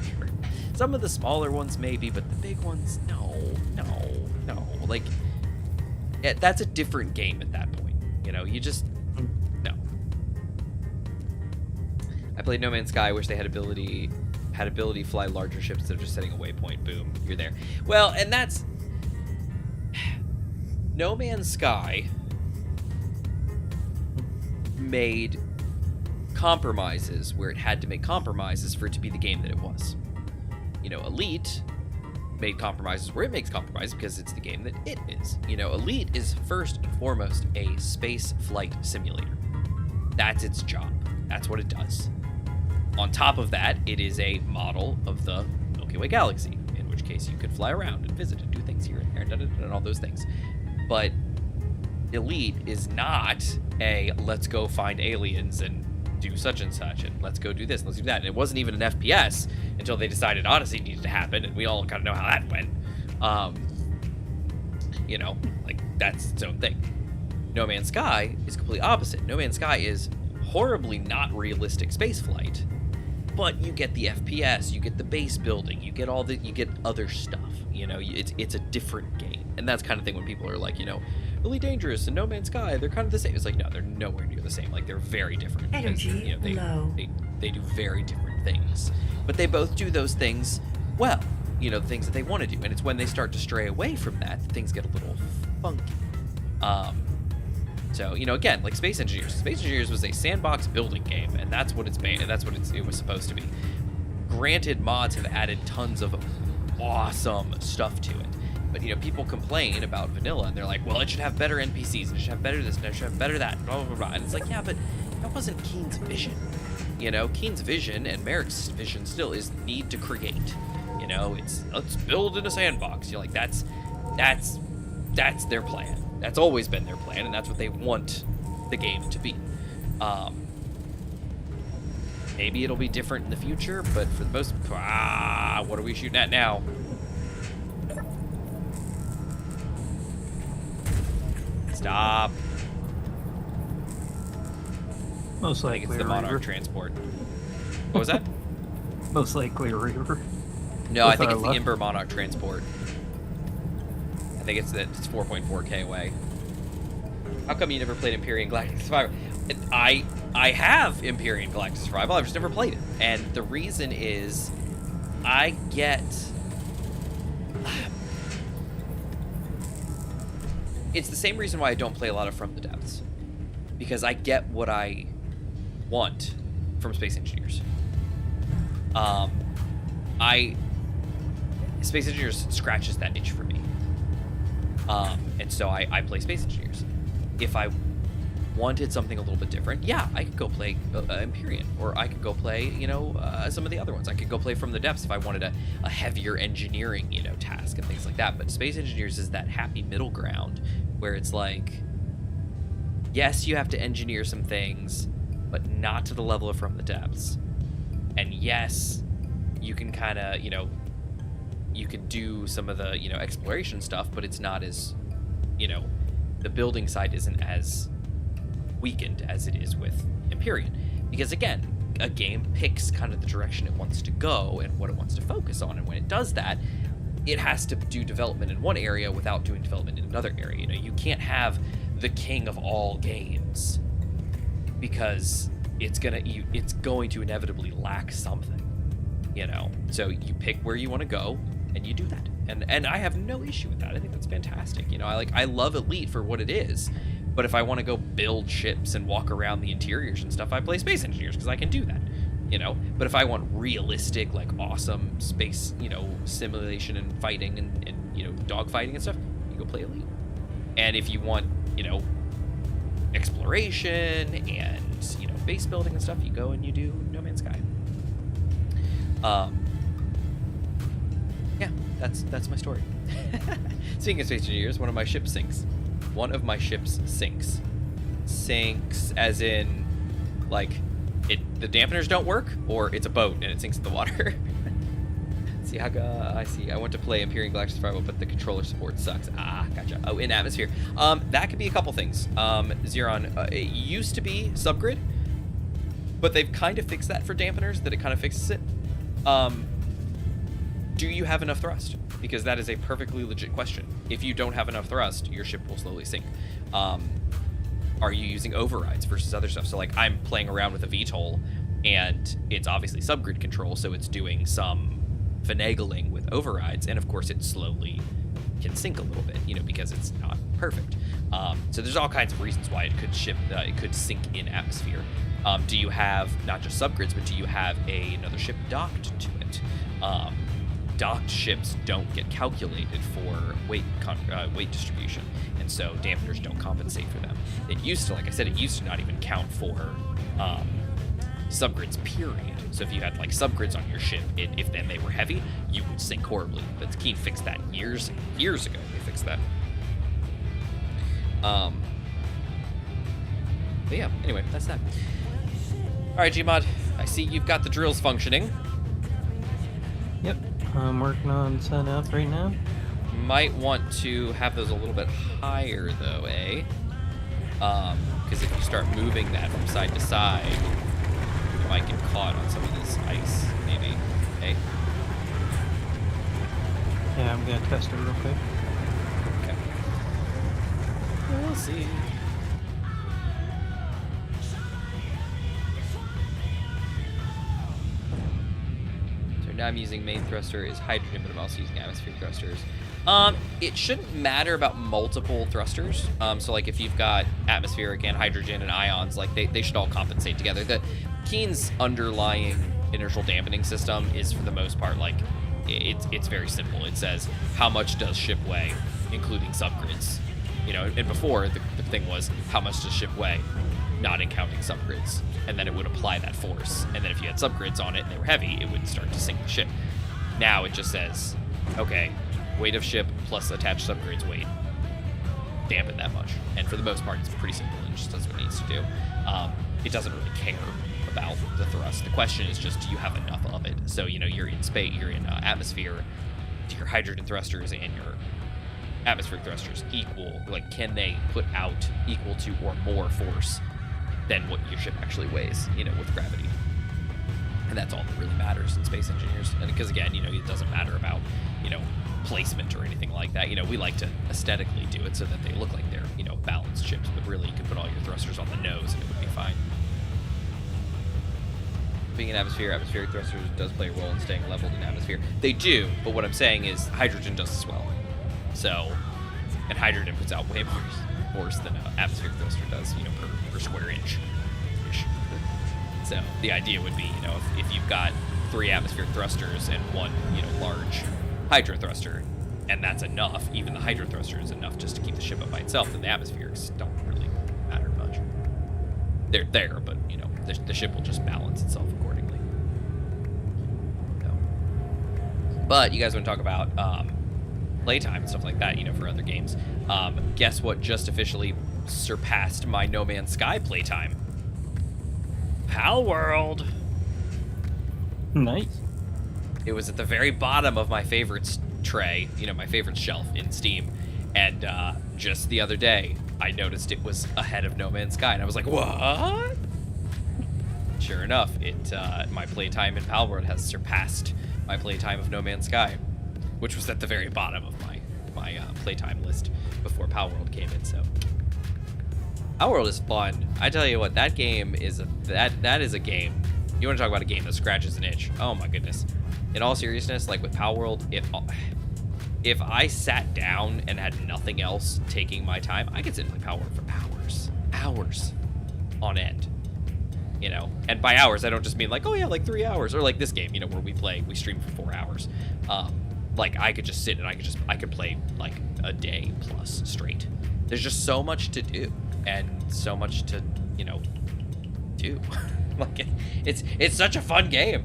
Some of the smaller ones maybe, but the big ones, no. Like, yeah, that's a different game at that point. You know, you just, no. I played No Man's Sky. I wish they had ability to fly larger ships instead of just setting a waypoint. Boom, you're there. Well, and that's No Man's Sky made compromises where it had to make compromises for it to be the game that it was. You know, Elite made compromises where it makes compromises because it's the game that it is. You know, Elite is first and foremost a space flight simulator. That's its job. That's what it does. On top of that, it is a model of the Milky Way galaxy, in which case you could fly around and visit and do things here and there and all those things. But Elite is not a let's go find aliens and do such and such, and let's go do this, and let's do that. And it wasn't even an FPS until they decided Odyssey needed to happen, and we all kind of know how that went. You know, like, that's its own thing. No Man's Sky is completely opposite. No Man's Sky is horribly not realistic spaceflight, but you get the FPS, you get the base building, you get other stuff. You know, it's a different game, and that's kind of thing when people are like, you know, Really Dangerous and No Man's Sky, they're kind of the same. It's like, no, they're nowhere near the same. Like, they're very different. Energy because, you know, low. They do very different things, but they both do those things well. You know, the things that they want to do, and it's when they start to stray away from that things get a little funky. So, you know, again, like Space Engineers. Space Engineers was a sandbox building game, and that's what it's made, and that's what it was supposed to be. Granted, mods have added tons of awesome stuff to it. But, you know, people complain about vanilla, and they're like, well, it should have better NPCs, and it should have better this, and it should have better that, blah, blah, blah, blah. And it's like, yeah, but that wasn't Keen's vision. You know, Keen's vision, and Merrick's vision still, is need to create. You know, it's, let's build in a sandbox. You're like, that's their plan. That's always been their plan, and that's what they want the game to be. Maybe it'll be different in the future, but for the most part, what are we shooting at now? Stop. Most I likely think it's the a Monarch Reaver. transport. What was that? Most likely a Reaver. No, I With think our it's the luck. Ember Monarch transport. I think it's 4.4k away. How come you never played Empyrean Galactic Survival? I have Empyrean Galactic Survival, I've just never played it. And the reason is, I get... It's the same reason why I don't play a lot of From the Depths. Because I get what I want from Space Engineers. Space Engineers scratches that itch for me. And so I play Space Engineers. If I wanted something a little bit different, yeah, I could go play Empyrean, or I could go play, you know, some of the other ones. I could go play From the Depths if I wanted a heavier engineering, you know, task and things like that. But Space Engineers is that happy middle ground where it's like, yes, you have to engineer some things, but not to the level of From the Depths. And yes, you can kind of, you know, you can do some of the, you know, exploration stuff, but it's not as, you know, the building side isn't as weakened as it is with Empyrean. Because again, a game picks kind of the direction it wants to go and what it wants to focus on, and when it does that, it has to do development in one area without doing development in another area. You know, you can't have the king of all games, because it's going to inevitably lack something, you know. So you pick where you want to go and you do that, and I have no issue with that. I think that's fantastic. You know, I love Elite for what it is, but if I want to go build ships and walk around the interiors and stuff, I play Space Engineers because I can do that, you know. But if I want realistic, like, awesome space, you know, simulation and fighting and you know, dogfighting and stuff, you go play Elite. And if you want, you know, exploration and, you know, base building and stuff, you go and you do No Man's Sky. Yeah, that's my story. Speaking of Space Engineers, one of my ships sinks. One of my ships sinks. Sinks as in, like, the dampeners don't work, or it's a boat and it sinks in the water. See, I see. I want to play Imperium Galactic Survival, but the controller support sucks. Ah, gotcha. Oh, in Atmosphere. That could be a couple things. Xeron, it used to be subgrid, but they've kind of fixed that for dampeners, that it kind of fixes it. Do you have enough thrust? Because that is a perfectly legit question. If you don't have enough thrust, your ship will slowly sink. Are you using overrides versus other stuff? So, like, I'm playing around with a VTOL, and it's obviously subgrid control, so it's doing some finagling with overrides, and of course it slowly can sink a little bit, you know, because it's not perfect. So there's all kinds of reasons why it could sink in Atmosphere. Do you have not just subgrids, but do you have another ship docked to it? Docked ships don't get calculated for weight distribution, and so dampeners don't compensate for them. It used to, like I said, it used to not even count for subgrids, period. So if you had like subgrids on your ship, if then they were heavy, you would sink horribly. But Keen fixed that years ago. They fixed that. But yeah, anyway, that's that. All right, Gmod, I see you've got the drills functioning. Yep, I'm working on setting up right now. Might want to have those a little bit higher though, eh? Because if you start moving that from side to side, you might get caught on some of this ice, maybe. Hey? Yeah, I'm gonna test it real quick. Okay. We'll see. So now I'm using main thruster is hydrogen, but I'm also using atmospheric thrusters. It shouldn't matter about multiple thrusters. So like if you've got atmospheric and hydrogen and ions, like they should all compensate together. The Keen's underlying inertial dampening system is for the most part like it's very simple. It says how much does ship weigh, including subgrids. You know, and before the thing was how much does ship weigh, not counting subgrids, and then it would apply that force. And then if you had subgrids on it and they were heavy, it would start to sink the ship. Now it just says, okay, weight of ship plus attached subgrids weight, dampen that much. And for the most part, it's pretty simple. It just does what it needs to do. It doesn't really care about the thrust. The question is just, do you have enough of it? So, you know, you're in space, you're in atmosphere, your hydrogen thrusters and your atmospheric thrusters equal. Like, can they put out equal to or more force than what your ship actually weighs, you know, with gravity? And that's all that really matters in space engineers. And because, again, you know, it doesn't matter about, you know, placement or anything like that. You know, we like to aesthetically do it so that they look like they're, you know, balanced ships, but really you could put all your thrusters on the nose and it would be fine. Being in atmosphere, atmospheric thrusters does play a role in staying leveled in atmosphere. They do, but what I'm saying is hydrogen does as well. So, and hydrogen puts out way more force than an atmospheric thruster does, you know, per square inch. So the idea would be, you know, if you've got 3 atmospheric thrusters and 1, you know, large hydro thruster, and that's enough, even the hydro thruster is enough just to keep the ship up by itself, then the atmospherics don't really matter much. They're there, but, you know, the ship will just balance itself accordingly. So. But you guys want to talk about playtime and stuff like that, you know, for other games. Guess what just officially surpassed my No Man's Sky playtime? Pal World. Nice. It was at the very bottom of my favorites tray, you know, my favorites shelf in Steam, and just the other day I noticed it was ahead of No Man's Sky, and I was like, what? Sure enough, my playtime in Pal World has surpassed my playtime of No Man's Sky, which was at the very bottom of my playtime list before Pal World came in. So Pal World is fun. I tell you what, that game is that is a game. You want to talk about a game that scratches an itch? Oh my goodness. In all seriousness, like with Pal World, if I sat down and had nothing else taking my time, I could sit and play Pal World for hours on end. You know, and by hours, I don't just mean like, oh yeah, like 3 hours, or like this game, you know, where we stream for 4 hours. Like I could just sit and I could play like a day plus straight. There's just so much to do and so much to, you know, do. Like it's such a fun game.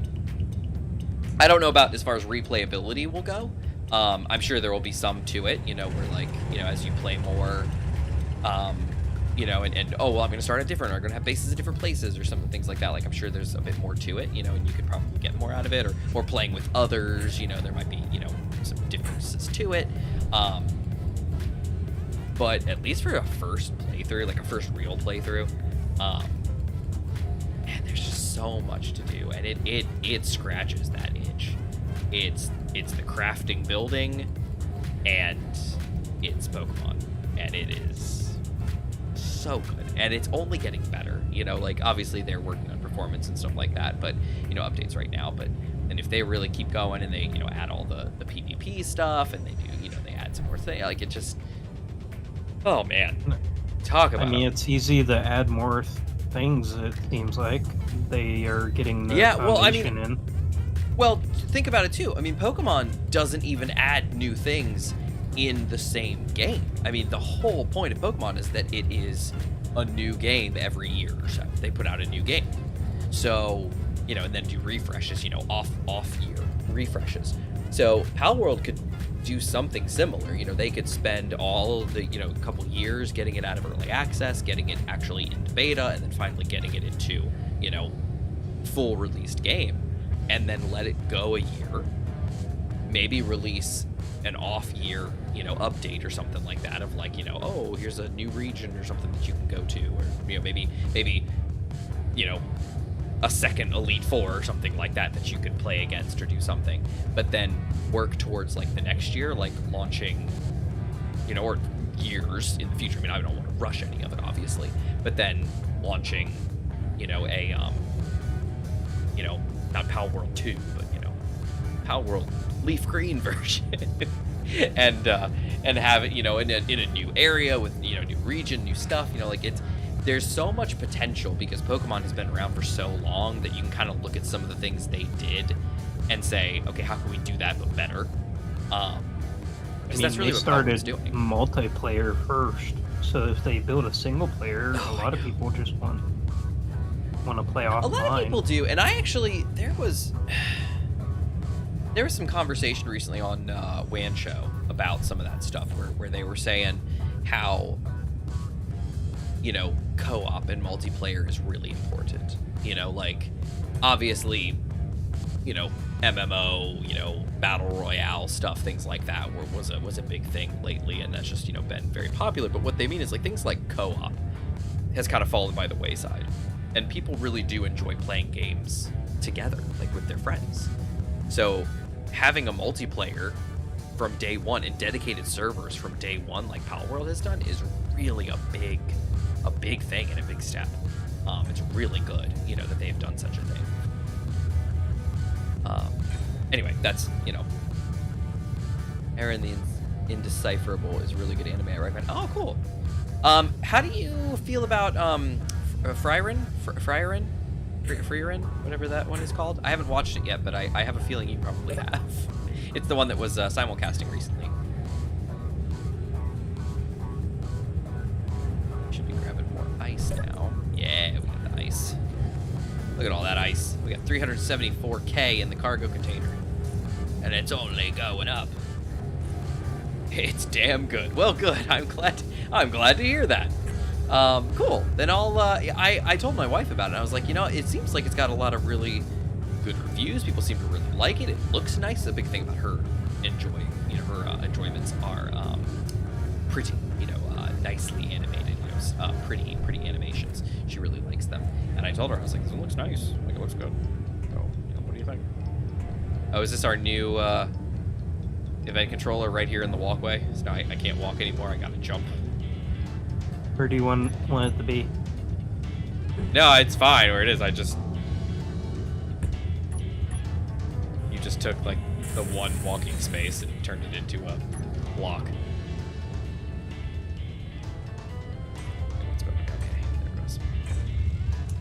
I don't know about as far as replayability will go. I'm sure there will be some to it, you know, where like, you know, as you play more, you know, and oh, well, I'm going to start at different, or I'm going to have bases at different places or something, things like that. Like, I'm sure there's a bit more to it, you know, and you could probably get more out of it, or playing with others, you know, there might be, you know, some differences to it. But at least for a first playthrough, like a first real playthrough, man, there's just so much to do, and it scratches that itch. It's the crafting, building, and it's Pokemon, and it is so good, and it's only getting better. You know, like, obviously they're working on performance and stuff like that, but, you know, updates right now. But and if they really keep going and they, you know, add all the PvP stuff, and they do, you know, they add some more things, like, it just, oh man, talk about. I mean, it's easy to add more things. It seems like they are getting the foundation in. Well, think about it too. I mean, Pokemon doesn't even add new things in the same game. I mean, the whole point of Pokemon is that it is a new game every year or so. They put out a new game. So, you know, and then do refreshes, you know, off year refreshes. So Palworld could do something similar. You know, they could spend all of the, you know, couple years getting it out of early access, getting it actually into beta, and then finally getting it into, you know, full released game, and then let it go a year, maybe release an off year, you know, update or something like that, of like, you know, oh, here's a new region or something that you can go to, or, you know, maybe, you know, a second Elite Four or something like that that you could play against or do something, but then work towards like the next year, like launching, you know, or years in the future. I mean, I don't want to rush any of it, obviously, but then launching, you know, a, you know, not Palworld 2, but, you know, Palworld Leaf Green version, and have it, you know, in a new area with, you know, new region, new stuff, you know, like, there's so much potential because Pokemon has been around for so long that you can kind of look at some of the things they did and say, okay, how can we do that but better? I mean, that's really they what started Pokemon's doing. Multiplayer first, so if they build a single player, a lot of people just want to play offline. A lot of people do, and I actually, there was some conversation recently on WAN Show about some of that stuff where they were saying how, you know, co-op and multiplayer is really important. You know, like, obviously, you know, MMO, you know, battle royale stuff, things like that was a big thing lately, and that's just, you know, been very popular. But what they mean is, like, things like co-op has kind of fallen by the wayside, and people really do enjoy playing games together, like with their friends. So having a multiplayer from day one and dedicated servers from day one, like Palworld has done, is really a big thing and a big step. It's really good, you know, that they've done such a thing. Anyway, that's, you know, Aaron the Indecipherable is really good anime. I recommend. Oh, cool. How do you feel about Frieren, whatever that one is called? I haven't watched it yet, but I have a feeling you probably have. It's the one that was simulcasting recently. Should be grabbing more ice now. Yeah, we got the ice. Look at all that ice. We got 374K in the cargo container, and it's only going up. It's damn good. Well, good. I'm glad to hear that. Cool. Then I told my wife about it. I was like, you know, it seems like it's got a lot of really good reviews. People seem to really like it. It looks nice. The big thing about her her enjoyments are pretty, you know, nicely animated, you know, pretty animations. She really likes them. And I told her, I was like, this one looks nice. Like, it looks good. So, you know, what do you think? Oh, is this our new event controller right here in the walkway? So now I can't walk anymore. I gotta jump. Where do you want it to be? No, it's fine where it is. You just took, like, the one walking space and turned it into a block. Let's go. Okay, there it goes.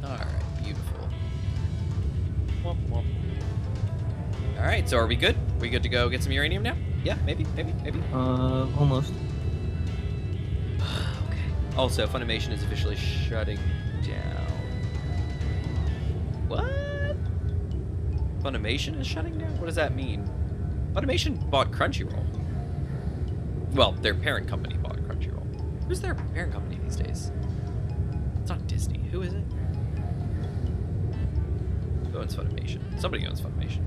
Alright, beautiful. Womp womp. Alright, so are we good? We good to go get some uranium now? Yeah, maybe. Almost. Okay. Also, Funimation is officially shutting down. What? Funimation is shutting down? What does that mean? Funimation bought Crunchyroll. Well, their parent company bought Crunchyroll. Who's their parent company these days? It's not Disney. Who is it? Who owns Funimation? Somebody owns Funimation.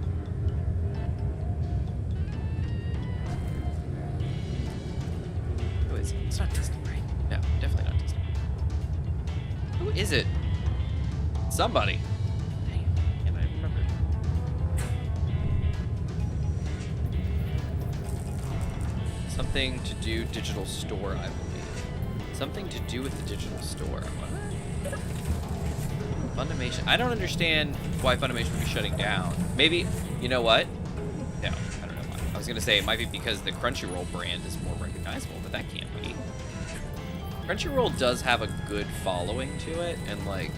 Who is it? It's not Disney, right? No, definitely not Disney. Who is it? Somebody. Dang it. Can't I remember? Something to do digital store, I believe. Something to do with the digital store. What? Funimation. I don't understand why Funimation would be shutting down. Maybe, you know what? No, I don't know why. I was going to say it might be because the Crunchyroll brand is more recognizable, but that can't be. Crunchyroll does have a good following to it, and like,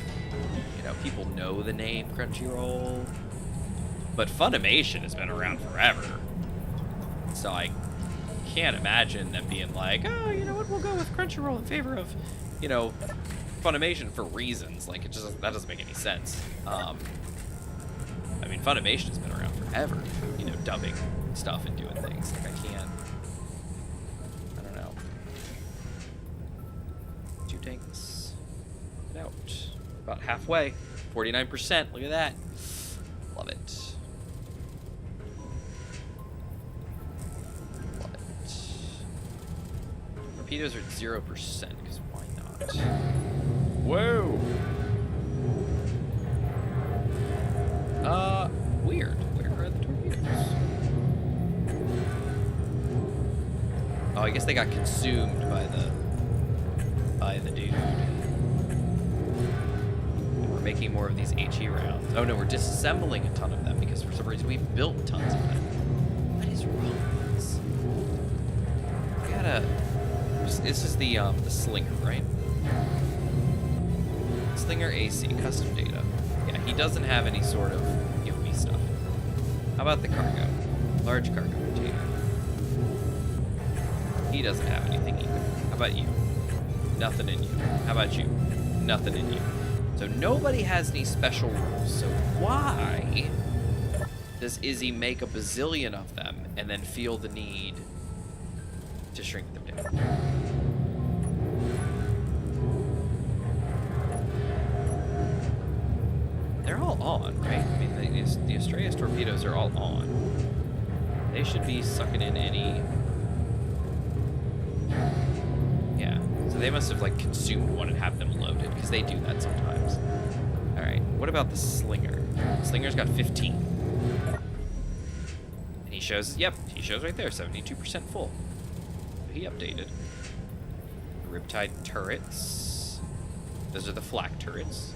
you know, people know the name Crunchyroll. But Funimation has been around forever. So I can't imagine them being like, oh, you know what, we'll go with Crunchyroll in favor of, you know, Funimation for reasons. Like, it just, that doesn't make any sense. I mean, Funimation has been around forever, you know, dubbing stuff and doing things. Like, I don't know. 2 tanks. Get out. About halfway. 49%. Look at that. Love it. Love it. Torpedoes are at 0%, because why not? Whoa! Weird. Where are the torpedoes? Oh, I guess they got consumed by the dude. And we're making more of these HE rounds. Oh no, we're disassembling a ton of them because for some reason we've built tons of them. What is wrong with this? We gotta. This is the slinger, right? Slinger AC, custom data. Yeah, he doesn't have any sort of give me stuff. How about the cargo? Large cargo container. He doesn't have anything either. How about you? Nothing in you. How about you? Nothing in you. So nobody has any special rules. So why does Izzy make a bazillion of them and then feel the need to shrink them down? They're all on, right? I mean, the Astraeus torpedoes are all on. They should be sucking in any... Yeah, so they must have, like, consumed one and have them loaded, because they do that sometimes. Alright, what about the Slinger? Slinger's got 15. And he shows, yep, he shows right there, 72% full. He updated. Riptide turrets. Those are the flak turrets.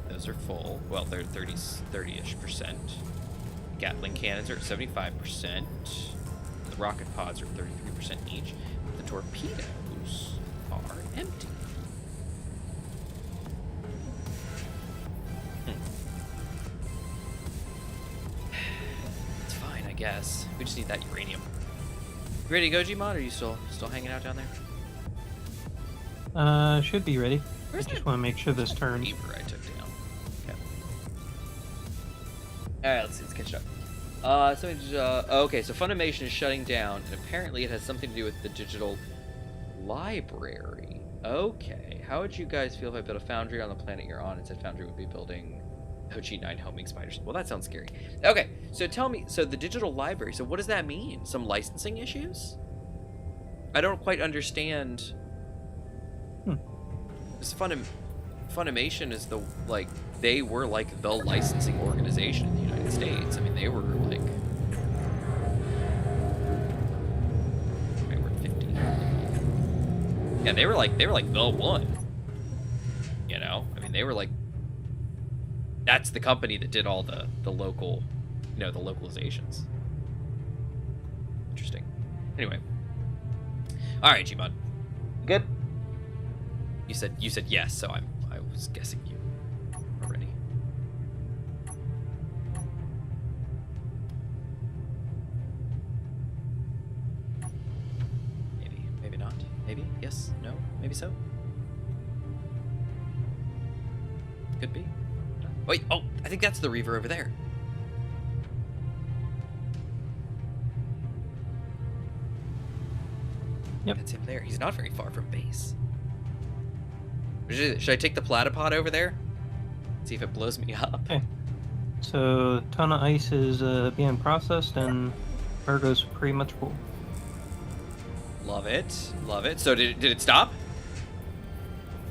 Those are full. Well, they're 30-ish%. Gatling cannons are at 75%. The rocket pods are 33% each. The torpedoes are empty. It's fine, I guess. We just need that uranium. You ready to go, Gmod, or are you still hanging out down there? Should be ready. Where's I just want to make sure this turns. Beaver I took down. Okay. Alright, let's catch up. Okay, so Funimation is shutting down, and apparently it has something to do with the digital library. Okay, how would you guys feel if I built a foundry on the planet you're on and said foundry would be building Ho-Chi-9 homing spiders? Well, that sounds scary. Okay, so tell me, so the digital library, so what does that mean? Some licensing issues? I don't quite understand. This Funimation is the, like, they were like the licensing organization in the United States. I mean, they were like, they were 50. Yeah, they were like the one. You know, I mean, they were like, that's the company that did all the local, you know, the localizations. Interesting. Anyway, all right, Gmod, good. You said yes, so I was guessing you already. Maybe not. Maybe yes, no, maybe so. Could be. Wait, oh, I think that's the Reaver over there. Yep. That's him there. He's not very far from base. Should I take the platypod over there? See if it blows me up. Okay. So, ton of ice is being processed, and cargo's pretty much full. Love it. Love it. So did it stop?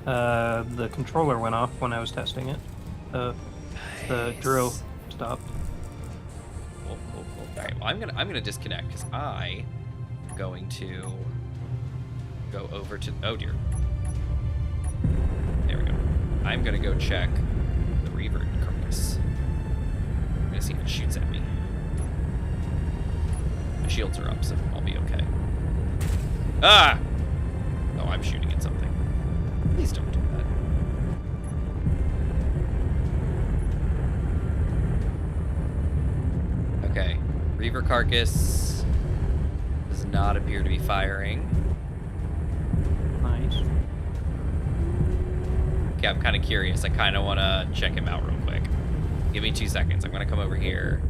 The controller went off when I was testing it. The drill stopped. Cool. All right. Well, I'm gonna disconnect because I'm going to go over to. Oh dear. There we go. I'm gonna go check the Reaver carcass. I'm gonna see if it shoots at me. My shields are up, so I'll be okay. Ah! Oh, I'm shooting at something. Please don't do that. Okay. Reaver carcass does not appear to be firing. Nice. Okay, I'm kind of curious. I kind of want to check him out real quick. Give me 2 seconds. I'm going to come over here.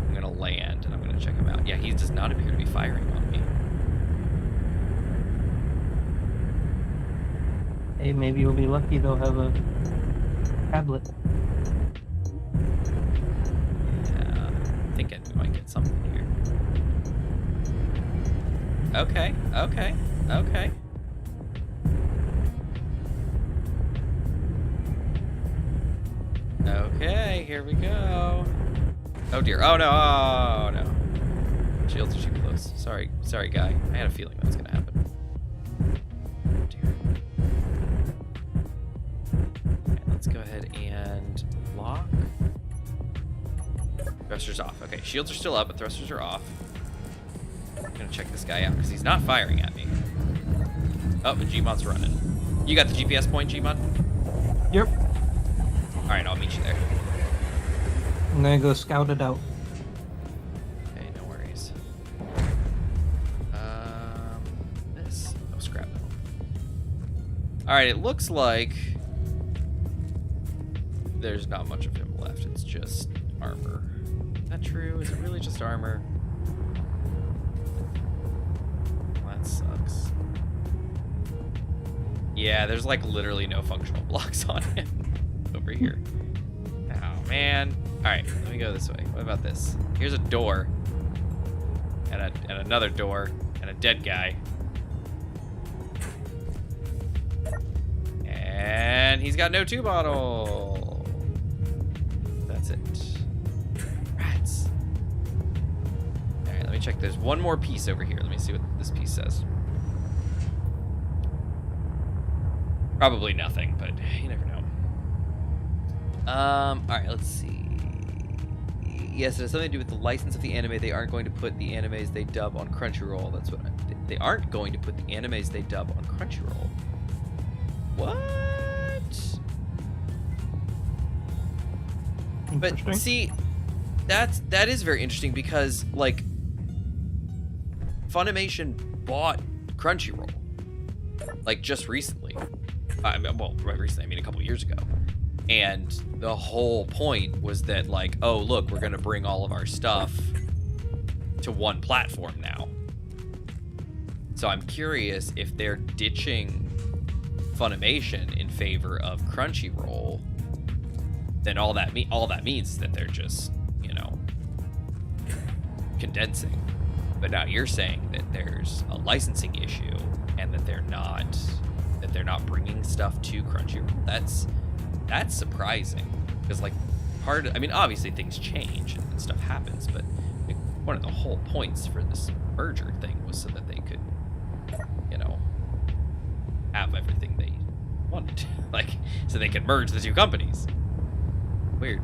I'm going to land, and I'm going to check him out. Yeah, he does not appear to be firing on me. Hey, maybe you'll be lucky they'll have a tablet. Yeah, I'm thinking we might get something here. Okay. Okay, here we go. Oh dear. Oh no. Oh no. Shields are too close. Sorry, guy. I had a feeling that was gonna happen. Oh dear. Okay, let's go ahead and lock. Thrusters off. Okay, shields are still up, but thrusters are off. I'm gonna check this guy out because he's not firing at me. Oh, and Gmod's running. You got the GPS point, Gmod? Yep. All right, I'll meet you there. I'm gonna go scout it out. Okay, no worries. This. Oh, scrap metal. All right, it looks like there's not much of him left. It's just armor. Is that true? Is it really just armor? That sucks. Yeah, there's like literally no functional blocks on him over here. Oh man. All right, let me go this way. What about this? Here's a door, and another door, and a dead guy, and he's got no 2 bottle. That's it. Rats. All right, let me check. There's one more piece over here. Let me see what this piece says. Probably nothing, but you never know. All right, let's see. Yes, it has something to do with the license of the anime. They aren't going to put the animes they dub on Crunchyroll. That's what they aren't going to put the animes they dub on Crunchyroll. What? But see, that is very interesting because like Funimation bought Crunchyroll like just recently. Well, right recently, I mean a couple years ago. And the whole point was that, like, oh, look, we're going to bring all of our stuff to one platform now. So I'm curious if they're ditching Funimation in favor of Crunchyroll, then all that means is that they're just, you know, condensing. But now you're saying that there's a licensing issue and that they're not bringing stuff to Crunchyroll. That's surprising because like obviously things change and stuff happens, but like, one of the whole points for this merger thing was so that they could, you know, have everything they wanted, like so they could merge the two companies. Weird.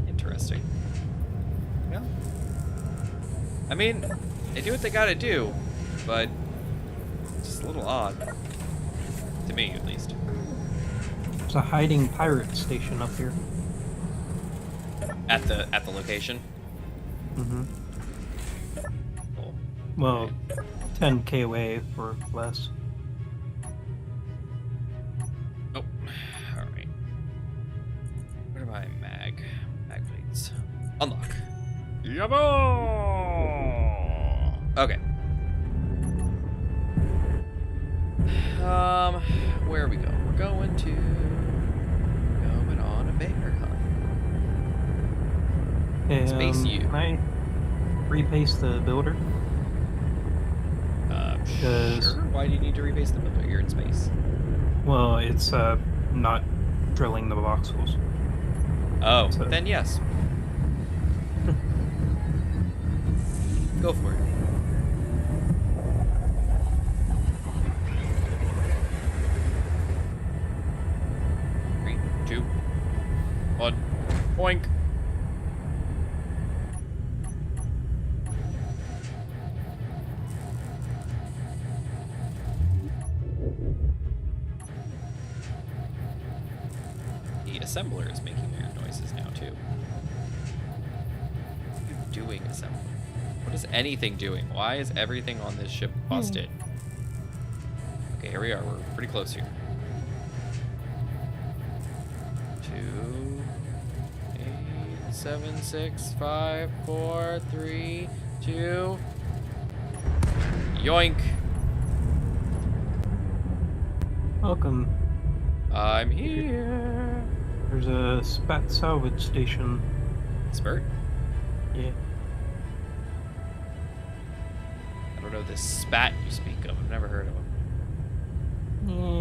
Interesting. Well, I mean, they do what they gotta do, but it's just a little odd. To me, at least. There's a hiding pirate station up here. At the location? Mm-hmm. Cool. Well, 10k away for less. Oh, alright. What are my mag plates? Unlock. Yabo! Where are we going? We're going on a bear hunt. Hey, Space U. Can I repaste the builder? Because- Sure. Why do you need to rebase the builder? You're in space. Well, it's not drilling the voxels. Oh, So- then yes. Go for it. Three, two, one, boink. The assembler is making weird noises now too. What are you doing, assembler? What is anything doing? Why is everything on this ship busted? Okay, here we are. We're pretty close here. 2, 8, 7, 6, 5, 4, 3, 2. Yoink! Welcome. I'm here. There's a spat salvage station. Spurt? Yeah. I don't know this spat you speak of. I've never heard of him.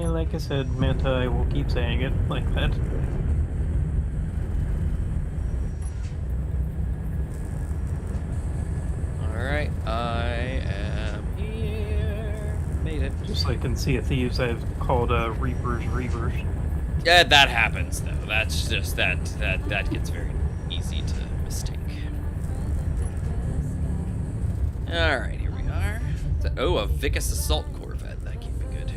Yeah, like I said, Manta, I will keep saying it like that. Alright, I am here. Made it. Just like in Sea of Thieves, I've called Reapers Reavers. Yeah, that happens though. That's just that gets very easy to mistake. Alright, here we are. Oh, a Vicus Assault Corvette. That can't be good.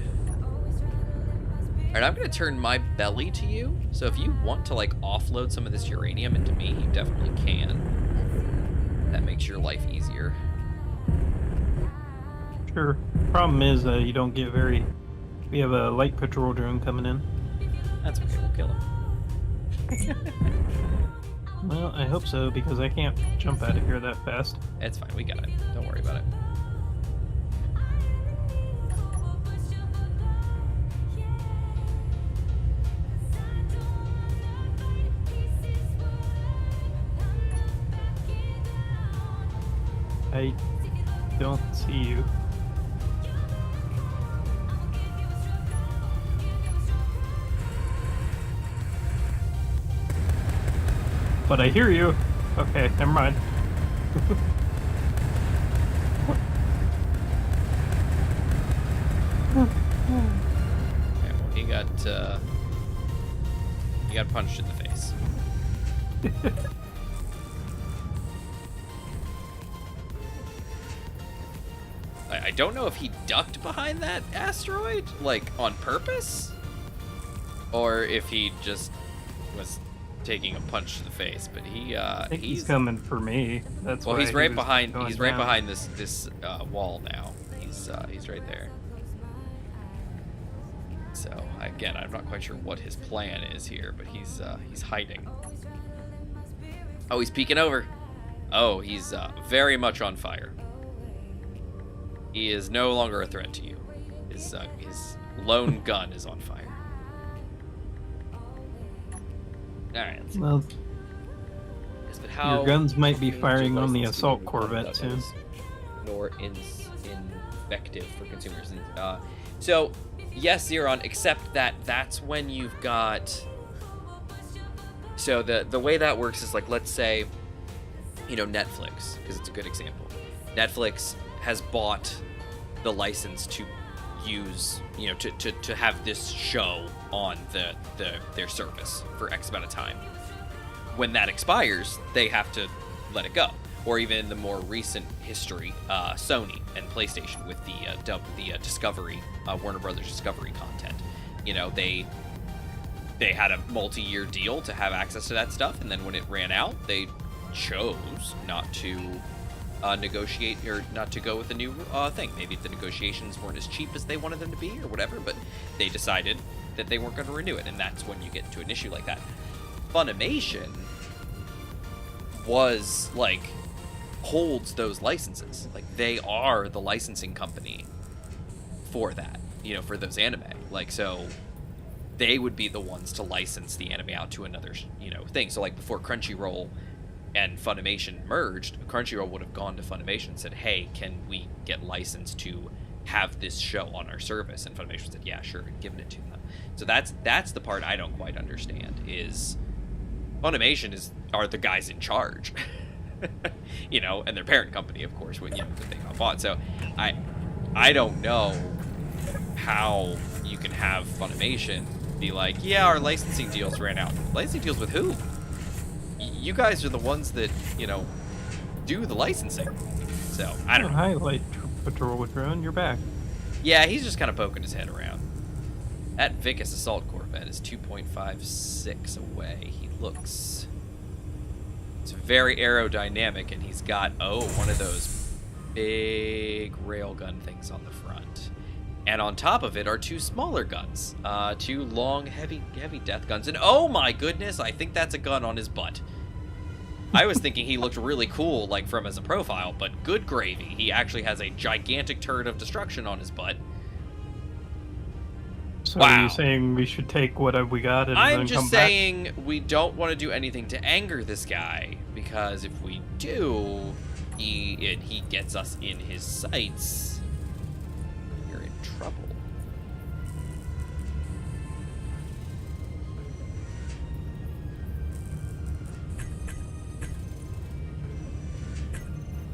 Alright, I'm gonna turn my belly to you. So if you want to like offload some of this uranium into me, you definitely can. That makes your life easier. Sure. Problem is, you don't get very... We have a light patrol drone coming in. That's okay, we'll kill him. Well, I hope so, because I can't jump out of here that fast. It's fine, we got it. Don't worry about it. I don't see you. But I hear you. Okay, never mind. Okay, well, he got punched in the face. I don't know if he ducked behind that asteroid, like, on purpose, or if he just was taking a punch to the face. But I think he's coming for me. That's well, why he's he right was behind. going He's right down. behind this wall now. He's right there. So again, I'm not quite sure what his plan is here, but he's hiding. Oh, he's peeking over. Oh, he's very much on fire. He is no longer a threat to you. His lone gun is on fire. All right. Let's see. Well, Yes, but how your guns might be change firing your on the license assault to corvette that soon. is nor infective for consumers. So, yes, Xeron, except that that's when you've got... So the way that works is like, let's say, Netflix, because it's a good example. Netflix has bought the license to use, to have this show on their service for X amount of time. When that expires, they have to let it go. Or even in the more recent history, Sony and PlayStation with the Discovery, Warner Brothers Discovery content. They had a multi-year deal to have access to that stuff, and then when it ran out, they chose not to negotiate or not to go with a new thing. Maybe the negotiations weren't as cheap as they wanted them to be or whatever, but they decided that they weren't going to renew it, and that's when you get into an issue like that. Funimation was holds those licenses. Like, they are the licensing company for that. for those anime. Like, so they would be the ones to license the anime out to another, thing. So, like, before Crunchyroll and Funimation merged, Crunchyroll would have gone to Funimation and said, hey, can we get licensed to have this show on our service? And Funimation said, yeah, sure, and given it to them. So that's the part I don't quite understand, is Funimation are the guys in charge. And their parent company, of course, that they got bought. So I don't know how you can have Funimation be like, yeah, our licensing deals ran out. Licensing deals with who? You guys are the ones that, do the licensing. So, I don't know. Hi, Light Patrol Drone, you're back. Yeah, he's just kind of poking his head around. That Vicus Assault Corvette is 2.56 away. He looks... It's very aerodynamic, and he's got, one of those big railgun things on the front. And on top of it are two smaller guns. Two long, heavy death guns. And oh my goodness, I think that's a gun on his butt. I was thinking he looked really cool, like, from as a profile, but good gravy. He actually has a gigantic turret of destruction on his butt. So are you saying we should take what we got and then come back? I'm just saying we don't want to do anything to anger this guy, because if we do, he gets us in his sights, we're in trouble.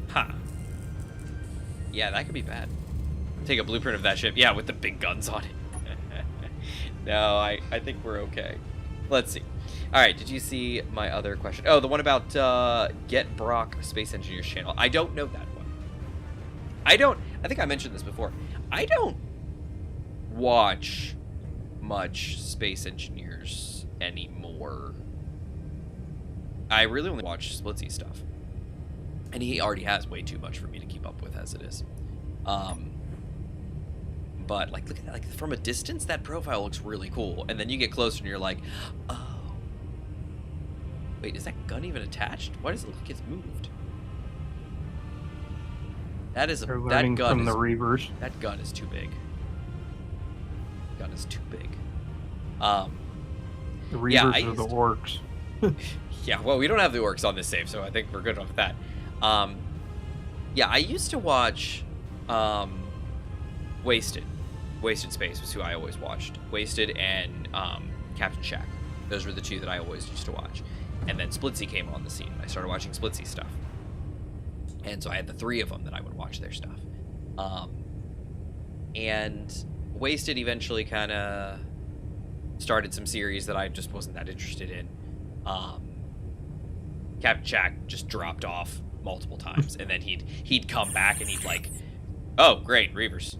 Huh. Yeah, that could be bad. Take a blueprint of that ship. Yeah, with the big guns on it. No, I think we're okay. Let's see. All right, did you see my other question? Oh, the one about Get Brock Space Engineers channel. I don't know that one. I think I mentioned this before. I don't watch much Space Engineers anymore. I really only watch Splitsy stuff. And he already has way too much for me to keep up with as it is. But, like, look at that. Like, from a distance, that profile looks really cool. And then you get closer and you're like, oh. Wait, is that gun even attached? Why does it look like it's moved? That is They're learning from the Reavers. That gun is too big. Gun is too big. The Reavers are the orcs. Yeah, well, we don't have the orcs on this save, so I think we're good with that. Yeah, I used to watch Wasted. Wasted Space was who I always watched. Wasted and Captain Shack. Those were the two that I always used to watch. And then Splitsy came on the scene. I started watching Splitsy stuff. And so I had the three of them that I would watch their stuff. And Wasted eventually kind of started some series that I just wasn't that interested in. Captain Shack just dropped off multiple times. And then he'd come back and he'd like, oh, great, Reavers.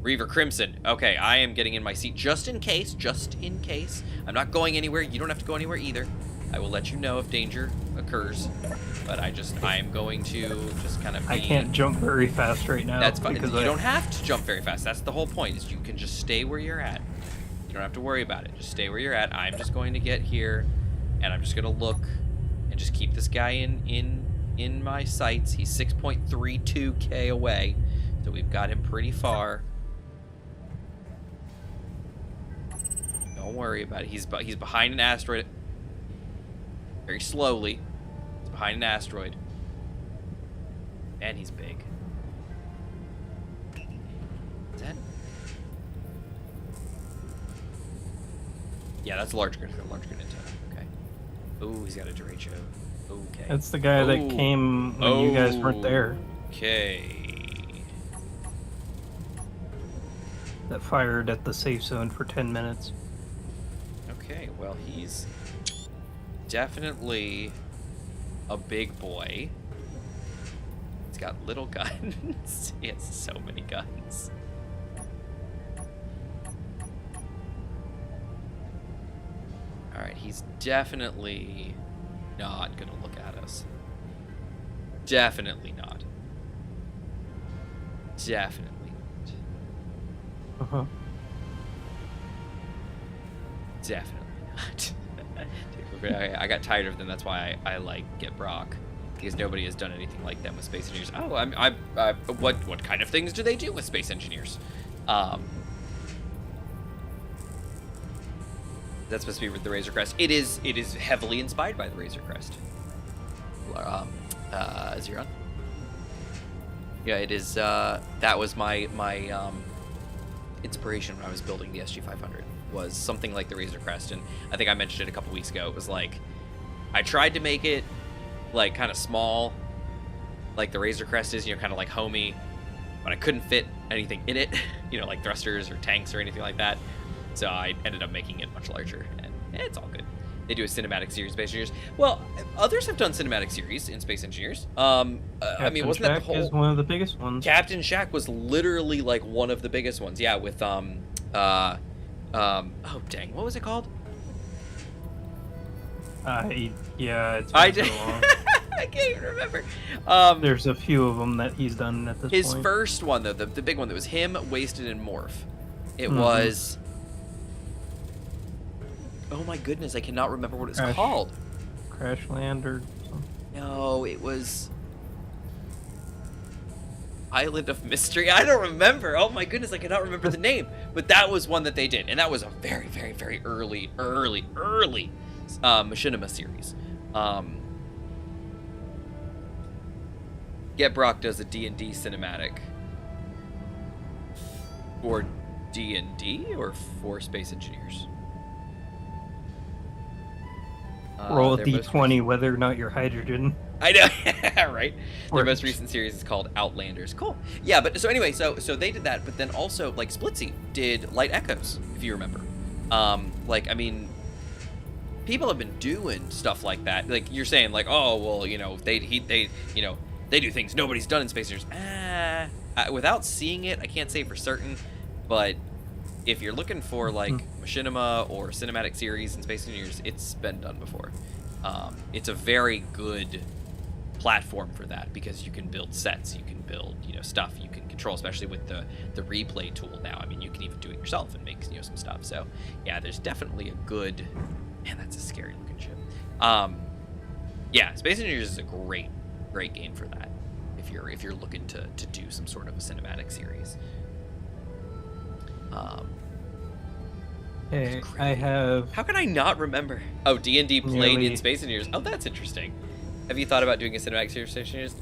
Reaver Crimson. Okay, I am getting in my seat just in case. Just in case. I'm not going anywhere. You don't have to go anywhere either. I will let you know if danger occurs. But I am going to just kind of be... I can't jump very fast right now. That's fine. You don't have to jump very fast. That's the whole point, is you can just stay where you're at. You don't have to worry about it. Just stay where you're at. I'm just going to get here, and I'm just going to look and just keep this guy in my sights. He's 6.32k away, so we've got him pretty far. Don't worry about it. He's behind an asteroid. Very slowly. He's behind an asteroid. And he's big. Is that? Yeah, that's a large grenade. Okay. Ooh, he's got a derecho. Okay. That's the guy that came when you guys weren't there. Okay. That fired at the safe zone for 10 minutes. Okay, well, he's definitely a big boy. He's got little guns. He has so many guns. Alright, he's definitely not gonna look at us. Definitely not. Definitely not. Uh-huh. Definitely not. Dude, I got tired of them. That's why I like Get Brock. because nobody has done anything like them with Space Engineers. Oh, what kind of things do they do with Space Engineers? That's supposed to be with the Razer Crest. It is heavily inspired by the Razer Crest. Xeron. Yeah, it is. That was my inspiration when I was building the SG500. Was something like the Razer Crest, and I think I mentioned it a couple weeks ago. It was like I tried to make it like kind of small, like the Razer Crest is, kind of like homey, but I couldn't fit anything in it, like thrusters or tanks or anything like that. So I ended up making it much larger, and it's all good. They do a cinematic series, Space Engineers. Well, others have done cinematic series in Space Engineers. I mean, wasn't that the whole? Is one of the biggest ones. Captain Shack was literally like one of the biggest ones. Yeah, with oh dang, what was it called? Yeah, it's been so long. I can't even remember. There's a few of them that he's done at this point. His first one, though, the big one that was him, Wasted, and Morph. It was. Oh my goodness, I cannot remember what it's called. Crashland or something? No, it was Island of Mystery. I don't remember. Oh my goodness, I cannot remember the name. But that was one that they did, and that was a very, very, very early machinima series. Get Brock does a D&D cinematic for D&D or for Space Engineers? Roll a d20 whether or not you're hydrogen. I know, right? Their most recent series is called Outlanders. Cool. Yeah, but so anyway, so they did that, but then also like Splitsy did Light Echoes, if you remember. Like, I mean, people have been doing stuff like that. Like you're saying, like, oh well, they do things nobody's done in Space Engineers. Without seeing it, I can't say for certain, but if you're looking for like machinima or cinematic series in Space Engineers, it's been done before. It's a very good platform for that because you can build sets, you can build stuff, you can control, especially with the replay tool now. I mean, you can even do it yourself and make some stuff. So yeah, there's definitely a good. Man, that's a scary looking ship. Yeah, Space Engineers is a great game for that. If you're looking to do some sort of a cinematic series. Hey, I have. How can I not remember? Oh, D&D played in Space Engineers. Oh, that's interesting. Have you thought about doing a cinematic series for Space Engineers?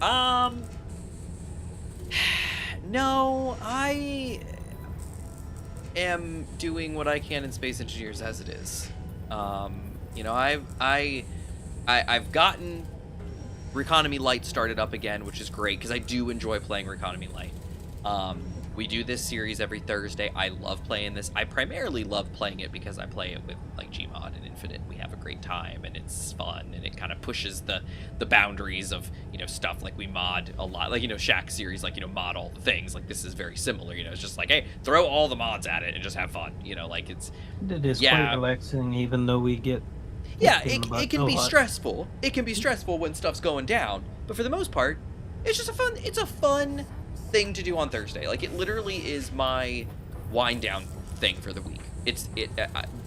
No, I am doing what I can in Space Engineers as it is. I've gotten Reconomy Light started up again, which is great because I do enjoy playing Reconomy Light. We do this series every Thursday. I love playing this. I primarily love playing it because I play it with like Gmod and Infinite. We have a great time and it's fun and it kind of pushes the boundaries of stuff. Like we mod a lot, like Shack series, like mod all the things. Like this is very similar. It's just like, hey, throw all the mods at it and just have fun. Like it is quite relaxing, even though we get. Yeah, it can be stressful. It can be stressful when stuff's going down, but for the most part, it's just a fun thing to do on Thursday. Like it literally is my wind down thing for the week.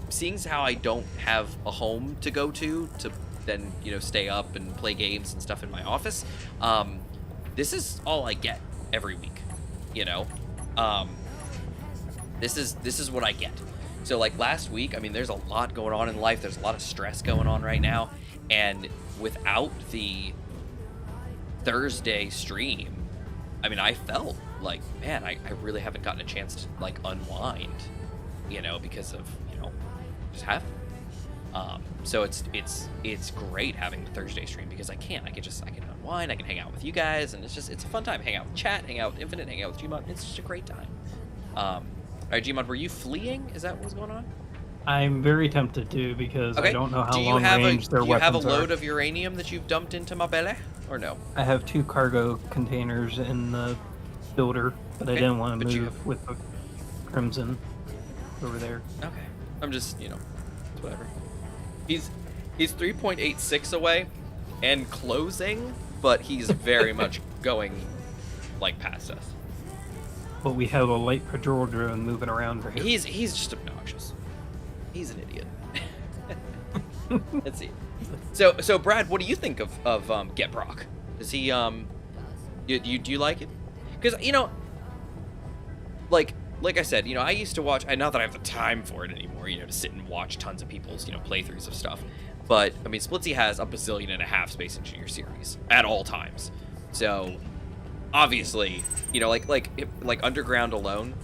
Seeing how I don't have a home to go to then stay up and play games and stuff in my office. This is all I get every week. This is what I get. So like last week, I mean, there's a lot going on in life. There's a lot of stress going on right now, and without the Thursday stream, I mean, I felt like, man, I really haven't gotten a chance to like unwind, because of just having. So it's great having the Thursday stream because I can unwind, I can hang out with you guys, and it's a fun time. Hang out with chat, hang out with Infinite, hang out with Gmod. It's just a great time. All right, Gmod, were you fleeing? Is that what was going on? I'm very tempted to because I don't know how long range their weapons are. Do you have a load of uranium that you've dumped into my belly, or no? I have 2 cargo containers in the builder, but I didn't want to move with the Crimson over there. Okay. I'm just, it's whatever. He's 3.86 away and closing, but he's very much going, like, past us. But we have a light patrol drone moving around for him. He's just obnoxious. He's an idiot. Let's see. So Brad, what do you think of Get Brock? Does he do you like it? Because like I said, I used to watch. Not that I have the time for it anymore, to sit and watch tons of people's playthroughs of stuff. But I mean, Splitsy has a bazillion and a half Space Engineer series at all times. So obviously, like Underground alone.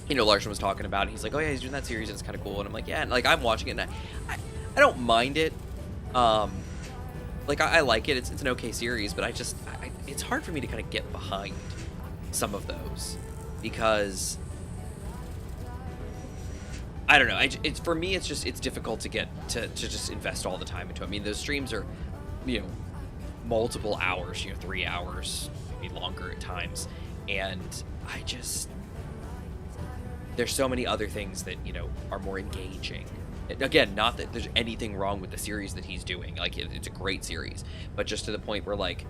Larson was talking about it. He's like, oh yeah, he's doing that series and it's kind of cool. And I'm like, yeah, and like I'm watching it and I don't mind it. Like I like it. It's an okay series, but it's hard for me to kind of get behind some of those because I don't know. It's for me. It's difficult to get to just invest all the time into it. I mean, those streams are, multiple hours. 3 hours, maybe longer at times, and there's so many other things that are more engaging. Again, not that there's anything wrong with the series that he's doing. Like it's a great series, but just to the point where like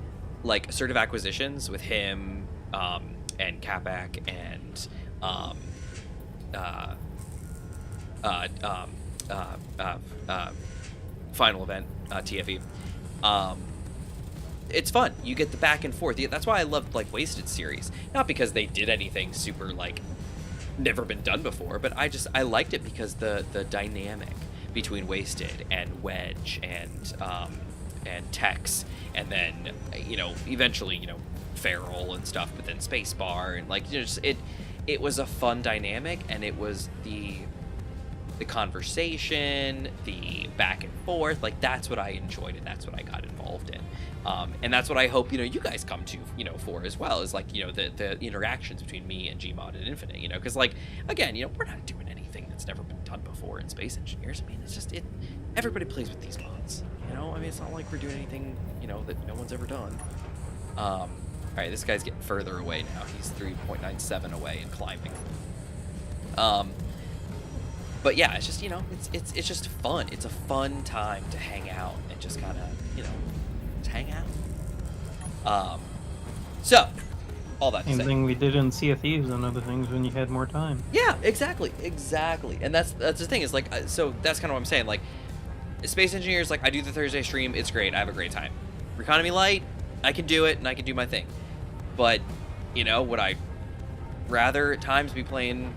Assertive Acquisitions with him and Capac and Final Event TFE. It's fun. You get the back and forth. That's why I loved like Wasted series. Not because they did anything super like never been done before, but I liked it because the dynamic between Wasted and Wedge and Tex, and then eventually Feral and stuff, but then Spacebar and like it was a fun dynamic, and it was the conversation, the back and forth, like that's what I enjoyed and that's what I got involved in. And that's what I hope you guys come to for as well, is like the interactions between me and Gmod and Infinite, because like again we're not doing anything that's never been done before in Space Engineers. I mean, it's just everybody plays with these mods, I mean, it's not like we're doing anything that no one's ever done. All right, this guy's getting further away now. He's 3.97 away and climbing. But yeah, it's just it's just fun. It's a fun time to hang out and just kind of just hang out. So all that same thing we did in Sea of Thieves and other things when you had more time. Yeah, exactly. And that's the thing is like, so that's kind of what I'm saying. Like Space Engineers, like I do the Thursday stream, it's great. I have a great time. Economy Light, I can do it and I can do my thing. But would I rather at times be playing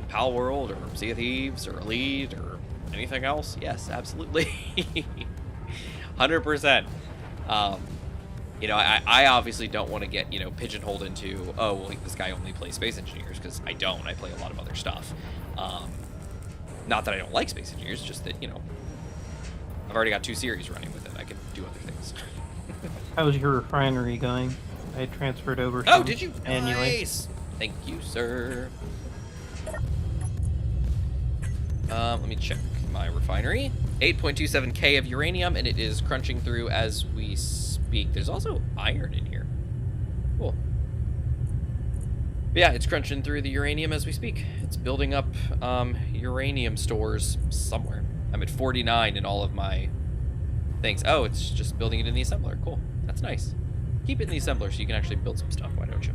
Pal World or Sea of Thieves or Elite or anything else? Yes, absolutely. 100%. I obviously don't want to get, pigeonholed into, oh, well, this guy only plays Space Engineers, because I don't. I play a lot of other stuff. Not that I don't like Space Engineers, just that, I've already got 2 series running with it. I can do other things. How's your refinery going? I transferred over. Oh, did you? Annually. Nice. Thank you, sir. Let me check my refinery. 8.27k of uranium, and it is crunching through as we speak. There's also iron in here. Cool. But yeah, it's crunching through the uranium as we speak. It's building up uranium stores somewhere. I'm at 49 in all of my things. Oh, it's just building it in the assembler. Cool. That's nice. Keep it in the assembler so you can actually build some stuff. Why don't you?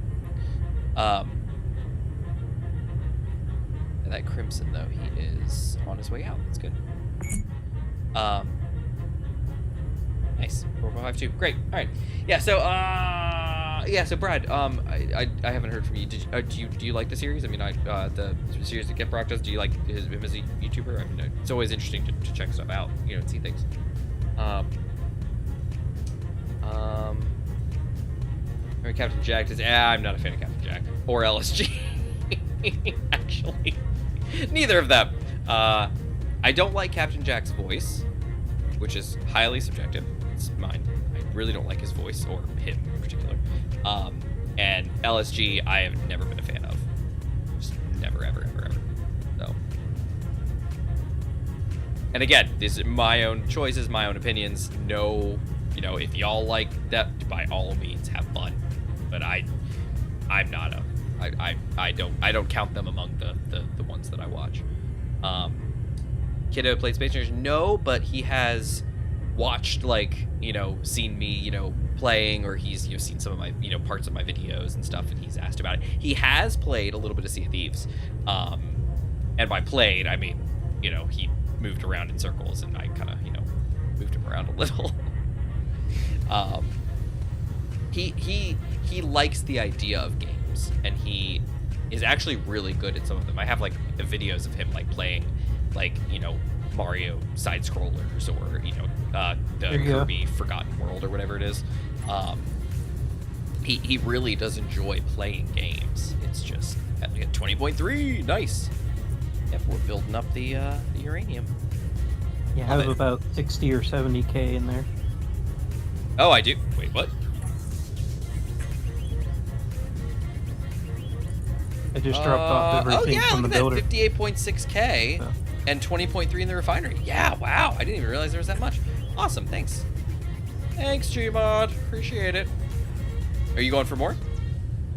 And that Crimson, though, he is on his way out. That's good. Nice. 4.52. Great. All right. Yeah. So, so Brad, I haven't heard from you. Do you like the series? I mean, the series that GetBrock does. Do you like him as a YouTuber? I mean, it's always interesting to check stuff out, and see things. Captain Jack says, I'm not a fan of Captain Jack or LSG. Actually, neither of them. I don't like Captain Jack's voice, which is highly subjective. It's mine. I really don't like his voice, or him in particular. And LSG, I have never been a fan of. Just never, ever, ever, ever. So. And again, these are my own choices, my own opinions. No, if y'all like that, by all means, have fun. But I'm not a. I don't count them among the ones that I watch. Kiddo played Space Engineers? No, but he has watched, seen me, playing, or he's seen some of my parts of my videos and stuff, and he's asked about it. He has played a little bit of Sea of Thieves, and by played I mean he moved around in circles, and I kind of moved him around a little. he likes the idea of games, and he is actually really good at some of them. I have like videos of him like playing, like, you know, Mario side scrollers, or, you know, the Kirby Forgotten World or whatever it is. He really does enjoy playing games. It's just at 20.3, nice. Yep, we're building up the uranium. You have about 60 or 70k in there. Oh, I do. Wait, what? I just dropped off everything from the builder. 58.6k and 20.3 in the refinery. Yeah, wow. I didn't even realize there was that much. Awesome, thanks. Thanks, Gmod. Appreciate it. Are you going for more?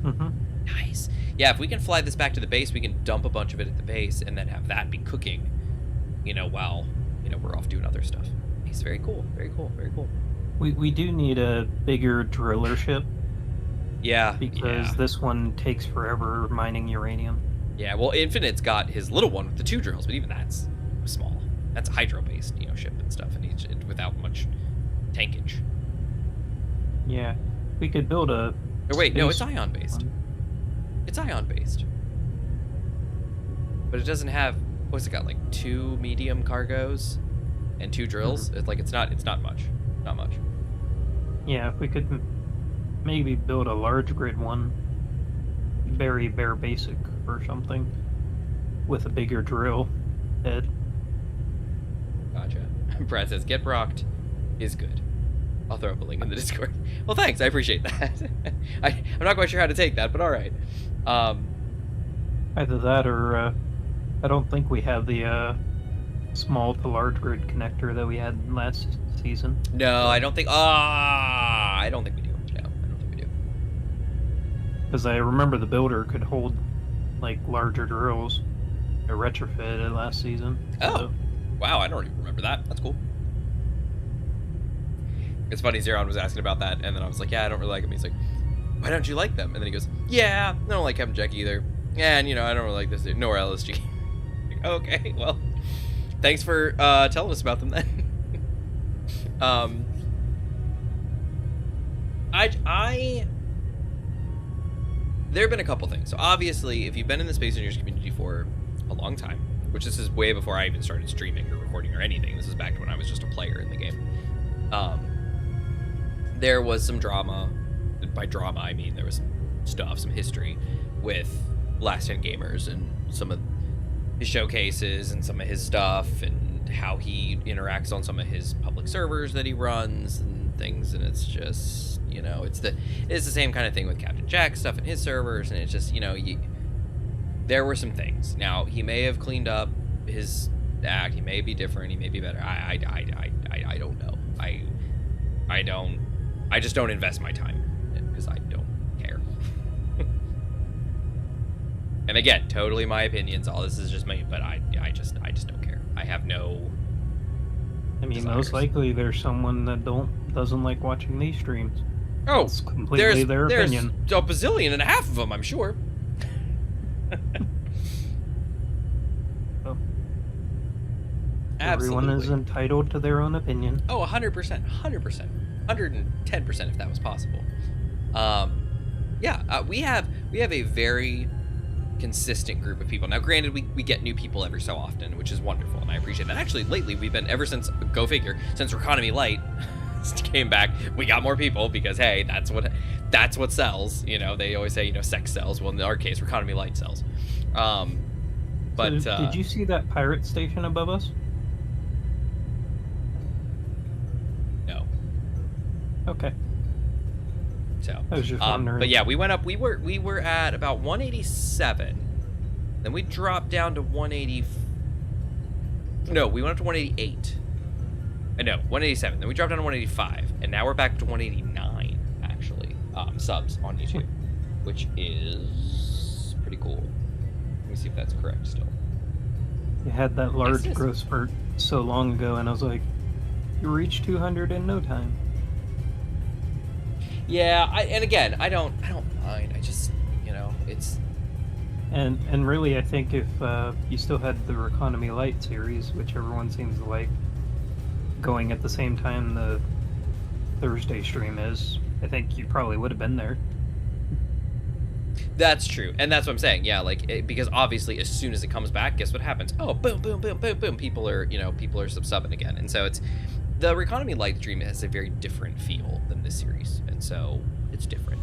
Mm-hmm. Nice. Yeah, if we can fly this back to the base, we can dump a bunch of it at the base and then have that be cooking, you know, while, you know, we're off doing other stuff. It's very cool. Very cool. Very cool. We do need a bigger driller ship. Yeah. Because this one takes forever mining uranium. Yeah, well, Infinite's got his little one with the 2 drills, but even that's small. That's a hydro-based, you know, ship and stuff, and without much tankage. Yeah. We could build a... Oh, wait, no, it's ion-based. It's ion-based. But it doesn't have... What's it got, like 2 medium cargos and 2 drills? It's like, it's not much. Not much. Yeah, if we could maybe build a large grid one, very bare basic or something, with a bigger drill head. Gotcha. Brad says, get brocked is good. I'll throw up a link in the Discord. Well, thanks. I appreciate that. I'm not quite sure how to take that, but all right. Either that or I don't think we have the small to large grid connector that we had last season. No, I don't think... I don't think we do. No, I don't think we do. Because I remember the builder could hold, like, larger drills. A retrofit it last season. Oh, so. Wow, I don't even remember that. That's cool. It's funny, Zeron was asking about that, and then I was like, yeah, I don't really like them. He's like, why don't you like them? And then he goes, yeah, I don't like Captain Jack either. Yeah, and, you know, I don't really like this dude, nor LSG. Like, okay, well, thanks for telling us about them then. There have been a couple things. So obviously, if you've been in the Space Engineers community for a long time, which this is way before I even started streaming or recording or anything. This is back to when I was just a player in the game. There was some drama. By drama, I mean there was some history with Last 10 Gamers and some of his showcases and some of his stuff and how he interacts on some of his public servers that he runs and things. And it's just, you know, it's the same kind of thing with Captain Jack stuff and his servers. And it's just, you know, there were some things. Now, he may have cleaned up his act. He may be different. He may be better. I don't know. I just don't invest my time because I don't care. And again, totally my opinions. All this is just me, but I just don't care. I have no. I mean, desires. Most likely there's someone that doesn't like watching these streams. Oh, it's completely their opinion. There's a bazillion and a half of them, I'm sure. Oh. Absolutely. Everyone is entitled to their own opinion. Oh, 100%, 100%, 110% if that was possible. We have a very consistent group of people. Now, granted, we get new people every so often, which is wonderful, and I appreciate that. Actually, lately, we've been, ever since, go figure, since Economy Light came back, we got more people because, hey, that's what sells. You know, they always say, you know, sex sells. Well, in our case, Economy Light sells. But so did you see that pirate station above us? No. Okay. So I was just wondering. But yeah, we went up. We were at about 187. Then we dropped down to 180. No, we went up to 188. No, 187. Then we dropped down to 185, and now we're back to 189 actually. Subs on YouTube, which is pretty cool. Let me see if that's correct still. You had that large growth spurt so long ago, and I was like, you reached 200 in no time. Yeah, and again, I don't mind. I just, you know, it's. And really, I think if you still had the Economy Light series, which everyone seems to like, going at the same time the Thursday stream is, I think you probably would have been there. That's true, and that's what I'm saying. Yeah, like because obviously, as soon as it comes back, guess what happens? Oh, boom, boom, boom, boom, boom. People are sub-subbing again, and so it's the Economy Light stream has a very different feel than this series, and so it's different,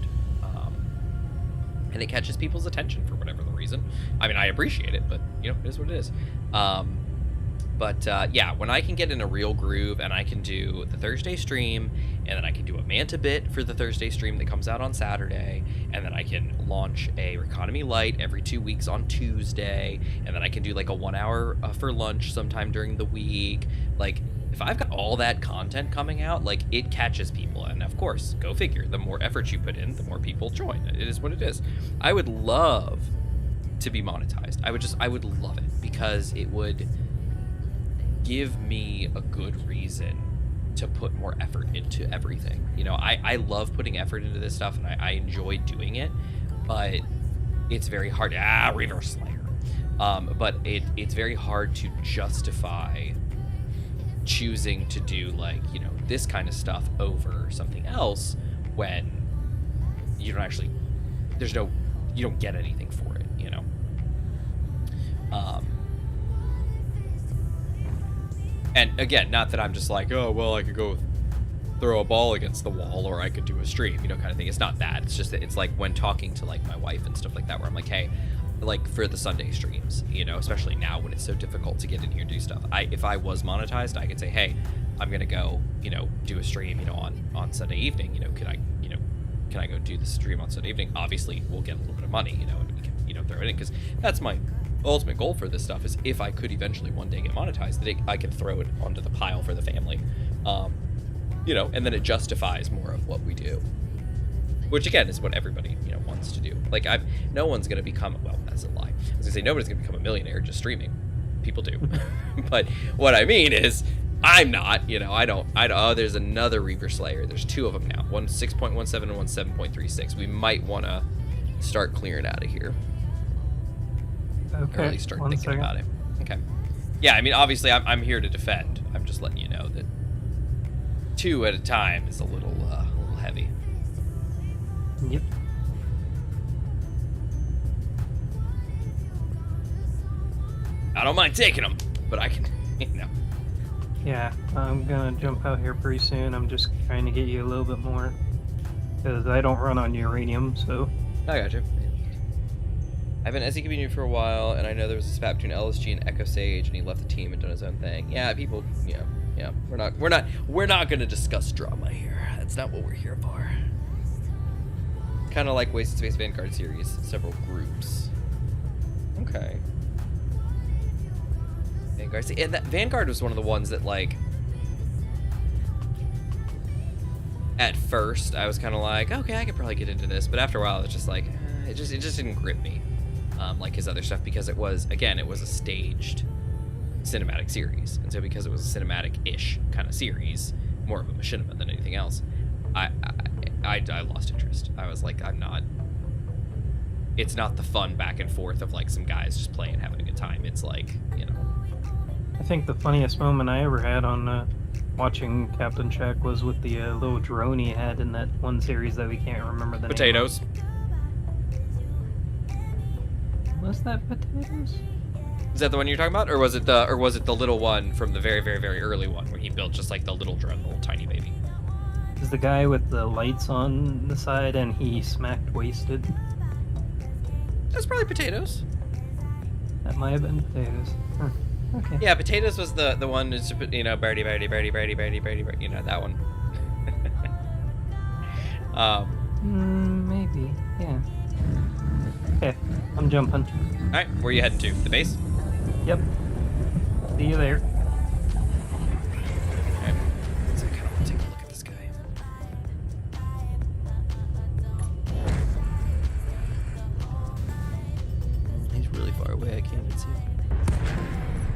and it catches people's attention for whatever the reason. I mean, I appreciate it, but it is what it is. Yeah, when I can get in a real groove and I can do the Thursday stream, and then I can do a Manta bit for the Thursday stream that comes out on Saturday, and then I can launch a Economy Light every 2 weeks on Tuesday, and then I can do like a 1 hour for lunch sometime during the week. Like, if I've got all that content coming out, like, it catches people. And of course, go figure, the more effort you put in, the more people join. It is what it is. I would love to be monetized. I would love it, because it would give me a good reason to put more effort into everything. I love putting effort into this stuff, and I enjoy doing it, but it's very hard. Reverse Slayer. But it's very hard to justify choosing to do, like, this kind of stuff over something else when you don't actually, you don't get anything for it, And again, not that I'm just like, oh, well, I could go throw a ball against the wall, or I could do a stream, kind of thing. It's not that. It's just that it's like when talking to like my wife and stuff like that, where I'm like, hey, like for the Sunday streams, especially now when it's so difficult to get in here and do stuff. If I was monetized, I could say, hey, I'm gonna go, do a stream, on Sunday evening. Can I go do the stream on Sunday evening? Obviously, we'll get a little bit of money, and we can, throw it in, because that's my ultimate goal for this stuff, is if I could eventually one day get monetized, that I can throw it onto the pile for the family, and then it justifies more of what we do, which again is what everybody wants to do. Like, no one's gonna become, well, that's a lie. I was gonna say nobody's gonna become a millionaire just streaming. People do, but what I mean is, I'm not. Oh, there's another Reaver Slayer. There's two of them now. One 6.17 and one 7.36. We might want to start clearing out of here. Okay. Or at least start thinking about it. Okay. Yeah, I mean, obviously, I'm here to defend. I'm just letting you know that 2 at a time is a little heavy. Yep. I don't mind taking them, but I can, Yeah, I'm gonna jump out here pretty soon. I'm just trying to get you a little bit more, because I don't run on uranium, so. I got you. I've been SE community for a while, and I know there was a spat between LSG and Echo Sage, and he left the team and done his own thing. Yeah, people. Yeah. We're not gonna discuss drama here. That's not what we're here for. Kind of like Wasted Space Vanguard series, several groups. Okay. Vanguard. See, and that Vanguard was one of the ones that, like, at first I was kind of like, okay, I could probably get into this, but after a while it's just like, it just didn't grip me, like his other stuff, because it was a staged cinematic series, and so because it was a cinematic-ish kind of series, more of a machinima than anything else, I lost interest. I was like, it's not the fun back and forth of like some guys just playing, having a good time. It's like, I think the funniest moment I ever had on watching Captain Shack was with the little drone he had in that one series that we can't remember the Potatoes. name of. Was that Potatoes? Is that the one you're talking about, or was it the little one from the very, very, very early one where he built just like the little drone, the little tiny baby? Is the guy with the lights on the side and he smacked Wasted? That's probably Potatoes. That might have been Potatoes. Huh. Okay. Yeah, Potatoes was the one that's, birdie, that one. Maybe, yeah. Okay, I'm jumping. Alright, where are you heading to? The base? Yep. See you there. Alright, so I kind of want to take a look at this guy. He's really far away, I can't even see him.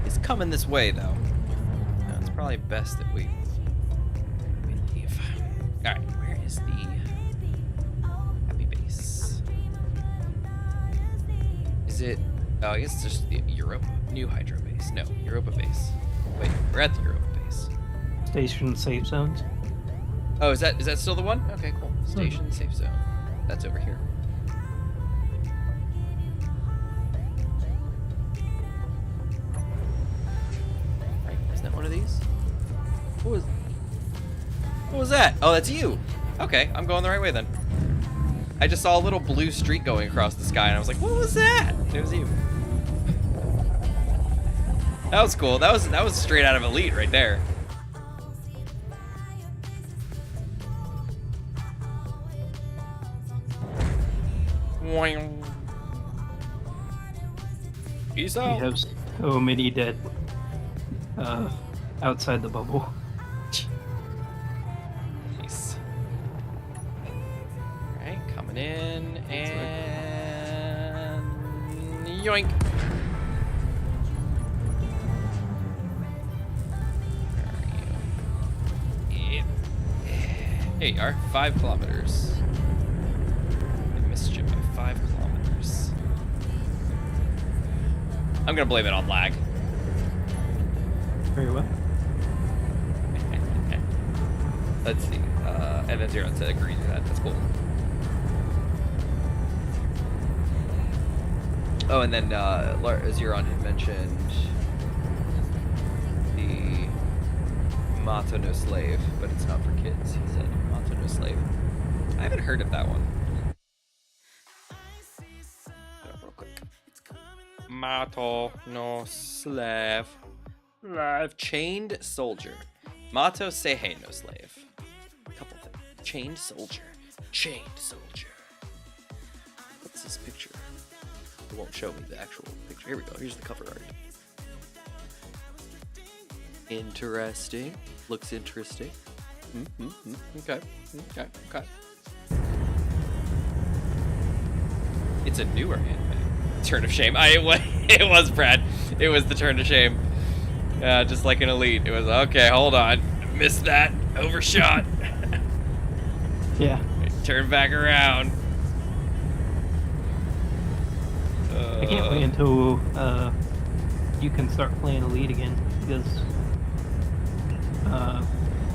He's coming this way, though. No, it's probably best that we leave. Alright, where is the happy base? Is it... Oh, I guess it's just the Europe. New Hydro base. No, Europa base. Wait, we're at the Europa base. Station safe zones. Oh, is that still the one? Okay, cool. Station safe zone. That's over here. Right, isn't that one of these? What was that? Oh, that's you. Okay, I'm going the right way then. I just saw a little blue streak going across the sky, and I was like, "What was that?" It was you. That was cool. That was straight out of Elite right there. Peace out. We have so many dead outside the bubble. Nice. Alright, coming in and yoink. There you are, 5 kilometers. I missed you by 5 kilometers. I'm gonna blame it on lag. Very well. Let's see. And then 0 to agree to that. That's cool. Oh, and then Zeron had mentioned the Manta no slave, but it's not for kids. He said Manta no slave. I haven't heard of that one. Real quick. Mata no slave. Live chained soldier. Mato Seiren no slave. A couple things. Chained soldier. Chained soldier. What's this picture? It won't show me the actual picture. Here we go. Here's the cover art. Interesting. Looks interesting. Okay. It's a newer anime. Turn of Shame. It was Brad. It was the Turn of Shame. Just like an Elite. It was okay. Hold on. Missed that. Overshot. Yeah. Turn back around. I can't wait until you can start playing Elite again, because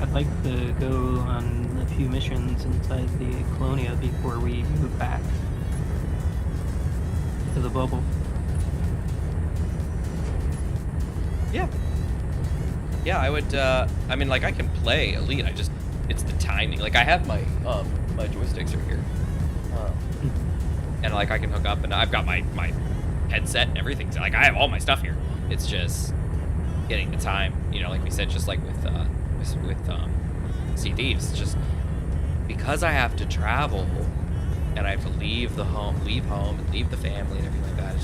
I'd like to go on a few missions inside the Colonia before we move back to the bubble. Yeah, I would. I mean, like, I can play Elite. It's the timing. Like, I have my my joysticks are here, and like I can hook up, and I've got my headset and everything. So, like, I have all my stuff here. It's just getting the time. You know, like we said, just like with Sea Thieves. It's just because I have to travel, and I have to leave home, and leave the family and everything like that.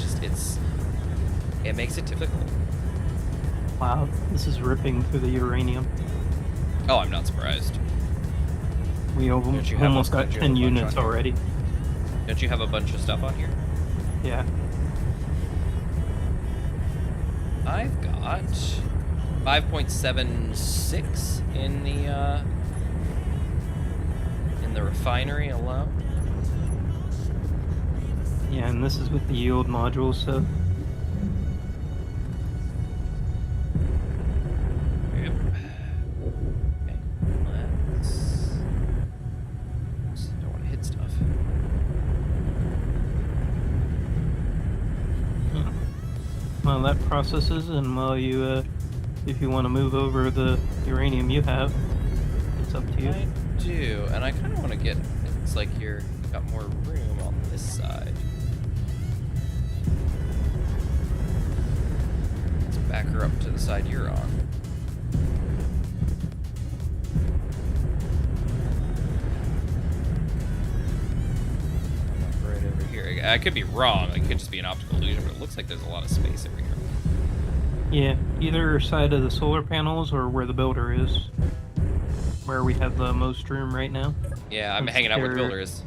It makes it difficult. Wow, this is ripping through the uranium. Oh, I'm not surprised. We almost got 10 units already. Don't you have a bunch of stuff on here? Yeah. I've got 5.76 in the refinery alone. Yeah, and this is with the yield module, so Yep. Okay, let's don't want to hit stuff. while that processes, and while you, if you want to move over the uranium you have, it's up to you. I do, and I kind of want to get. It's like you've got more room on this side. Let's back her up to the side you're on. Right over here. I could be wrong. It could just be an optical illusion, but it looks like there's a lot of space over here. Yeah, either side of the solar panels or where the builder is. Where we have the most room right now. Yeah, I'm hanging out where the builder is.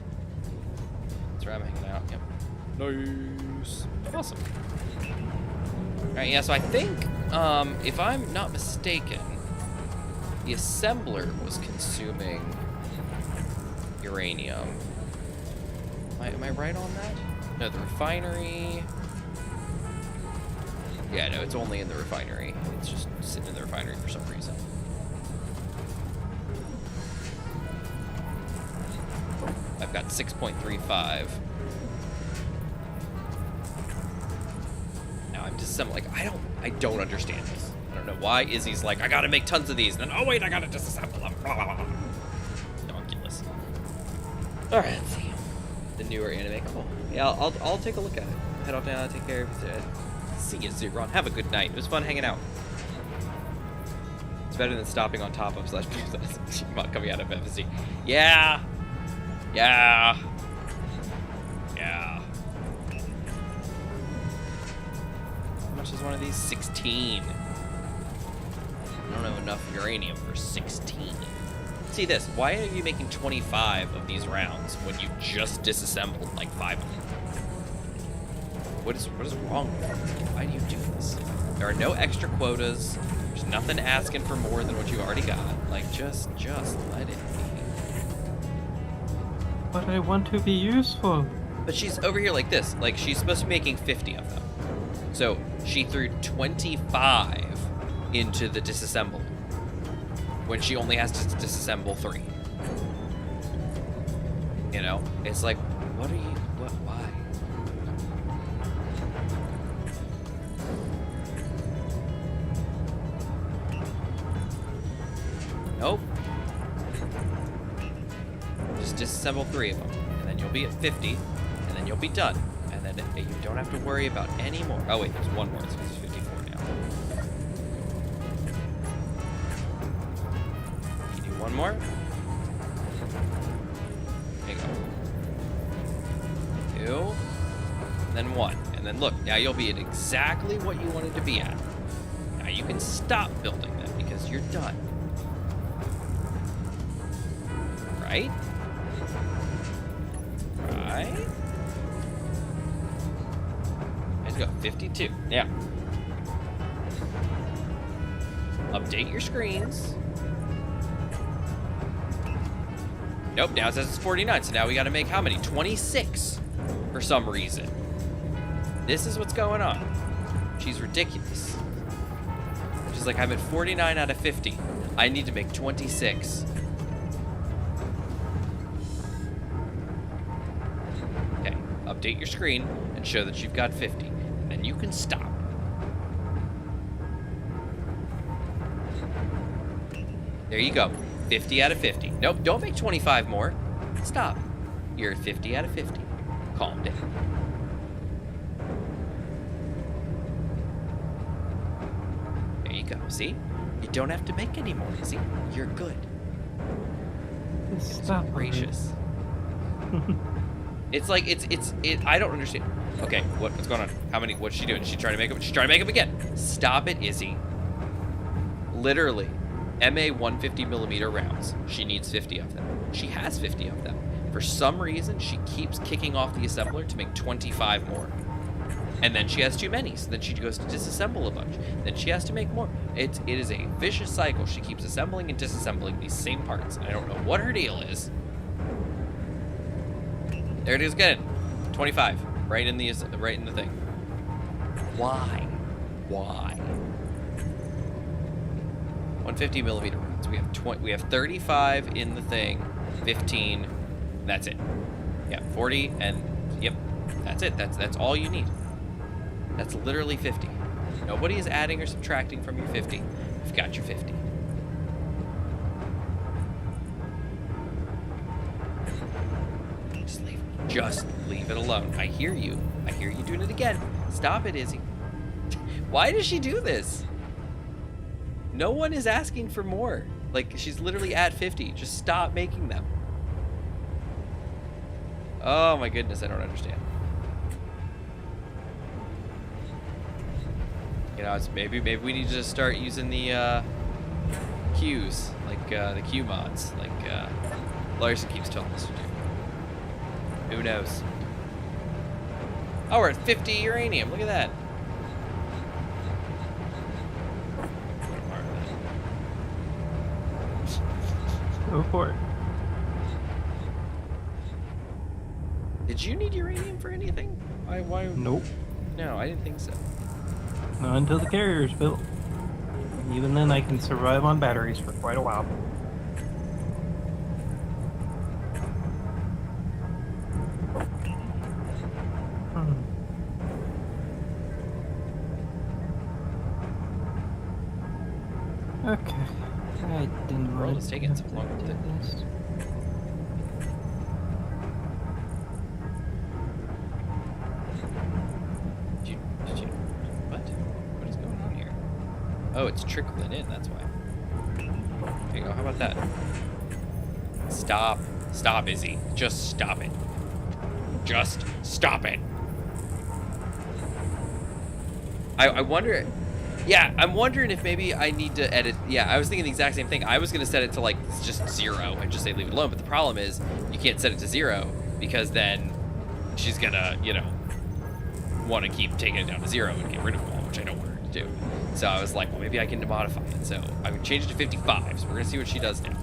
That's where I'm hanging out. Yep. Nice. Awesome. Alright, yeah, so I think, if I'm not mistaken, the assembler was consuming uranium. Am I right on that? No, the refinery. Yeah, no, it's only in the refinery. It's just sitting in the refinery for some reason. I've got 6.35. Now I'm disassembling. Like, I don't understand this. I don't know why Izzy's like, I gotta make tons of these, and then, oh wait, I gotta disassemble them. Blah, blah, blah. Donkulous. Alright, let's see. The newer anime. Cool. Yeah, I'll take a look at it. Head off down, take care of it. See you, Zeron. Have a good night. It was fun hanging out. It's better than stopping on top of slash Gmod coming out of FSD. Yeah. Yeah. Yeah. How much is one of these? 16. I don't have enough uranium for 16. See this. Why are you making 25 of these rounds when you just disassembled like 5 of them? What is wrong with you? Why do you do this? There are no extra quotas. There's nothing asking for more than what you already got. Like, just let it be. But I want to be useful. But she's over here like this. Like, she's supposed to be making 50 of them. So, she threw 25 into the disassemble when she only has to disassemble 3. You know? It's like, what are you... why? Nope. Just disassemble 3 of them, and then you'll be at 50, and then you'll be done. And then you don't have to worry about any more. Oh wait, there's one more, so it's 54 now. You do one more. There you go. 2, then 1. And then look, now you'll be at exactly what you wanted to be at. Now you can stop building them because you're done. Right? Right? Let's go. 52. Yeah. Update your screens. Nope, now it says it's 49, so now we gotta make how many? 26 for some reason. This is what's going on. She's ridiculous. She's like, I'm at 49 out of 50. I need to make 26. Okay, update your screen and show that you've got 50. And then you can stop. There you go. 50 out of 50. Nope, don't make 25 more. Stop. You're at 50 out of 50. Calm down. There you go. See? You don't have to make any more. See? You're good. It's gracious. It's like it's I don't understand. Okay, what's going on? How many? What's she doing? She's trying to make them. She's trying to make them again. Stop it, Izzy. Literally, MA 150mm rounds. She needs 50 of them. She has 50 of them. For some reason, she keeps kicking off the assembler to make 25 more. And then she has too many, so then she goes to disassemble a bunch. Then she has to make more. It is a vicious cycle. She keeps assembling and disassembling these same parts. I don't know what her deal is. There it is again. 25. Right in the thing. Why? 150mm rounds. We have 35 in the thing. 15. That's it. Yeah, 40 and yep. That's it. That's all you need. That's literally 50. Nobody is adding or subtracting from your 50. You've got your 50. Just leave it alone. I hear you. I hear you doing it again. Stop it, Izzy. Why does she do this? No one is asking for more. Like, she's literally at 50. Just stop making them. Oh my goodness, I don't understand. You know, it's maybe we need to just start using the Qs, like the Qmods, like Larson keeps telling us to do. Who knows? Oh, we're at 50 uranium. Look at that. Go for it. Did you need uranium for anything? Why? Nope. No, I didn't think so. Not until the carrier's built. Even then, I can survive on batteries for quite a while. Okay. I didn't The world really is taking have so to long to do this. What? What is going on here? Oh, it's trickling in, that's why. There you go, how about that? Stop. Stop, Izzy. Just stop it. Just stop it. I wonder... Yeah, I'm wondering if maybe I need to edit... Yeah, I was thinking the exact same thing. I was going to set it to, like, just 0 and just say leave it alone. But the problem is you can't set it to 0 because then she's going to, you know, want to keep taking it down to 0 and get rid of them all, which I don't want her to do. So I was like, well, maybe I can modify it. So I would change it to 55. So we're going to see what she does now.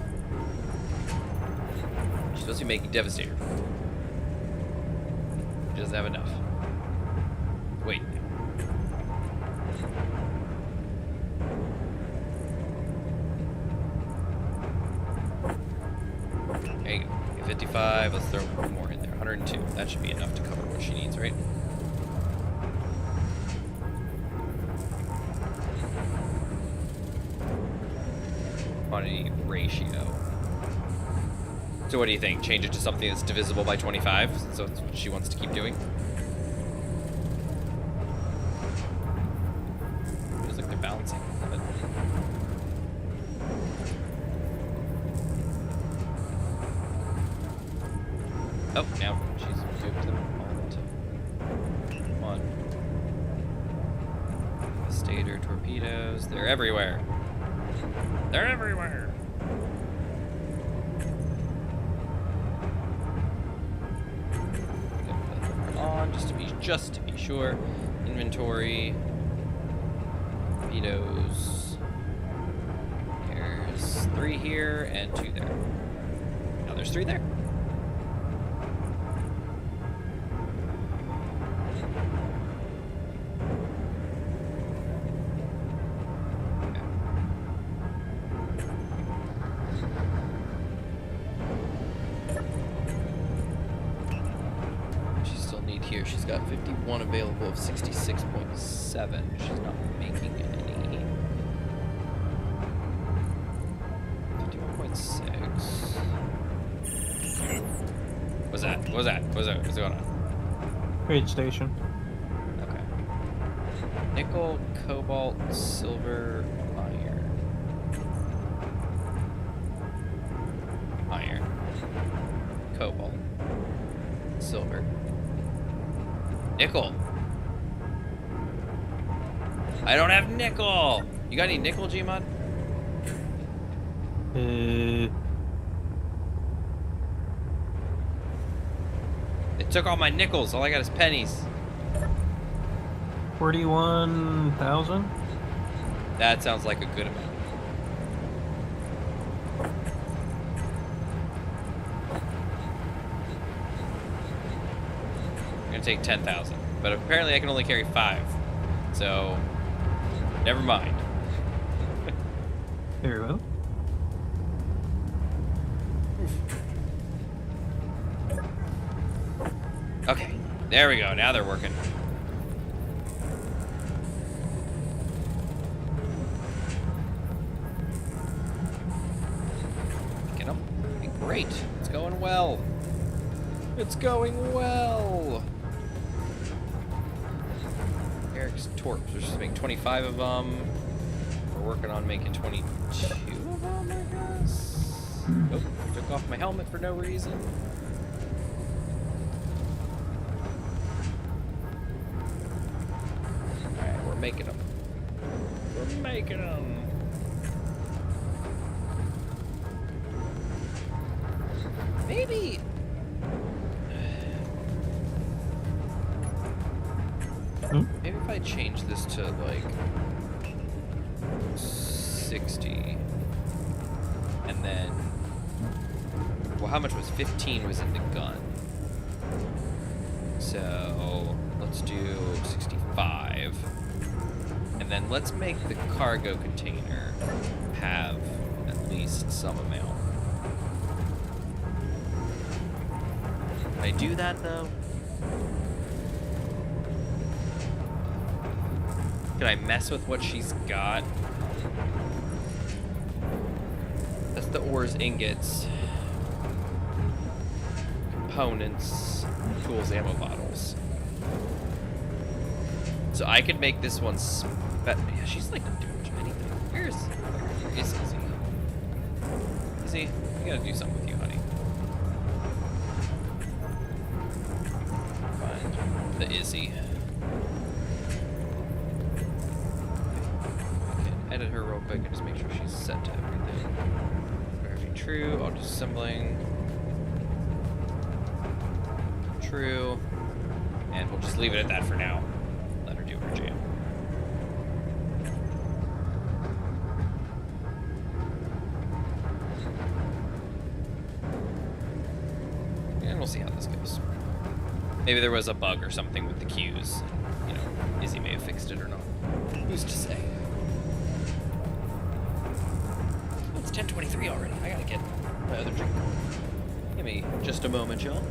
She's supposed to be making Devastator. She doesn't have enough. Wait. There you go. 55. Let's throw one more in there. 102. That should be enough to cover what she needs, right? Quantity ratio. So what do you think? Change it to something that's divisible by 25? So that's what she wants to keep doing? Feels like they're balancing. But... Oh, now she's moved them all to one. Devastator torpedoes. They're everywhere. They're everywhere. On just to be sure. Inventory. Torpedoes. There's 3 here and 2 there. Now there's 3 there. Here she's got 51 available of 66.7. She's not making any. 51.6. What's that? What's that? What's going on? Trade station. Okay. Nickel, cobalt, silver, iron. Iron. Cobalt. Silver. Nickel. I don't have nickel. You got any nickel, Gmod? It took all my nickels. All I got is pennies. 41,000. That sounds like a good amount. Take 10,000, but apparently I can only carry 5, so never mind. Very well. Okay, there we go. Now they're working. Get them. Great. It's going well. It's going well. Eric's torps. We're just making 25 of them. We're working on making 22 of them, I guess. Nope. Took off my helmet for no reason. Alright, we're making them. We're making them. Maybe... Maybe if I change this to like 60 and then, well, how much was 15 was in the gun? So let's do 65 and then let's make the cargo container have at least some amount. Can I do that though? Can I mess with what she's got? That's the ores, ingots, components, tools, ammo bottles. So I could make this one yeah, she's like not doing much of anything. Where is Izzy? Izzy, we gotta do something with you, honey. Find the Izzy. Okay, edit her real quick and just make sure she's set to everything. Verify true, auto assembling. True. And we'll just leave it at that for now. Let her do her jam. And we'll see how this goes. Maybe there was a bug or something with the queues. You know, Izzy may have fixed it or not. Who's to say? Oh, it's 10:23 already. I gotta get my other drink. Give me just a moment, y'all.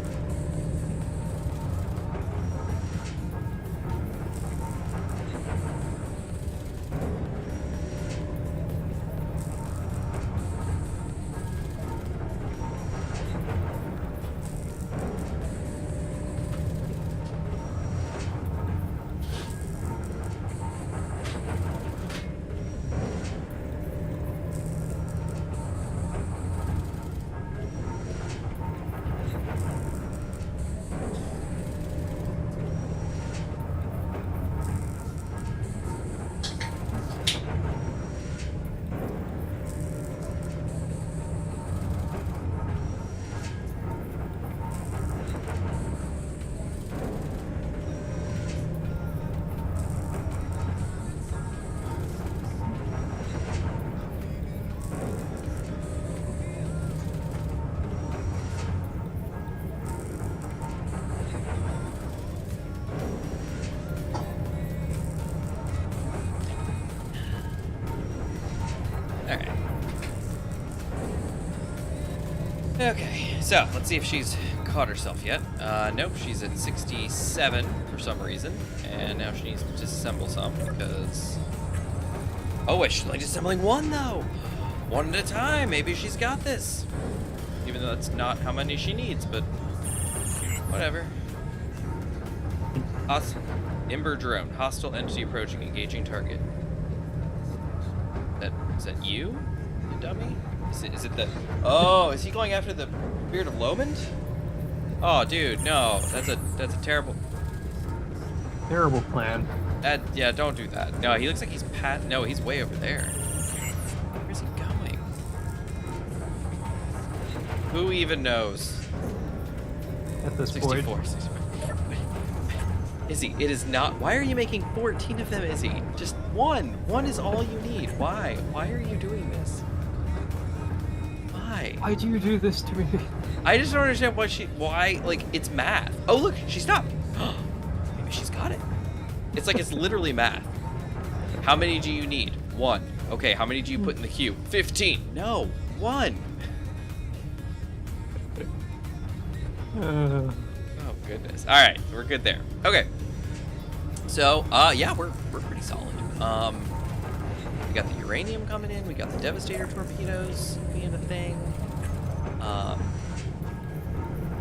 Okay, so let's see if she's caught herself yet. Nope, she's at 67 for some reason, and now she needs to disassemble some because... Oh wait, she's only disassembling one though! One at a time, maybe she's got this! Even though that's not how many she needs, but... whatever. Ember drone, hostile entity approaching, engaging target. Is that you, you dummy? Is it the... Oh, is he going after the Beard of Lomond? Oh, dude, no. That's a terrible... Terrible plan. Yeah, don't do that. No, he looks like he's No, he's way over there. Where's he going? Who even knows? At this 64. point. 64. Izzy, it is not... Why are you making 14 of them, Izzy? Just one. One is all you need. Why? Why are you doing this? Why do you do this to me? I just don't understand why, like, it's math. Oh, look, she stopped. Maybe she's got it. It's like, it's literally math. How many do you need? 1. Okay, how many do you put in the queue? 15. No, 1. Oh, goodness. All right, we're good there. Okay. So, yeah, we're pretty solid. We got the uranium coming in. We got the Devastator torpedoes being a thing.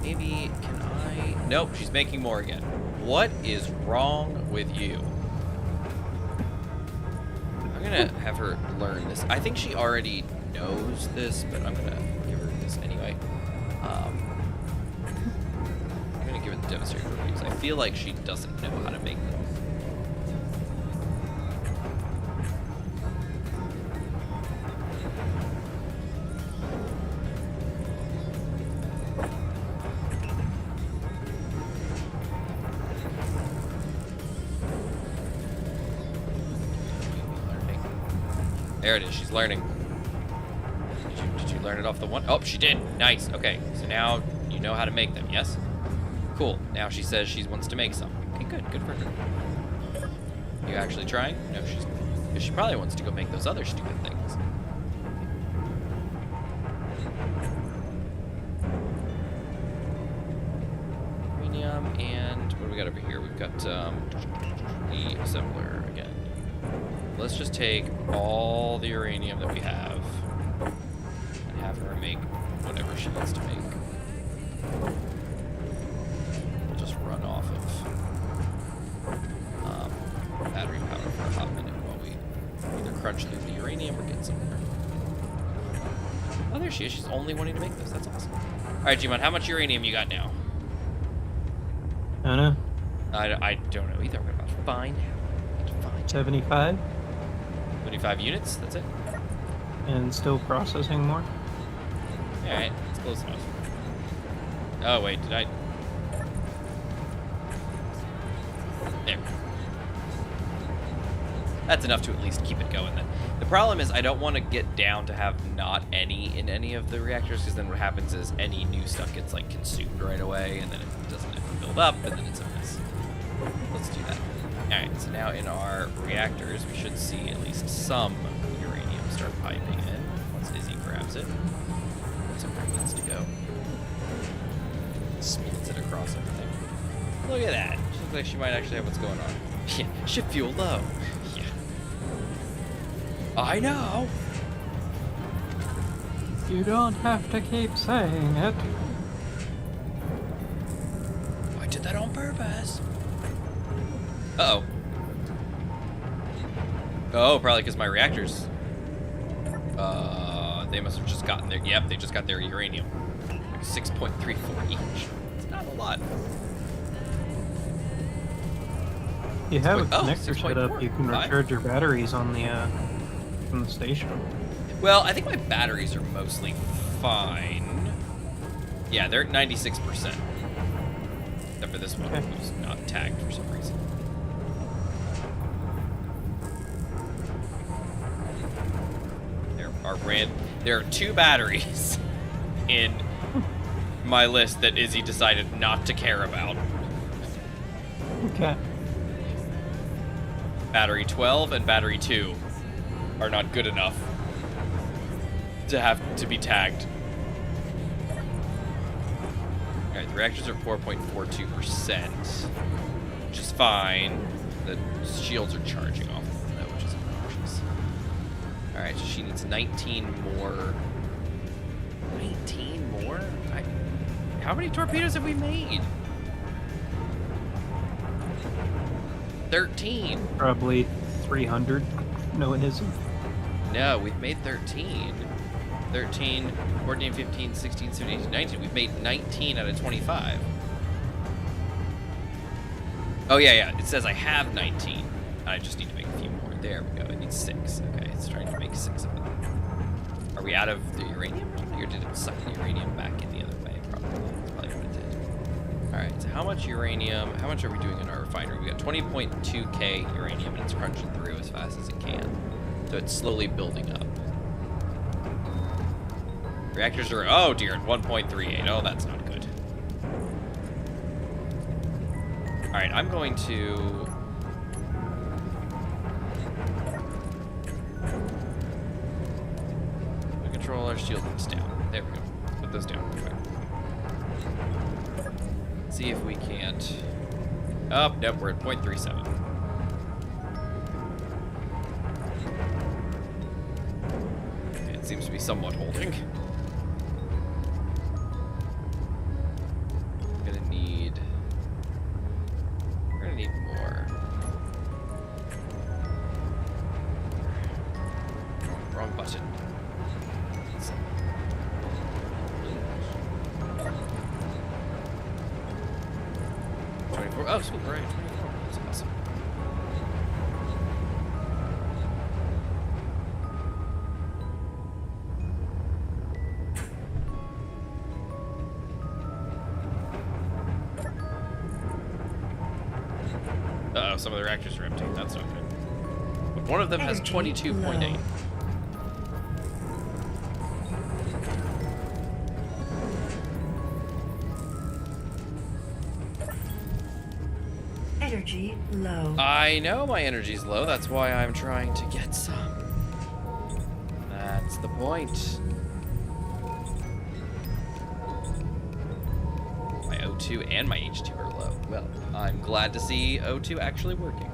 Maybe can I? Nope, she's making more again. What is wrong with you? I'm gonna have her learn this. I think she already knows this, but I'm gonna give her this anyway. I'm gonna give her the Devastator torpedoes. I feel like she doesn't know how to make them. There it is. She's learning. Did you learn it off the one? Oh, she did. Nice. Okay. So now you know how to make them. Yes. Cool. Now she says she wants to make some. Okay. Good. Good for her. You actually trying? No, because she probably wants to go make those other stupid things. Uranium and what do we got over here? We've got the assembler again. Let's just take all the uranium that we have and have her make whatever she wants to make. We'll just run off of battery power for a hot minute while we either crunch through the uranium or get somewhere. Oh, there she is. She's only wanting to make this. That's awesome. All right, Gmod, how much uranium you got now? I don't know. I don't know either. We're about to find out. 75, 25 units? That's it? and still processing more. Alright, it's close enough. Oh, wait, did I... There. That's enough to at least keep it going then. The problem is I don't want to get down to have not any in any of the reactors, because then what happens is any new stuff gets like consumed right away, and then it doesn't build up, and then it's a mess. Let's do that. Alright, so now in our reactors, we should see at least some uranium start piping in once Izzy grabs it. Somewhere it needs to go. Smooths it across everything. Look at that. She looks like she might actually have what's going on. Yeah, ship fuel low. Yeah. I know. You don't have to keep saying it. I did that on purpose. Uh-oh. Oh, probably because my reactors. They must have just gotten their. Yep, they just got their uranium. 6.34 each. It's not a lot. You have a Oh, connector set up. You can 6.4. recharge your batteries on the from the station. Well, I think my batteries are mostly fine. Yeah, they're at 96%. Except for this one, Okay. who's not tagged for some reason. There are 2 batteries in my list that Izzy decided not to care about. Okay. Battery 12 and battery 2 are not good enough to have to be tagged. Alright, the reactors are 4.42%, which is fine. The shields are charging off of them, though, which is obnoxious. Alright, so she needs 19 more. 19 more? How many torpedoes have we made? 13. Probably 300. No, it isn't. No, we've made 13. 13, 14, 15, 16, 17, 18, 19. We've made 19 out of 25. Oh, yeah. It says I have 19. I just need to make a few more. There we go. It needs 6. Okay, it's trying to make 6 of them. Are we out of the uranium? Or did it suck the uranium back in the other way? Probably. That's probably what it did. Alright, so how much uranium? How much are we doing in our refinery? We got 20.2k uranium, and it's crunching through as fast as it can. So it's slowly building up. Reactors are, oh dear, at 1.38. Oh, that's not good. Alright, I'm going to... control our shield things down. There we go. Put those down real quick. See if we can't... Oh, nope, we're at 0.37. Okay, it seems to be somewhat holding. We're gonna need more. Wrong button. 24. Oh, sweet, right. 24. That's awesome. Uh-oh, some of the reactors are empty. That's not good. But one of them has 22.8. Energy low. I know my energy's low. That's why I'm trying to get some. That's the point. My O2 and my H2 are low. Well, I'm glad to see O2 actually working.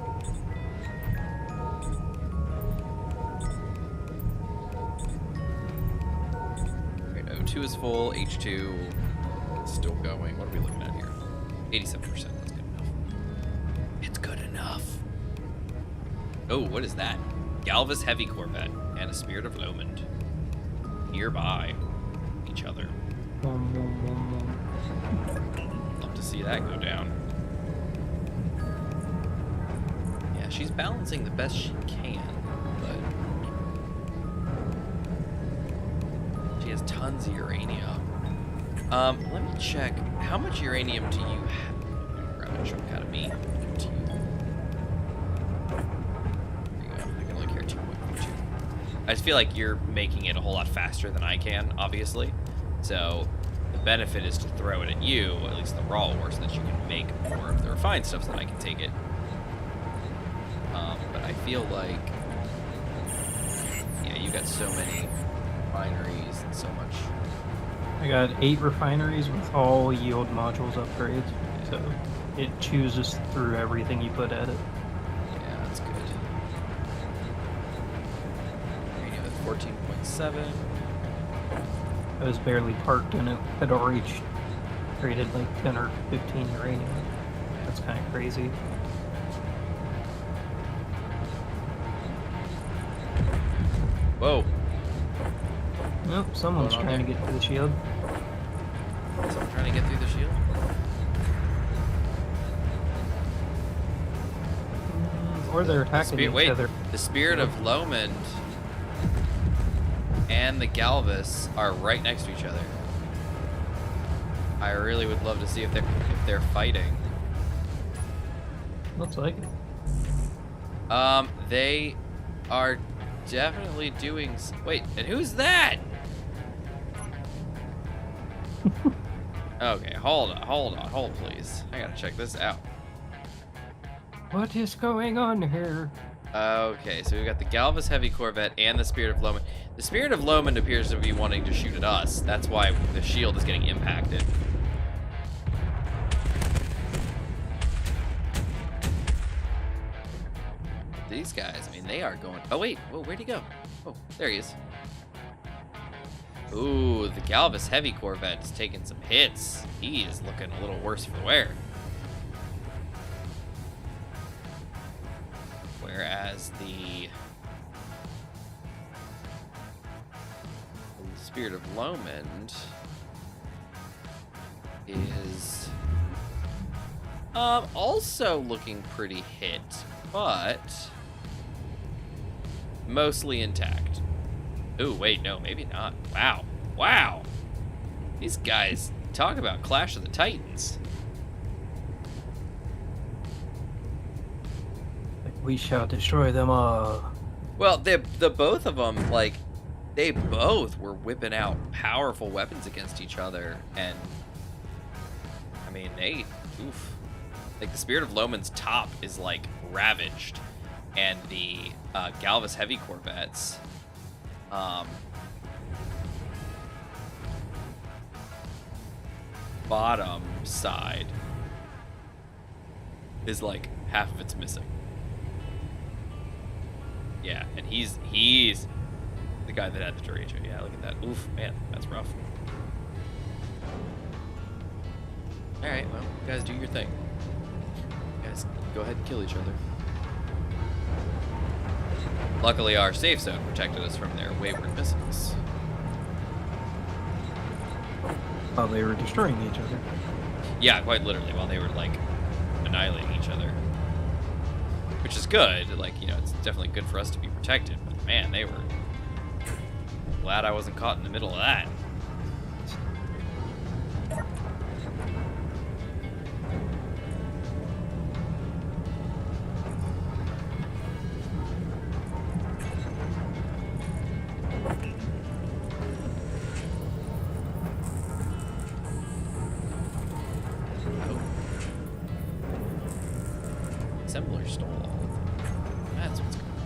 O2 is full. H2 is still going. What are we looking at here? 87%. That's good enough. It's good enough. Oh, what is that? Galvus Heavy Corvette and a Spirit of Lomond. Nearby each other. Love to see that go down. Yeah, she's balancing the best she can, but she has tons of uranium. Let me check. How much uranium do you have? Grab a chunk out of me. Give it to you. There you go. I can only carry 2.2. I just feel like you're making it a whole lot faster than I can, obviously. So the benefit is to throw it at you, at least the raw ore, so that you can make more of the refined stuff so that I can take it. But I feel like, yeah, you got so many refineries and so much. I got 8 refineries with all yield modules upgrades, so it chooses through everything you put at it. Yeah, that's good. Uranium at 14.7. I was barely parked and it had already traded like 10 or 15 uranium. That's kind of crazy. Whoa. Nope, someone's trying to get through the shield. Someone trying to get through the shield? Or they're attacking each other. The Spirit of Lomond and the Galvus are right next to each other. I really would love to see if they're fighting. Looks like it. They are definitely doing. Wait, and who's that? Okay, hold on, please. I gotta check this out. What is going on here? Okay, so we've got the Galvus Heavy Corvette and the Spirit of Lomond. The Spirit of Lomond appears to be wanting to shoot at us. That's why the shield is getting impacted. These guys, I mean, they are going. Oh, wait. Whoa, where'd he go? Oh, there he is. Ooh, the Galvus Heavy Corvette is taking some hits. He is looking a little worse for wear. Whereas the Spirit of Lomond is also looking pretty hit, but mostly intact. Ooh, wait, no, maybe not. Wow. Wow. These guys, talk about Clash of the Titans. We shall destroy them all. Well, the both of them, like, they both were whipping out powerful weapons against each other, and I mean, oof. Like, the Spirit of Lomond's top is, like, ravaged, and the Galvus Heavy Corvettes, bottom side is, like, half of it's missing. Yeah, and he's the guy that had the derecho. Yeah, look at that. Oof, man, that's rough. All right, well, you guys do your thing. You guys go ahead and kill each other. Luckily, our safe zone protected us from their wayward missiles. While they were destroying each other. Yeah, quite literally, while they were, like, annihilating each other. Which is good. Like, you know, it's definitely good for us to be protected. But, man, they were... Glad I wasn't caught in the middle of that. Assembler stole all of them. That's what's going on.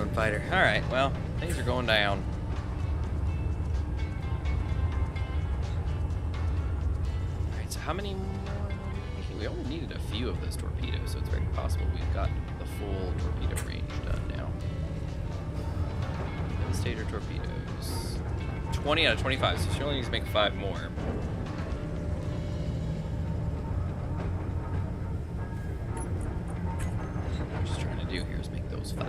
own fighter. Alright, well, things are going down. Alright, so how many more? We only needed a few of those torpedoes, so it's very possible we've got the full torpedo range done now. Devastator torpedoes. 20 out of 25, so she only needs to make 5 more. What I'm just trying to do here is make those 5.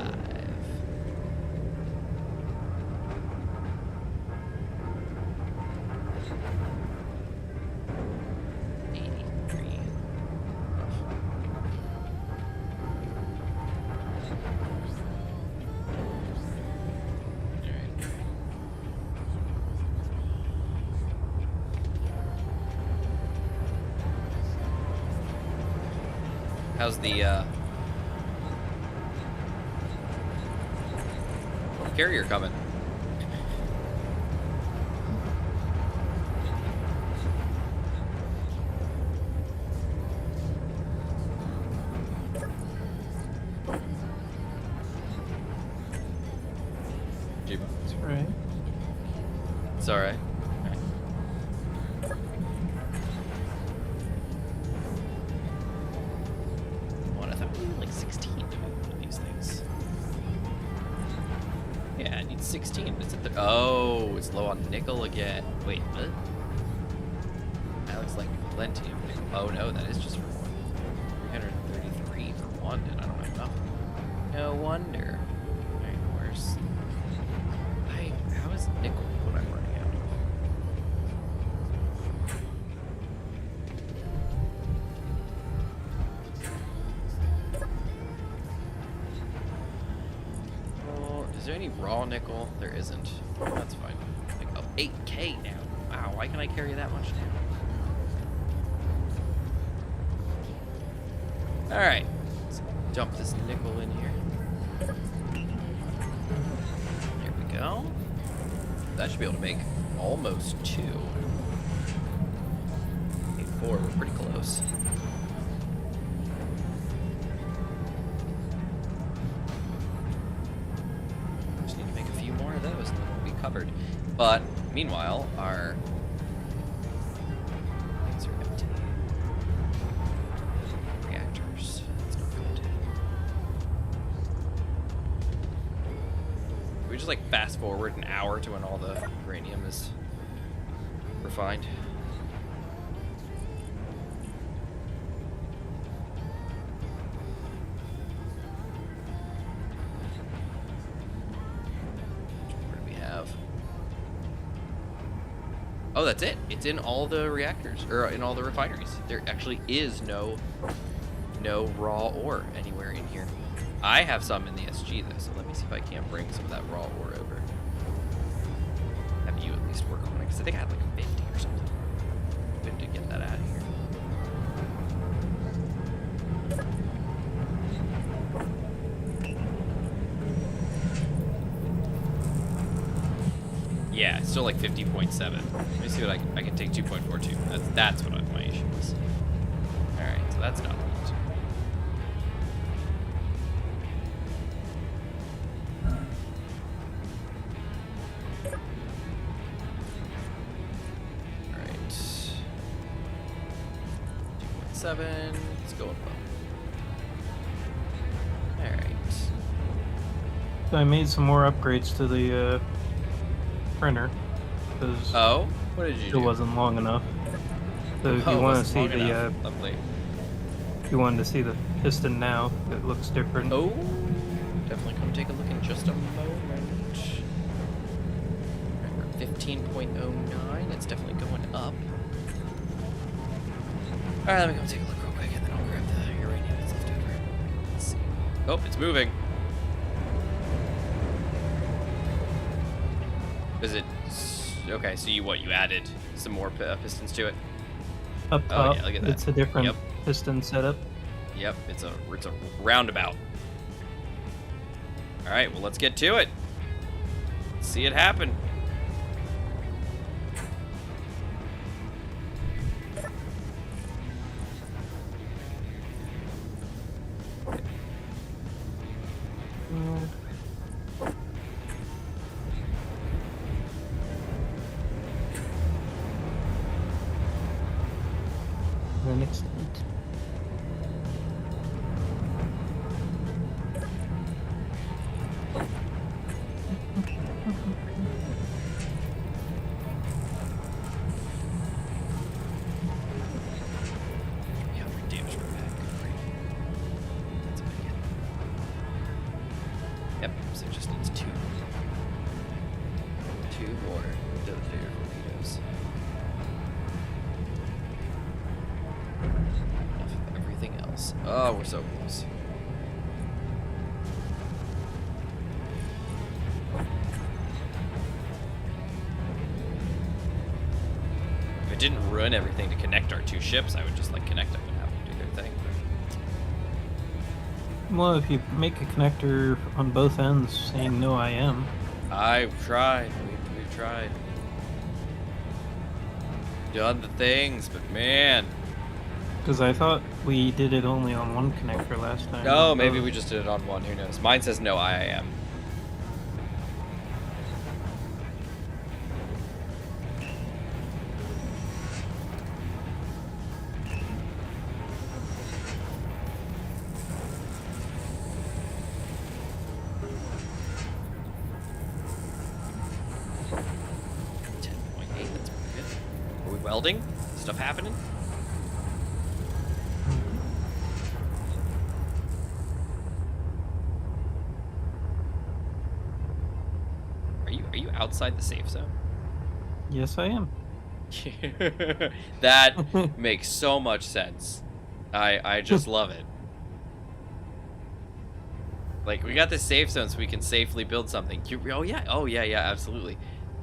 How's the carrier coming? Gmod. That's right. It's alright. I thought we needed like 16 to make one of these things. Yeah, I need 16, but it's at the. Oh, it's low on nickel again. Wait, what? That looks like plenty of nickel. Oh no, that is just for one. 333 for one, and I don't have enough. No wonder. Alright, where's. How is nickel what I'm running out of? Well, is there any raw nickel? There isn't. That's fine. Like, oh, 8K now. Wow, why can I carry that much now? Alright. Let's dump this nickel in here. There we go. That should be able to make almost 2. 4, we're pretty close. Just need to make a few more of those and then we'll be covered. But meanwhile, our things are empty. Reactors. That's not good. Can we just like fast forward an hour to when all the uranium is refined? What do we have? Oh, that's it. It's in all the reactors, or in all the refineries. There actually is no raw ore anywhere in here. I have some in the SG though, so let me see if I can't bring some of that raw ore over. Have you at least work on it, because I think I had like a 50 or something. Good to get that out of here. Yeah, it's still like 50.7. Let me see what I can take 2.42. That's what my issue is. All right, so that's not a lot. All right, 2.7. Let's go above. All right. So I made some more upgrades to the printer because Oh, what did you it do? wasn't long enough. So if Oh, you it want to wasn't see long the enough. Lovely. if you wanted to see the piston now, it looks different. Oh, definitely come take a look in just a moment. Remember, 15.09. It's definitely going up. All right, let me go take a look real quick, and then I'll grab the uranium that's left over. Let's see. Oh, it's moving. Is it okay? So you added some more pistons to it? Up Oh top, yeah, look at that. it's a different Yep. piston setup. Yep, it's a roundabout. All right, well let's get to it. Let's see it happen. Yep, so it just needs two more detonator torpedoes. Enough of everything else. Oh, we're so close. If it didn't ruin everything to connect our two ships, I would just like connect them and have them do their thing. Well, if you make a connector on both ends saying no I am. I've tried. We've tried. Done the things, but man. Because I thought we did it only on one connector last time. No, maybe we just did it on one. Who knows? Mine says no IAM. Welding? Stuff happening? Are you outside the safe zone? Yes, I am. That makes so much sense. I just love it. Like, we got the safe zone so we can safely build something. Oh yeah, absolutely.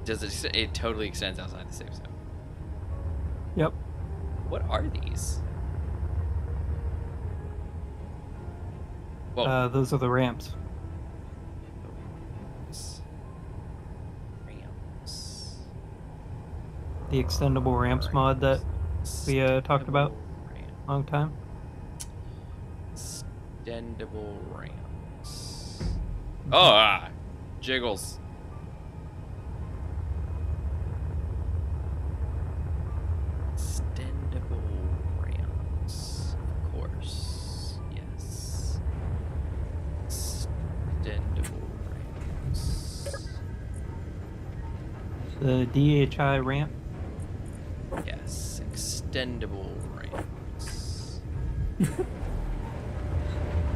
It totally extends outside the safe zone. Yep. What are these? Whoa. Those are the ramps. Ramps. The extendable ramps mod that we talked about a long time. Extendable ramps. Oh, jiggles. The DHI ramp? Yes, extendable ramps.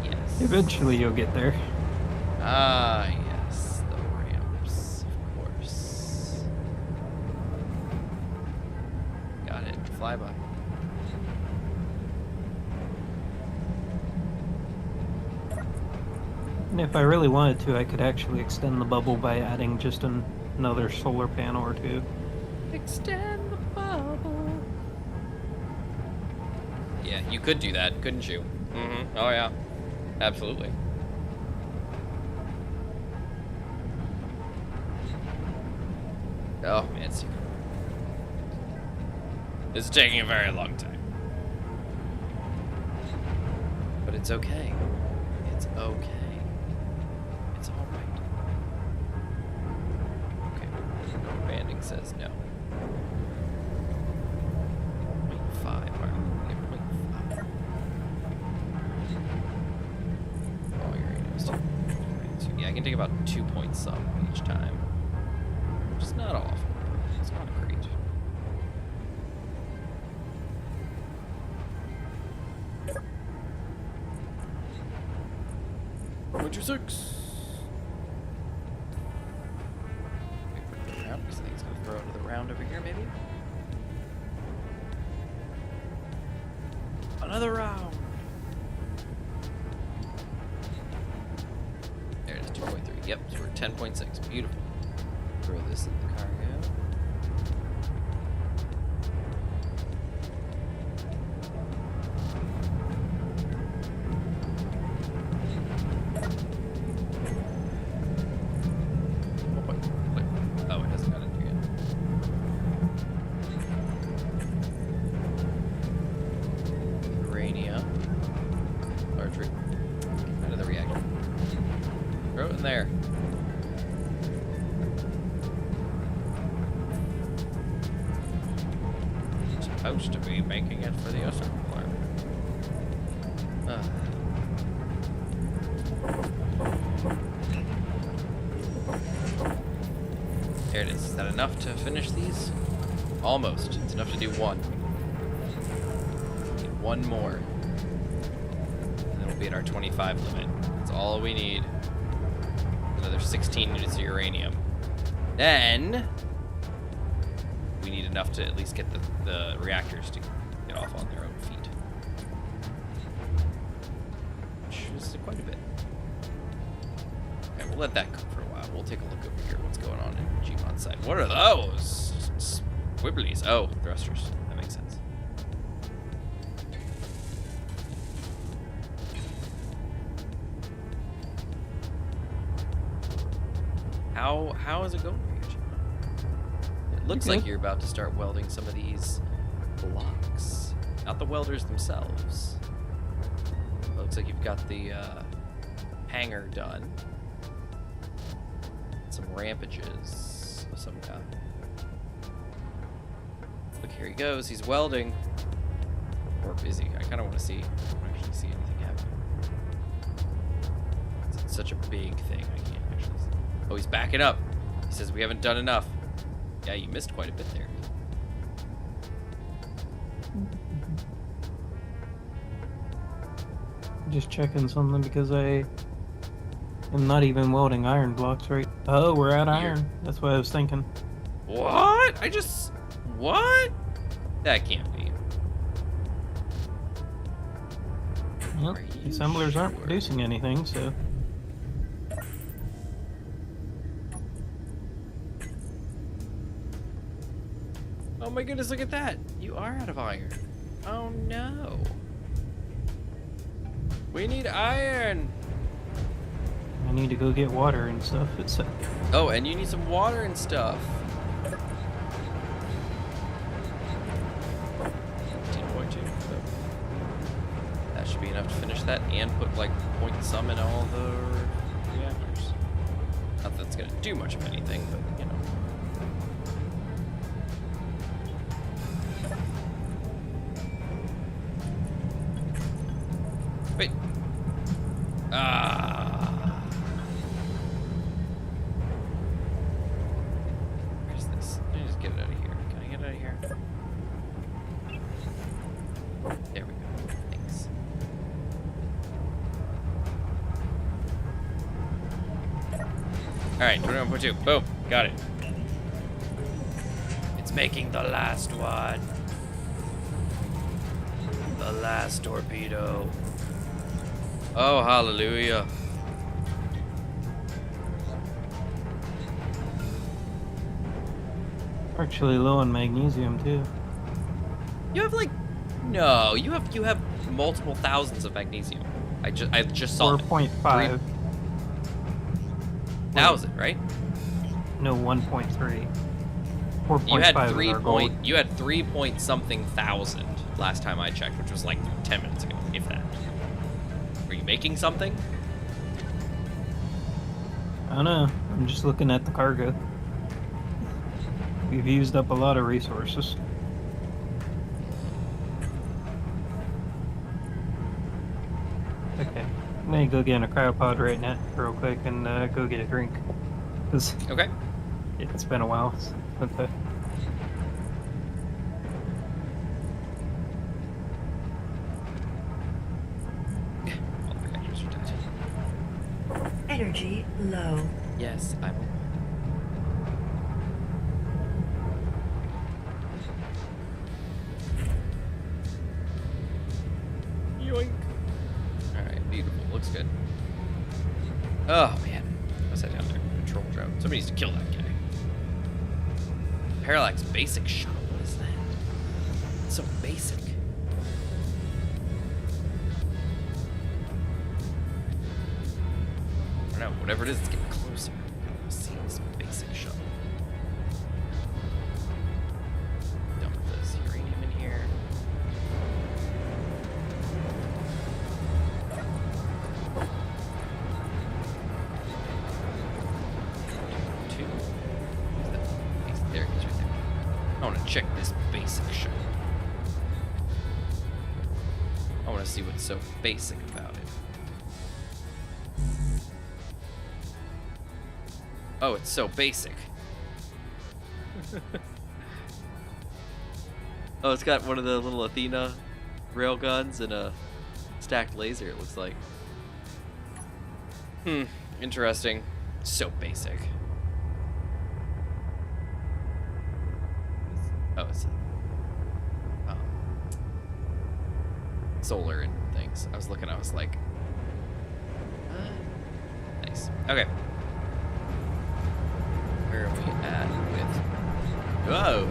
Yes. Eventually you'll get there. Ah, yes, the ramps, of course. Got it. Flyby. And if I really wanted to, I could actually extend the bubble by adding just another solar panel or two. Extend the bubble. Yeah, you could do that, couldn't you? Mm-hmm. Oh, yeah. Absolutely. Oh, man, it's... It's taking a very long time. But it's okay. It's okay. It's alright. Okay. Banding says no. 0.5. Alright, we get 0.5. Oh, your radio's too. Yeah, I can take about 2 points some each time. Which is not awful. It's not great. 0.26. Wait for the round, because I think it's going to throw another round over here, maybe? Another round! There it is, 2.3. Yep, so we're 10.6. Beautiful. Throw this in the cargo. Oh, it hasn't got in here yet. Uranium. Archery. Out of the reactor. Throw it in there. Supposed to be making it for the assembler. There it is. Is that enough to finish these? Almost. It's enough to do one. Need one more. And then we'll be at our 25 limit. That's all we need. another 16 units of uranium. Then we need enough to at least get the reactors to get off on their own feet. Which is quite a bit. Okay, we'll let that cook for a while. We'll take a look over here what's going on in Gmod side. What are those? Squibblies. Oh, thrusters. That makes sense. How is it going for you, Gmod? It looks like you're about to start welding some of these blocks. Not the welders themselves. It looks like you've got the hangar done. Some rampages of some kind. Look, here he goes. He's welding. Or busy. I kind of want to see. I don't actually see anything happening. It's such a big thing. I can't actually see. Oh, he's backing up. He says we haven't done enough. Yeah, you missed quite a bit there. Just checking something because I am not even welding iron blocks right. Oh, we're at iron. That's what I was thinking. What? What? That can't be. Well, assemblers aren't producing anything, so. Oh my goodness, look at that. You are out of iron. Oh no. We need iron. I need to go get water and stuff. Oh, and you need some water and stuff. 15.2. That should be enough to finish that and put like point some in all the reactors. Not that it's gonna do much of anything, but you know. Wait. Where's this? Let me just get it out of here. Can I get it out of here? There we go. Thanks. Alright, 21.2. Boom. Got it. It's making the last one. The last torpedo. Oh, hallelujah. We're actually low on magnesium too. You have like no, you have multiple thousands of magnesium. I just saw 4.5. 3,000, right? No, 1.3. 4.5. You had 3 point something thousand last time I checked, which was like 10 minutes ago, if that. Are you making something? I don't know. I'm just looking at the cargo. We've used up a lot of resources. Okay. I'm gonna go get in a cryopod right now, real quick, and go get a drink. Cause Okay. it's been a while. Okay. All the reactors are dead. Energy low. Yes, I'm aware. Yoink. Alright, beautiful. Looks good. Oh, man. What's that down there? Patrol drone. Somebody needs to kill that guy. Parallax basic shuttle. What is that? It's so basic. I don't know. Whatever it is, it's getting closer. Let's see this basic shuttle. Dump this uranium in here. Two. There it is right there. I want to check this basic shuttle. I want to see what's so basic about it. Oh, it's so basic. Oh, it's got one of the little Athena railguns and a stacked laser, it looks like. Interesting. So basic. Oh, it's solar and things. I was looking, I was like, nice. Okay. Where are we at with... Whoa!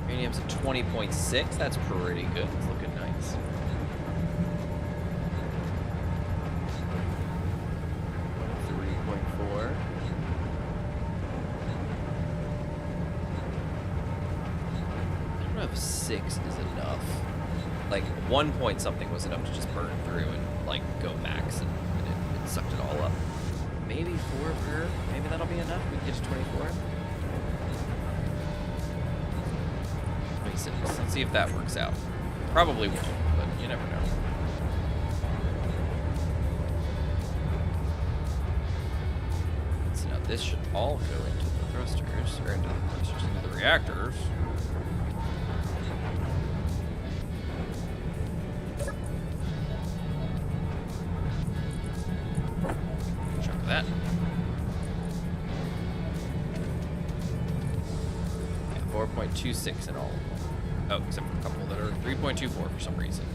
Uranium's at 20.6. That's pretty good. It's looking nice. I don't know if 6 is enough. Like 1 point something was enough to just burn through and like go max, and it sucked it all up. Maybe 4 per. Maybe that'll be enough. We can get to 24. 26. Let's see if that works out. Probably won't, but you never know. So now this should all go into the thrusters, or into the reactors. Chunk of that. Yeah, 4.26 in all. Oh, except for a couple that are 3.24 for some reason.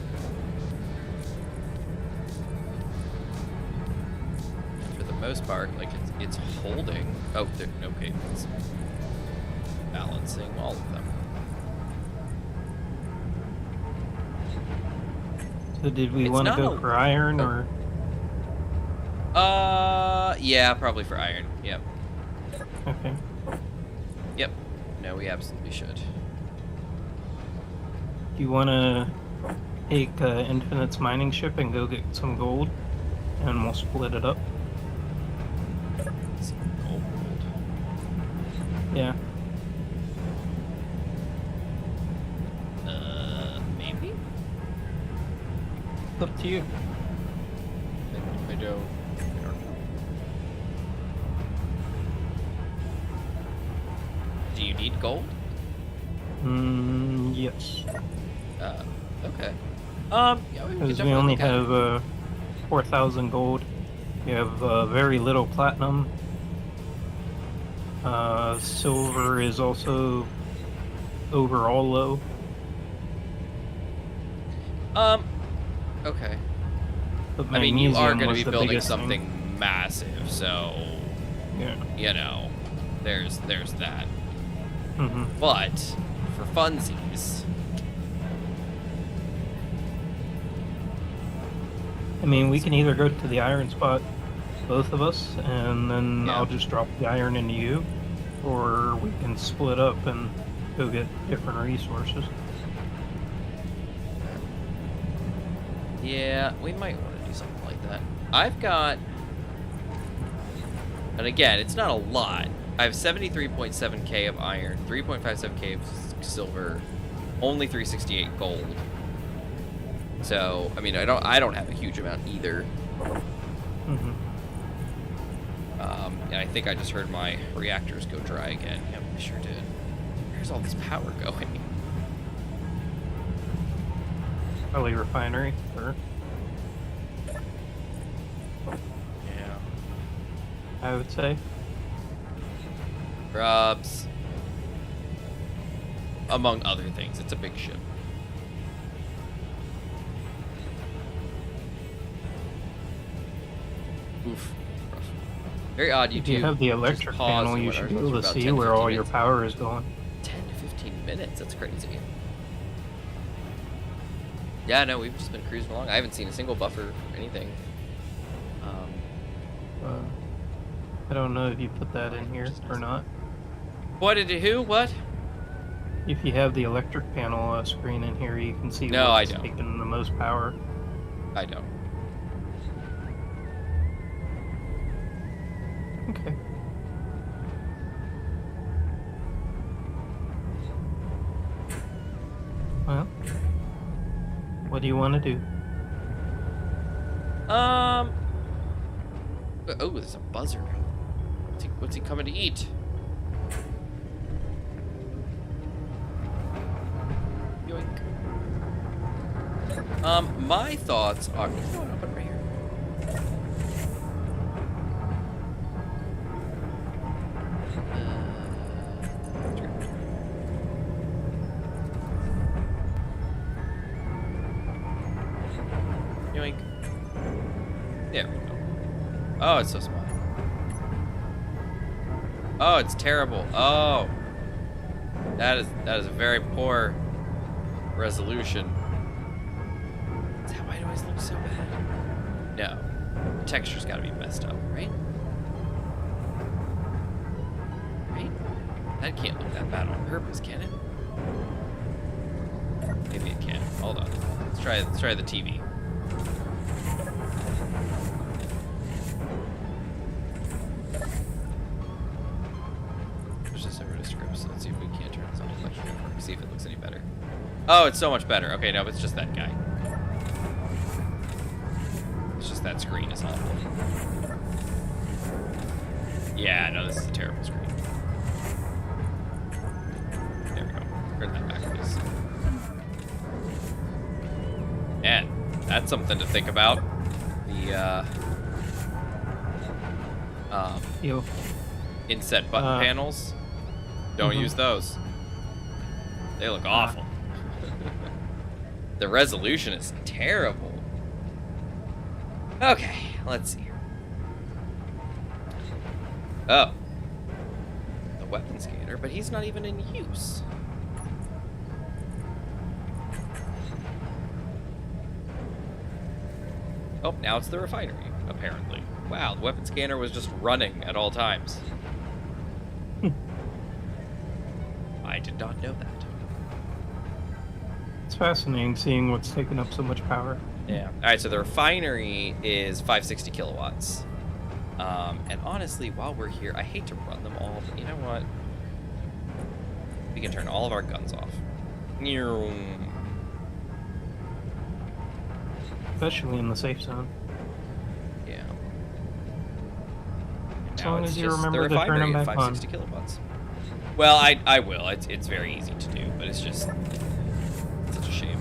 For the most part, like it's holding. Oh, okay, it's balancing all of them. So did we want to go for iron or? Yeah, probably for iron. Yep. Okay. Yep. No, we absolutely should. Do you want to take Infinite's mining ship and go get some gold, and we'll split it up? Some gold. Yeah. Maybe? It's up to you. I don't know. Do you need gold? Yes. Okay. Yeah, Because we only have 4,000 gold. We have very little platinum. Silver is also overall low. Okay. But I mean, you are magnesium going to was be the building biggest something thing. massive, so Yeah. you know, there's that. Mm-hmm. But for funsies, I mean, we can either go to the iron spot, both of us, and then Yeah. I'll just drop the iron into you, or we can split up and go get different resources. yeah, we might want to do something like that. I've got, and again, it's not a lot. I have 73.7k of iron, 3.57k of silver, only 368 gold. So, I mean, I don't have a huge amount either. Mm-hmm. And I think I just heard my reactors go dry again. Yep, I sure did. Where's all this power going? Probably refinery, or Yeah. I would say. Grubs. Among other things, it's a big ship. Oof. Rough. Very odd. If you have the electric panel, you should be able to see where all your power is going. 10 to 15 minutes. That's crazy. Yeah, no, we've just been cruising along. I haven't seen a single buffer or anything. I don't know if you put that in here or not. What did it? Who? What? If you have the electric panel screen in here, you can see No, what's I don't. taking the most power. I don't. Okay. Well, what do you want to do? Oh, there's a buzzard. What's he coming to eat? Yoink. My thoughts are. You know what? I'll put it right here. Yoink. There we go. Oh, it's so small. Oh, it's terrible. Oh. That is a very poor resolution. Why do I look so bad? No. The texture's gotta be messed up, right? Right? That can't look that bad on purpose, can it? Maybe it can. Hold on. Let's try the TV. There's just over the scripts. Let's see if we can't turn this on collection network. See if it looks any better. Oh, it's so much better. Okay, no, it's just that guy. It's just that screen is awful. Yeah, no, this is a terrible screen. There we go. Turn that back, please. And that's something to think about. The inset button panels. Don't use those. They look awful. The resolution is terrible. Okay, let's see here. Oh. The weapon scanner, but he's not even in use. Oh, now it's the refinery, apparently. Wow, the weapon scanner was just running at all times. I did not know that. It's fascinating seeing what's taking up so much power. Yeah. All right, so the refinery is 560 kilowatts. And honestly, while we're here, I hate to run them all, but you know what? We can turn all of our guns off. Especially in the safe zone. Yeah. As long as you remember to turn them back on. 560 kilowatts. Well, I will. It's very easy to do, but it's just such a shame.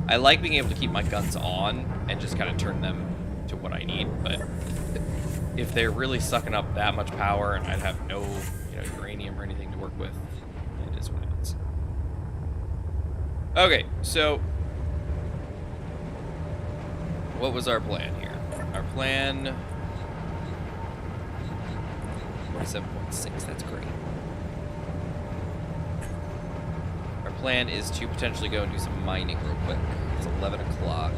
I like being able to keep my guns on and just kind of turn them to what I need, but if they're really sucking up that much power and I'd have no, uranium or anything to work with, it is what it is. Okay, so what was our plan here? Our plan 47.6, that's great. Our plan is to potentially go and do some mining real quick. It's 11 o'clock.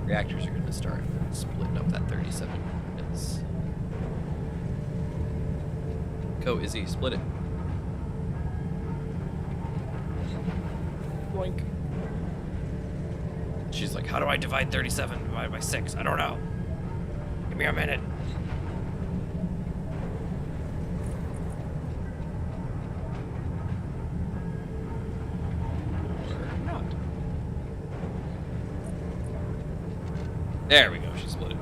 Reactors are going to start splitting up that 37 minutes. Go, Izzy, split it. Boink. She's like, how do I divide 37 divided by 6? I don't know. Give me a minute. Or not. There we go, she split it.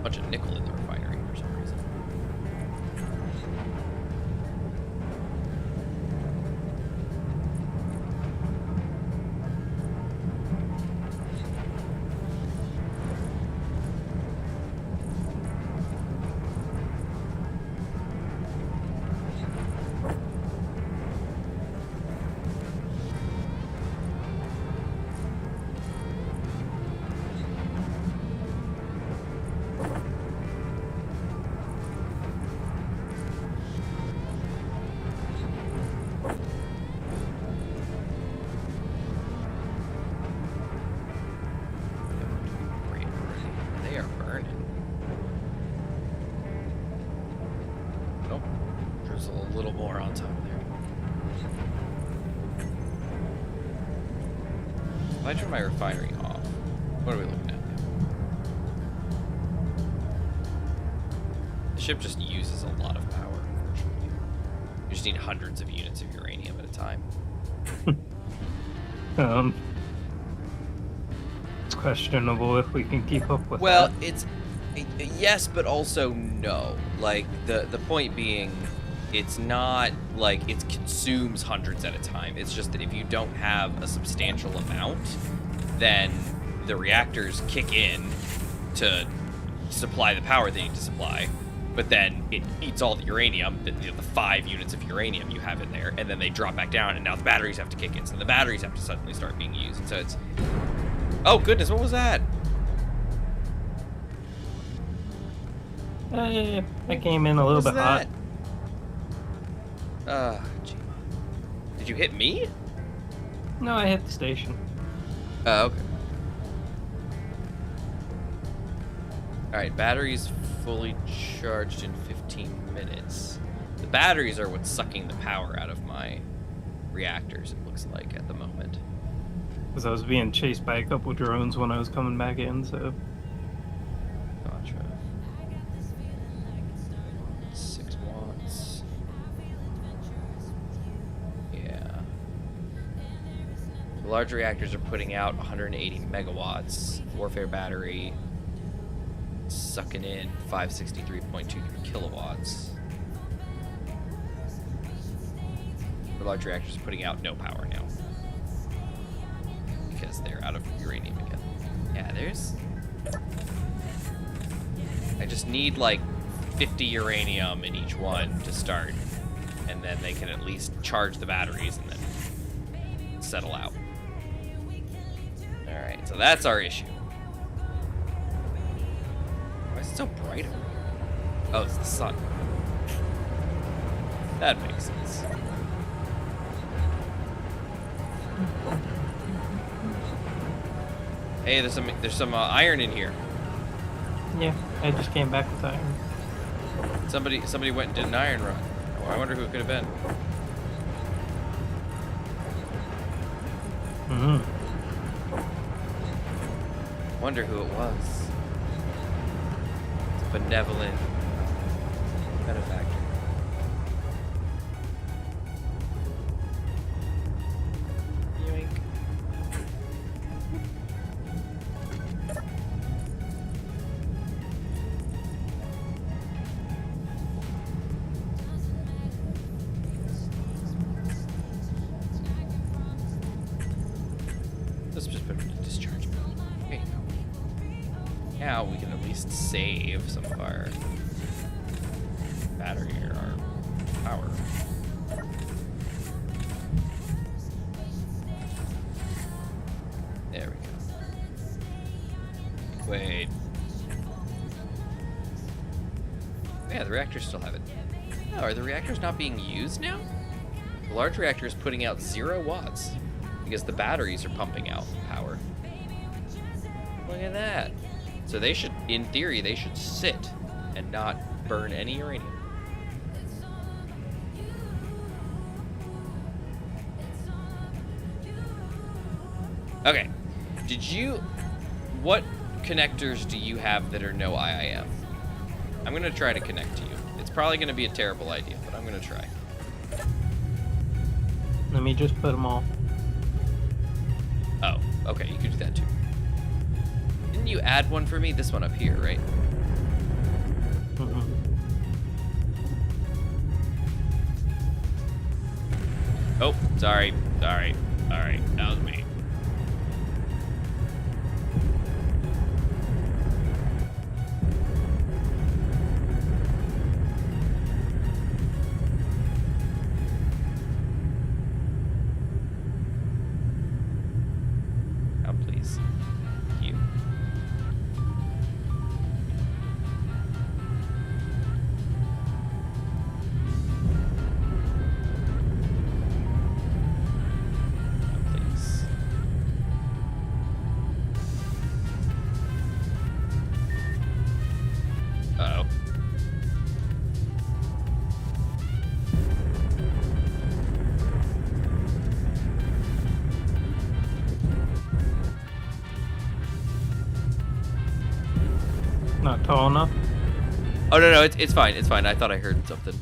Bunch of nickel in the refinery for some reason. If I turn my refinery off, what are we looking at now? The ship just uses a lot of power, unfortunately. We just need hundreds of units of uranium at a time. It's questionable if we can keep up with Well, that. it's yes, but also no. Like the point being, it's not like it consumes hundreds at a time. It's just that if you don't have a substantial amount, then the reactors kick in to supply the power they need to supply. But then it eats all the uranium, the 5 units of uranium you have in there, and then they drop back down, and now the batteries have to kick in. So the batteries have to suddenly start being used. And so it's... Oh, goodness, what was that? I came in a little bit hot. Gmod. Did you hit me? No, I hit the station. Oh, okay. Alright, batteries fully charged in 15 minutes. The batteries are what's sucking the power out of my reactors, it looks like, at the moment. Because I was being chased by a couple drones when I was coming back in, so... Gotcha. 6 watts. Yeah. The large reactors are putting out 180 megawatts. Warfare battery sucking in 563.2 kilowatts. The large reactors are putting out no power now because they're out of uranium again. Yeah, there's... I just need like 50 uranium in each one to start, and then they can at least charge the batteries and then settle out. Alright, so that's our issue. Why is it so bright over here? Oh, it's the sun. That makes sense. Hey, there's some iron in here. Yeah, I just came back with iron. Somebody went and did an iron run. Oh, I wonder who it could have been. Wonder who it was. It's a benevolent benefactor. Yoink. Let's just put it in a discharge mode. There you go. Now we can at least save some of our battery or our power. There we go. Wait. Yeah, the reactors still have it. Oh, are the reactors not being used now? The large reactor is putting out 0 watts because the batteries are pumping out power. Look at that. So they should, in theory, they should sit and not burn any uranium. Okay. What connectors do you have that are no IIM? I'm gonna try to connect to you. It's probably gonna be a terrible idea, but I'm gonna try. Let me just put them all. Oh, okay, you could do that too. Didn't you add one for me? This one up here, right? Oh, sorry. Alright, that was me. Oh, please. You. Oh, please. Uh-oh. Not tall enough. Oh, no, it's fine. It's fine. I thought I heard something.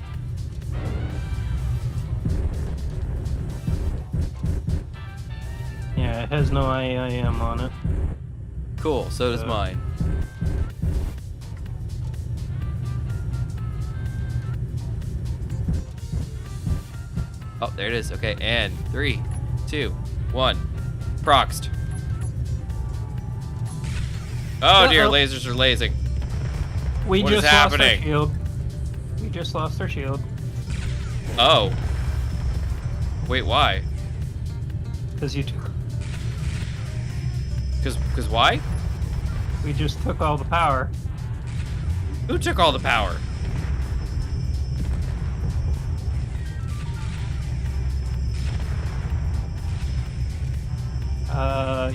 it has no IAM on it. Cool, so does mine. Oh, there it is. Okay, and 3, 2, 1. Proxed. Oh dear, lasers are lasing. We What just is lost our happening? shield. We just lost our shield. Oh. Wait, why? Because you took. Cause why? We just took all the power. Who took all the power?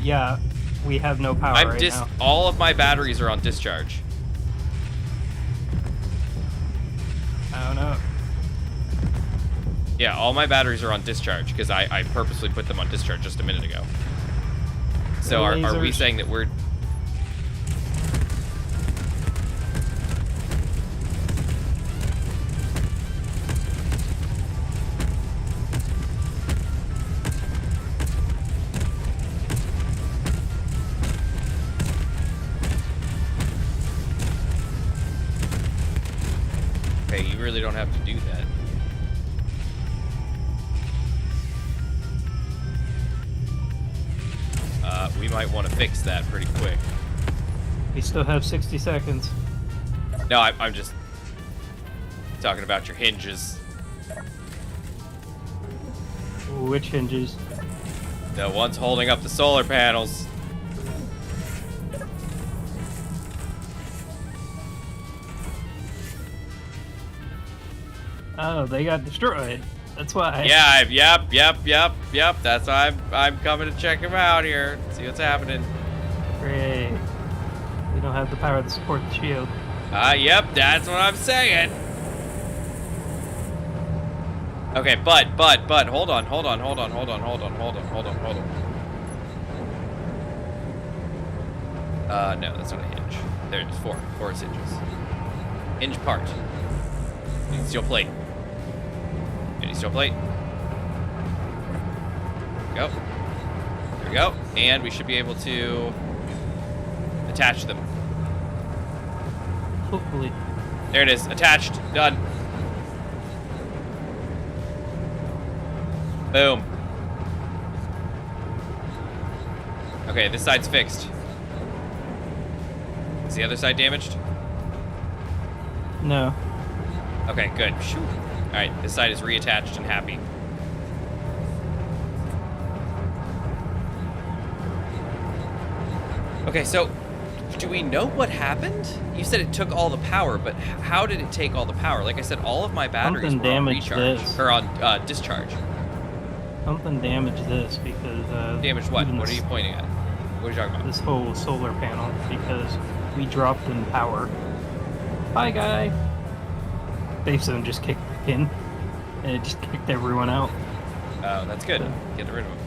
Yeah, we have no power right now. All of my batteries are on discharge. I don't know. Yeah, all my batteries are on discharge because I purposely put them on discharge just a minute ago. So are we saying that we're... Okay, you really don't have to do that. We might want to fix that pretty quick. We still have 60 seconds. No, I'm just talking about your hinges. Which hinges? The ones holding up the solar panels. Oh, they got destroyed. That's why. Yeah, yep. That's why I'm coming to check them out here. See what's happening. Great. We don't have the power to support the shield. Yep, that's what I'm saying. Okay, but, hold on. No, that's not a hinge. There it is, four hinges. Hinge part. Need steel plate. Any steel plate? Go. There we go. And we should be able to attach them. Hopefully. There it is. Attached. Done. Boom. Okay, this side's fixed. Is the other side damaged? No. Okay, good. Phew. All right, this side is reattached and happy. Okay, so do we know what happened? You said it took all the power, but how did it take all the power? Like I said, all of my batteries were on recharge or on discharge. Something damaged this because Damaged what? What are you pointing at? What are you talking about? This whole solar panel because we dropped in power. Bye, guy. Safe zone just kicked in, and it just kicked everyone out. Oh, that's good. Get rid of them.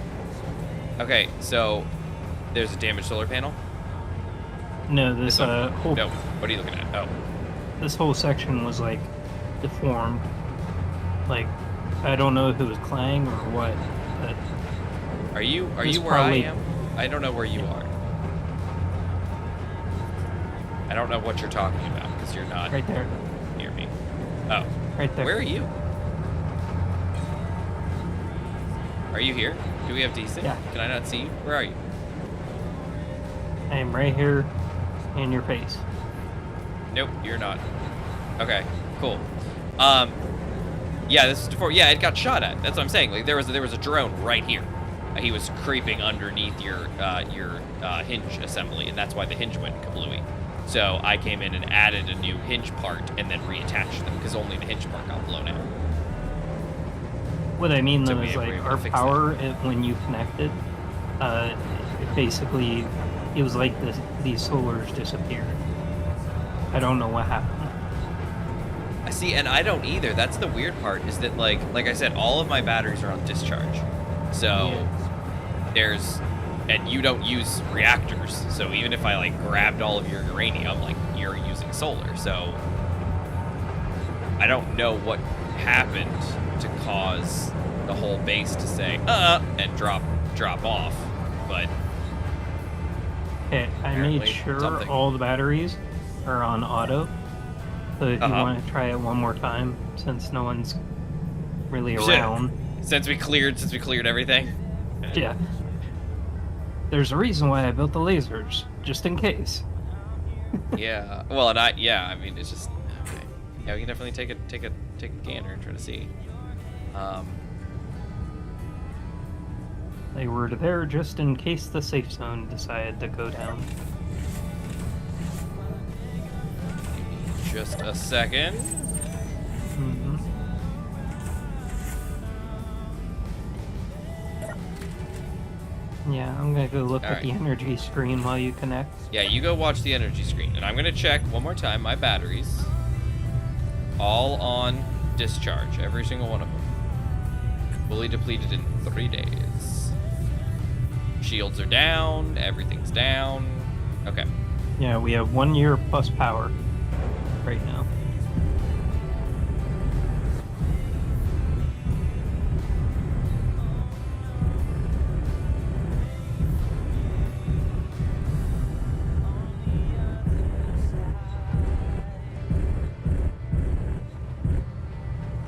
Okay, so there's a damaged solar panel? No, this whole No, what are you looking at? Oh. this whole section was like deformed. Like I don't know if it was Clang or what, but Are you where probably... I am? I don't know where you are. I don't know what you're talking about because you're not right there. near me. Oh. Right there. Where are you? Are you here? Do we have DC? Yeah. Can I not see you? Where are you? I am right here in your face. Nope, you're not. Okay, cool. Yeah, this is before. Yeah, it got shot at. That's what I'm saying. Like there was a drone right here. He was creeping underneath your hinge assembly, and that's why the hinge went kablooey. So I came in and added a new hinge part and then reattached them because only the hinge part got blown out. What I mean So though we is were like able to our fix power, when you connected, it basically it was like these solars disappeared. I don't know what happened. I see, and I don't either. That's the weird part is that like I said, all of my batteries are on discharge. So there's, and you don't use reactors. So even if I like grabbed all of your uranium, like you're using solar. So I don't know what happened to cause the whole base to say and drop off. but Okay, I made Apparently sure something. all the batteries are on auto. So if you Uh-huh. want to try it one more time, since no one's really Shit. around. since we cleared everything. Yeah. There's a reason why I built the lasers, just in case. Yeah. Well, and I mean, it's just okay. Yeah, we can definitely take a gander and try to see. They were there just in case the safe zone decided to go down. Just a second. Mm-hmm. Yeah, I'm gonna go look All at the right. energy screen while you connect. Yeah, you go watch the energy screen, and I'm gonna check one more time my batteries. All on discharge, every single one of them. Fully depleted in 3 days. Shields are down, everything's down. Okay. Yeah, we have 1 year plus power right now.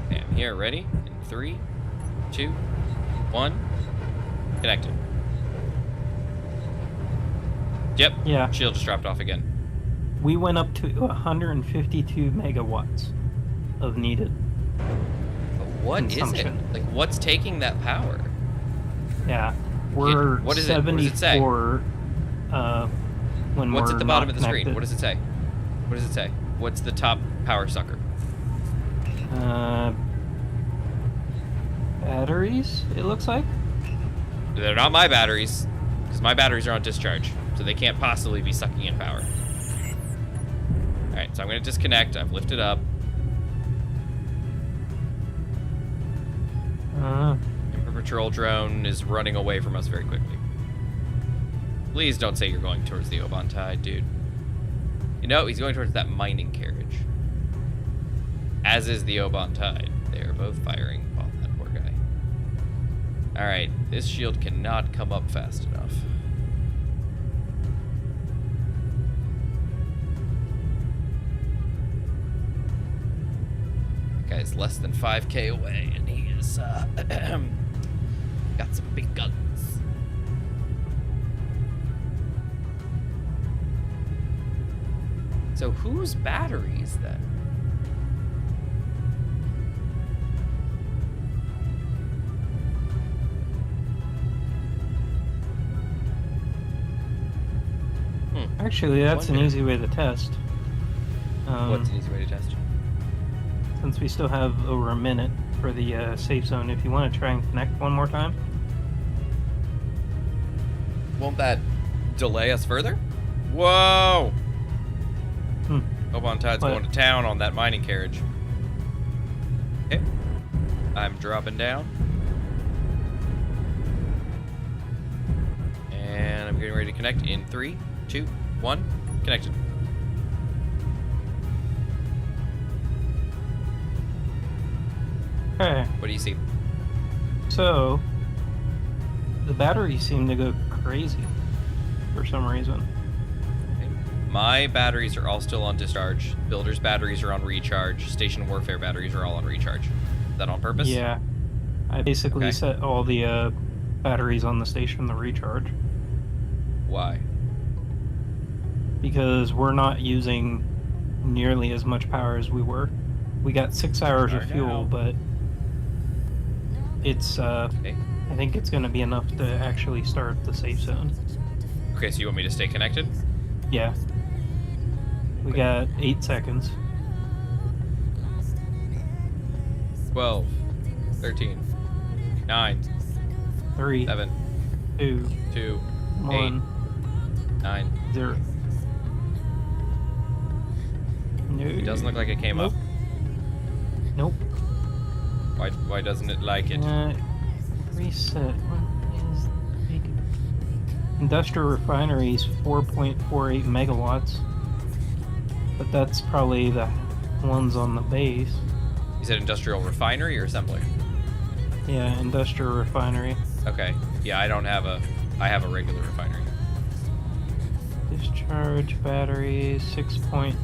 Okay, I'm here, ready? In 3, 2, 1. Connected. Yep. Yeah. Shield just dropped off again. We went up to 152 megawatts of needed. But what is it? Consumption. Like, what's taking that power? Yeah, we're What is it? What does it say? 74 when What's we're at the bottom not of the screen? connected. What does it say? What does it say? What's the top power sucker? Batteries, it looks like. They're not my batteries, because my batteries are on discharge, so they can't possibly be sucking in power. Alright, so I'm going to disconnect. I've lifted up. Emperor Patrol drone is running away from us very quickly. Please don't say you're going towards the Oban Tide, dude. You know, he's going towards that mining carriage. As is the Oban Tide. They are both firing on that poor guy. Alright, this shield cannot come up fast enough. That guy's less than 5k away, and he is, got some big guns. So whose batteries, then? Actually, that's an Wonder. easy way to test. What's an easy way to test? Since we still have over a minute for the safe zone, if you want to try and connect one more time. Won't that delay us further? Whoa! Oban Tide's What? going to town on that mining carriage. Okay. I'm dropping down. And I'm getting ready to connect in 3, 2, 1. Connected. Okay, What do you see? so the batteries seem to go crazy for some reason. Okay. My batteries are all still on discharge. Builder's batteries are on recharge. Station Warfare batteries are all on recharge. Is that on purpose? Yeah, I basically Okay. set all the batteries on the station to recharge Why? because we're not using nearly as much power as we were. We got 6 hours of Are fuel, now. but it's Okay. I think it's going to be enough to actually start the safe zone. Okay, so you want me to stay connected? Yeah. We Okay. got 8 seconds. 12, 13, 9, 3, 7, 2, 2, 1, 9. 0. No. It doesn't look like it came Nope. up. Nope. Why doesn't it like it? Reset. What is the industrial refineries 4.48 megawatts, but that's probably the ones on the base. Is it industrial refinery or assembly? Yeah, industrial refinery. Okay. Yeah, I don't have a I have a regular refinery. Discharge battery 6 point.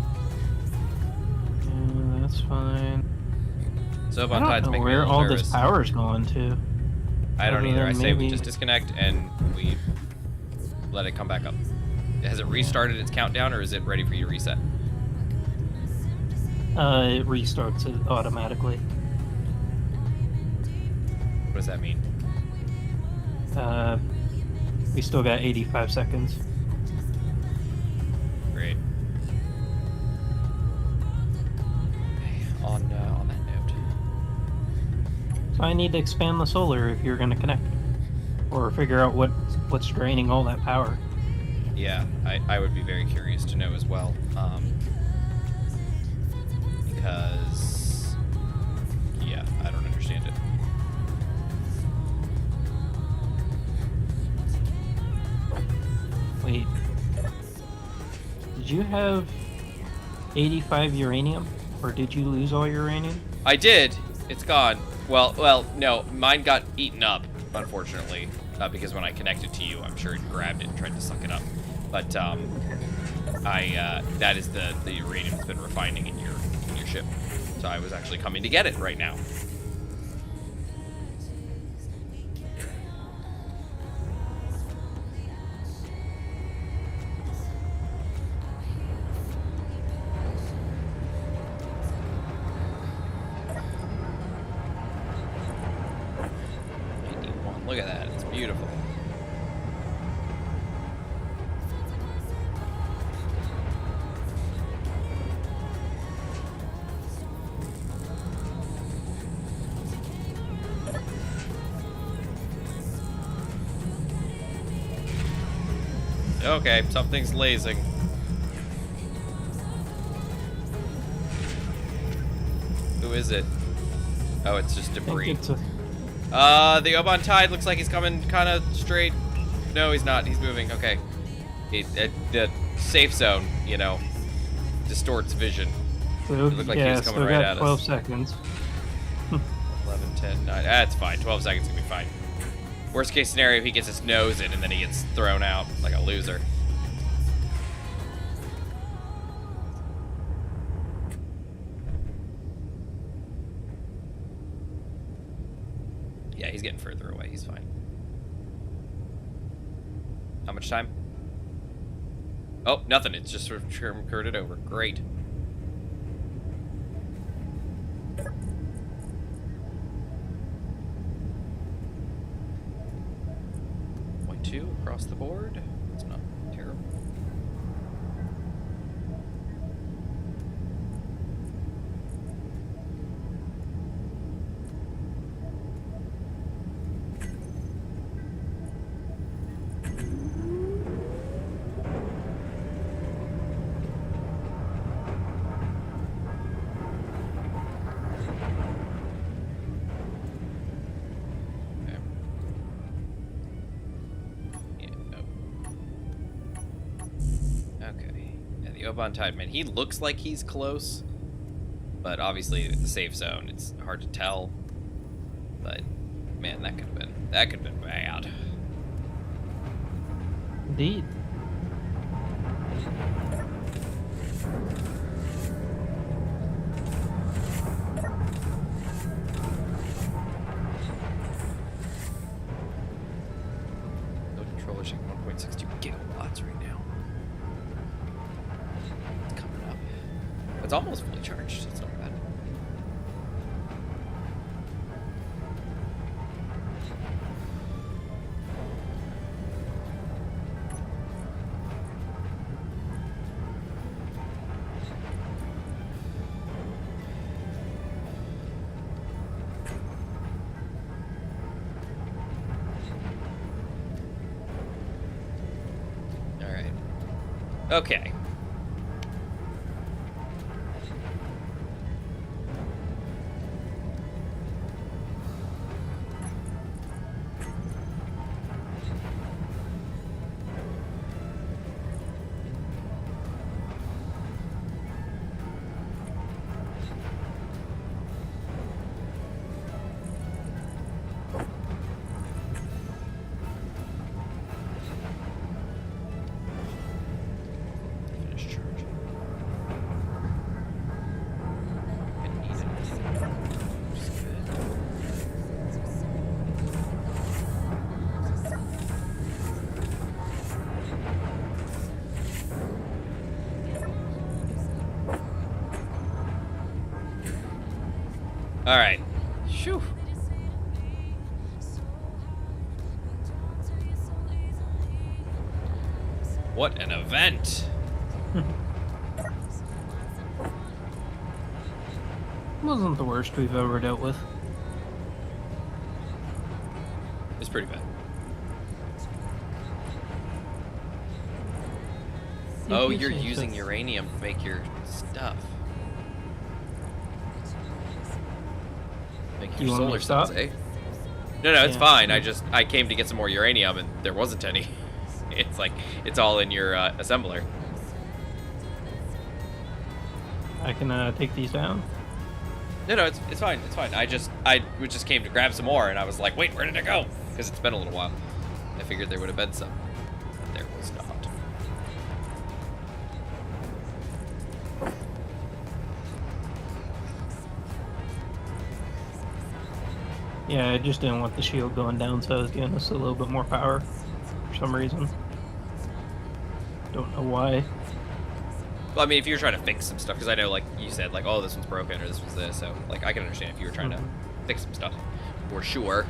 Yeah, that's fine. So I don't know where all this power's going to. I don't other either. I than say we maybe- just disconnect and we let it come back up. Has it restarted its countdown, or is it ready for you to reset? It restarts it automatically. What does that mean? We still got 85 seconds. Great. On that note. So I need to expand the solar if you're going to connect, or figure out what's draining all that power. Yeah, I would be very curious to know as well. Because, yeah, I don't understand it. Wait. Did you have 85 uranium? Or did you lose all uranium? I did. It's gone. Well, no, mine got eaten up, unfortunately, because when I connected to you, I'm sure it grabbed it and tried to suck it up. But that is the uranium that's been refining in your ship. So I was actually coming to get it right now. Look at that, it's beautiful. Okay, something's lasing. Who is it? Oh, it's just I think debris. it's a... The Oban Tide looks like he's coming kind of straight. No, he's not. He's moving. Okay. The safe zone, you know, distorts vision. So, It looked like he was coming so right got at 12 us. seconds. 11, 10, 9. That's fine. 12 seconds can be fine. Worst case scenario, if he gets his nose in and then he gets thrown out like a loser. Yeah, he's getting further away. He's fine. How much time? Oh, nothing. It's just sort of curved over. Great. Point 2 across the board. It's not terrible. Oban Tide, man, he looks like he's close, but obviously in the safe zone, it's hard to tell. But man, that could have been bad. Indeed. No controller shaking 1.62 gigawatts right now. It's coming up. It's almost fully charged. It's not bad. Okay. All right. Shoo. What an event. Wasn't the worst we've ever dealt with. It's pretty bad. Oh, you're using uranium to make your stuff. Make your solar cells, eh? No, it's fine. I came to get some more uranium and there wasn't any. It's like, it's all in your assembler. I can take these down. No, it's fine. It's fine. I just came to grab some more and I was like, wait, where did it go? Because it's been a little while. I figured there would have been some. But there was not. Yeah, I just didn't want the shield going down, so I was getting us a little bit more power for some reason. Don't know why. Well, I mean, if you're trying to fix some stuff, because I know, like you said, like, oh, this one's broken or this one's this, so, like, I can understand if you were trying to fix some stuff, for sure.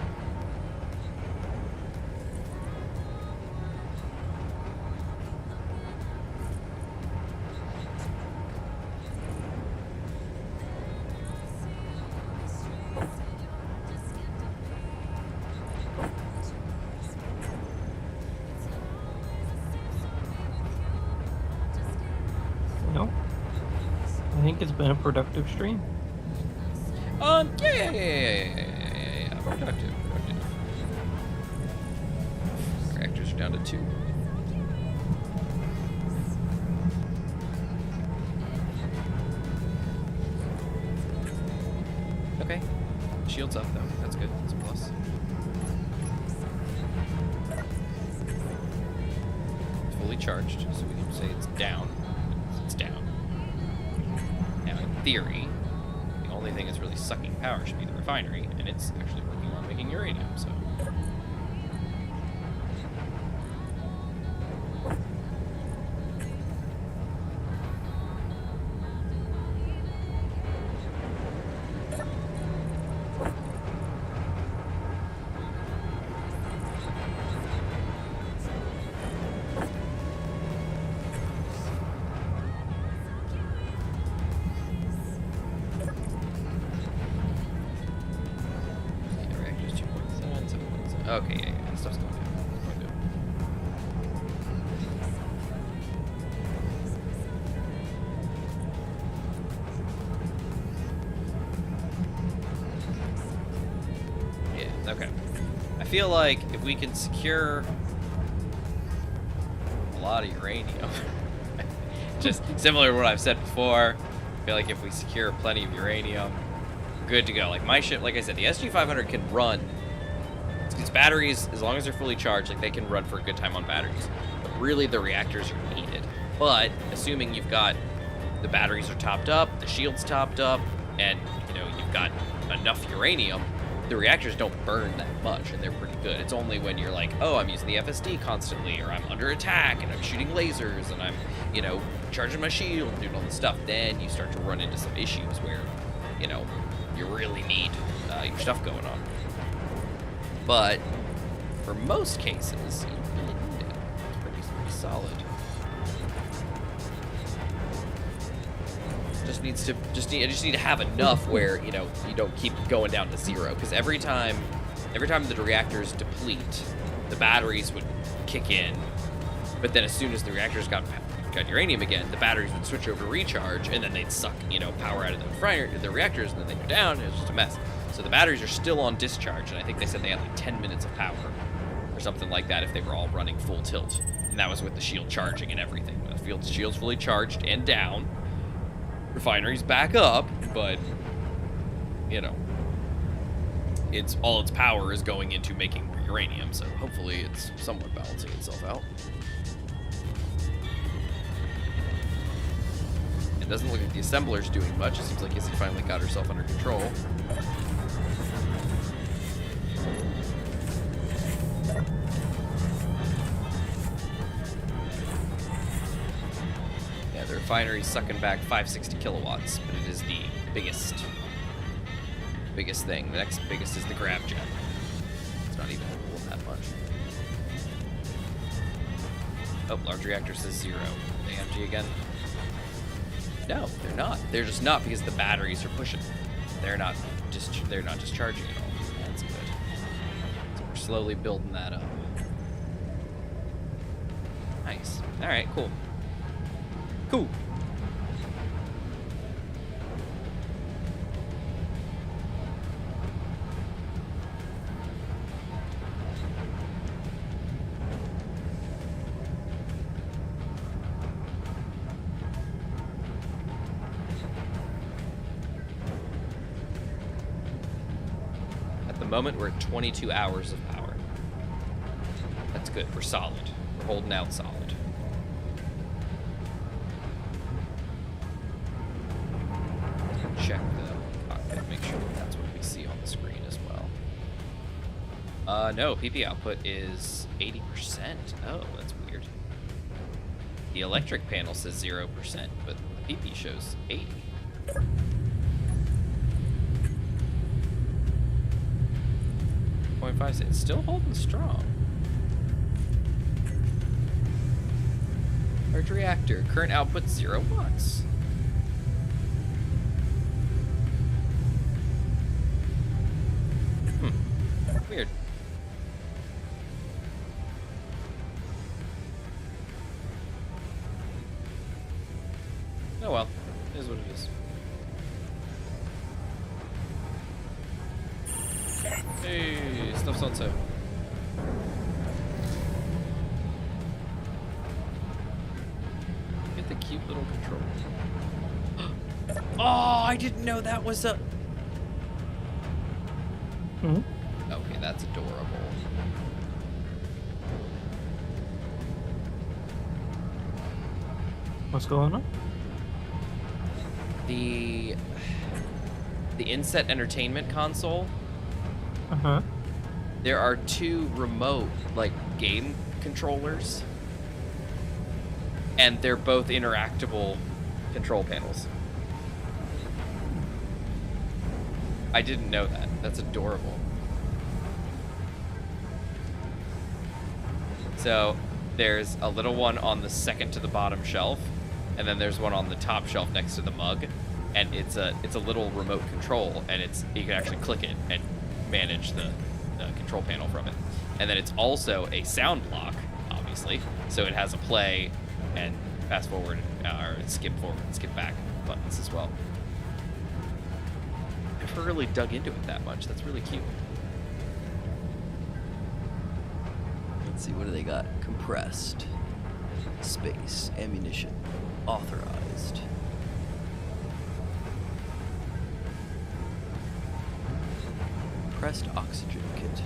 I think it's been a productive stream. Yeah. Productive. Reactors are down to 2. Okay. Shield's up, though. That's good. That's a plus. It's fully charged, so we can say it's down. It's down. Now, in theory, the only thing that's really sucking power should be the refinery, and it's actually working on making uranium, so... Okay, yeah, stuff's going down. It's going good. Yeah, okay. I feel like if we can secure a lot of uranium, just similar to what I've said before, I feel like if we secure plenty of uranium, we're good to go. Like my ship, like I said, the SG-500 can run. These batteries, as long as they're fully charged, like they can run for a good time on batteries. But really, the reactors are needed. But assuming you've got the batteries are topped up, the shield's topped up, and you know you've got enough uranium, the reactors don't burn that much, and they're pretty good. It's only when you're like, oh, I'm using the FSD constantly, or I'm under attack, and I'm shooting lasers, and I'm, you know, charging my shield, and doing all this stuff, then you start to run into some issues where, you know, you really need your stuff going on. But for most cases, you really need it. It's pretty solid. I just need to have enough where, you know, you don't keep going down to 0. Because every time the reactors deplete, the batteries would kick in. But then as soon as the reactors got uranium again, the batteries would switch over to recharge, and then they'd suck, you know, power out of the reactors, and then they'd go down, and it was just a mess. So the batteries are still on discharge, and I think they said they had like 10 minutes of power or something like that if they were all running full tilt. And that was with the shield charging and everything. The shield's fully charged and down. Refinery's back up, but, you know, its power is going into making uranium, so hopefully it's somewhat balancing itself out. It doesn't look like the assembler's doing much. It seems like Izzy finally got herself under control. Yeah, the refinery's sucking back 560 kilowatts, but it is the biggest biggest thing. The next biggest is the grab jet. It's not even cool that much. Oh, large reactor says 0. AMG again? No, they're not. They're just not because the batteries are pushing. They're not discharging at all. That's good. So we're slowly building that up. Nice. All right, cool. Cool. Moment we're at 22 hours of power. That's good. We're solid. We're holding out solid. Check the cockpit, make sure that's what we see on the screen as well. No, PP output is 80%. Oh, that's weird. The electric panel says 0%, but the PP shows 80. 0.5, it's still holding strong. Large reactor, current output 0 watts. Weird. Oh well, it is what it is. Hey, stuff's on so. Get the cute little controller. Oh, I didn't know that was a. Okay, that's adorable. What's going on? The inset entertainment console. There are 2 remote, like, game controllers, and they're both interactable control panels. I didn't know that. That's adorable. So there's a little one on the second to the bottom shelf, and then there's one on the top shelf next to the mug, and it's a little remote control, and you can actually click it and manage the control panel from it. And then it's also a sound block, obviously, so it has a play and fast forward or skip forward and skip back buttons as well. I've never really dug into it that much. That's really cute. Let's see, what do they got? Compressed. Space. Ammunition. Authorized. Compressed oxygen kit.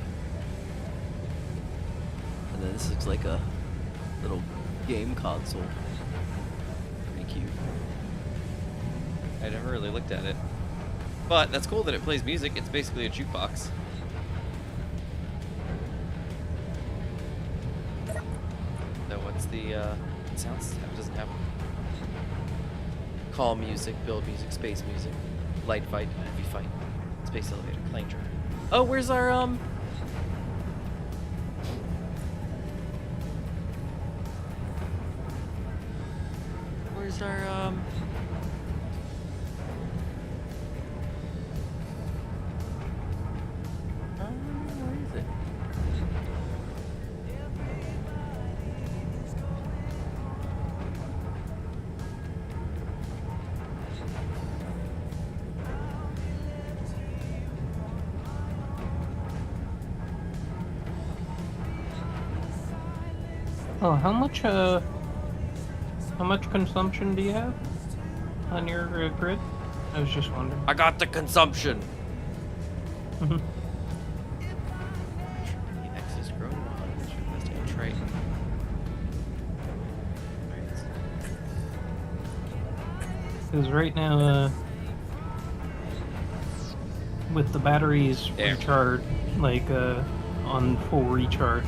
And then this looks like a little game console. Pretty cute. I never really looked at it. But that's cool that it plays music. It's basically a jukebox. So what's the it sounds it doesn't have call music, build music, space music, light fight, heavy fight, space elevator, plane drive. Oh, where's our where's our where is it? Oh, how much consumption do you have on your grid? I was just wondering. I got the consumption. X is growing on trait. Because right now, with the batteries recharged, like on full recharge,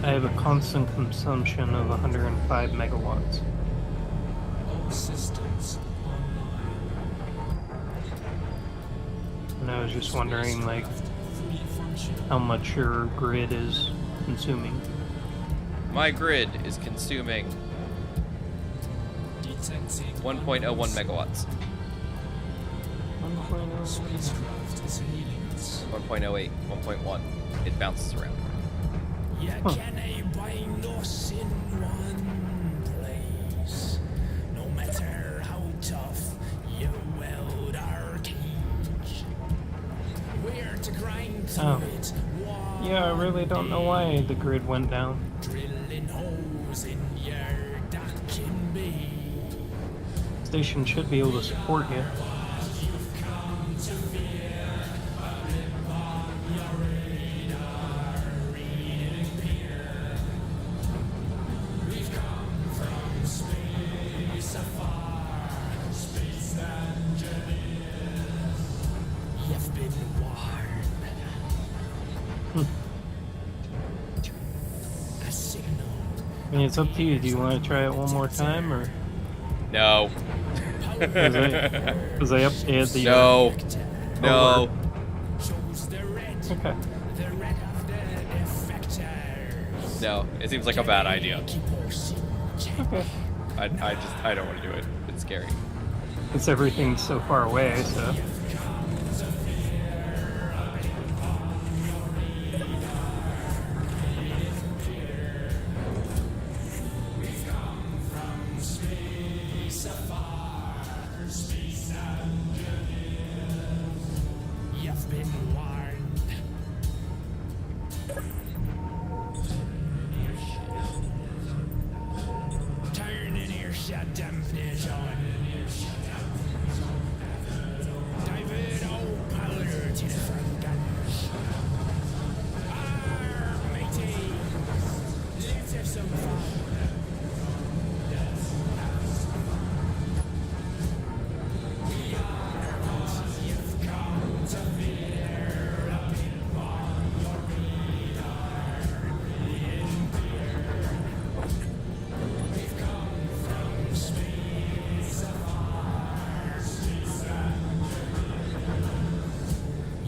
I have a constant consumption of 105 megawatts. All systems and I was just wondering, like, how much your grid is consuming. My grid is consuming 1.01 megawatts. 1.08, 1.1. It bounces around. Huh. No matter how tough you weld our cage. We're to grind through Oh. it. Yeah, I really don't know why the grid went down. Drilling holes in your docking bay. Station should be able to support you. You've been warned. A signal. I mean, it's up to you. Do you want to try it one more time, or No. because I updated the No. No. Shows the red. Okay. The red of the defectors. No. It seems like a bad idea. Keep us in check. Okay. I don't want to do it. It's scary. It's everything's so far away, so. You've been warned. Turn in earshot dampeners on. Divert all powder to the front guns. Arr, matey. Let's have some fun.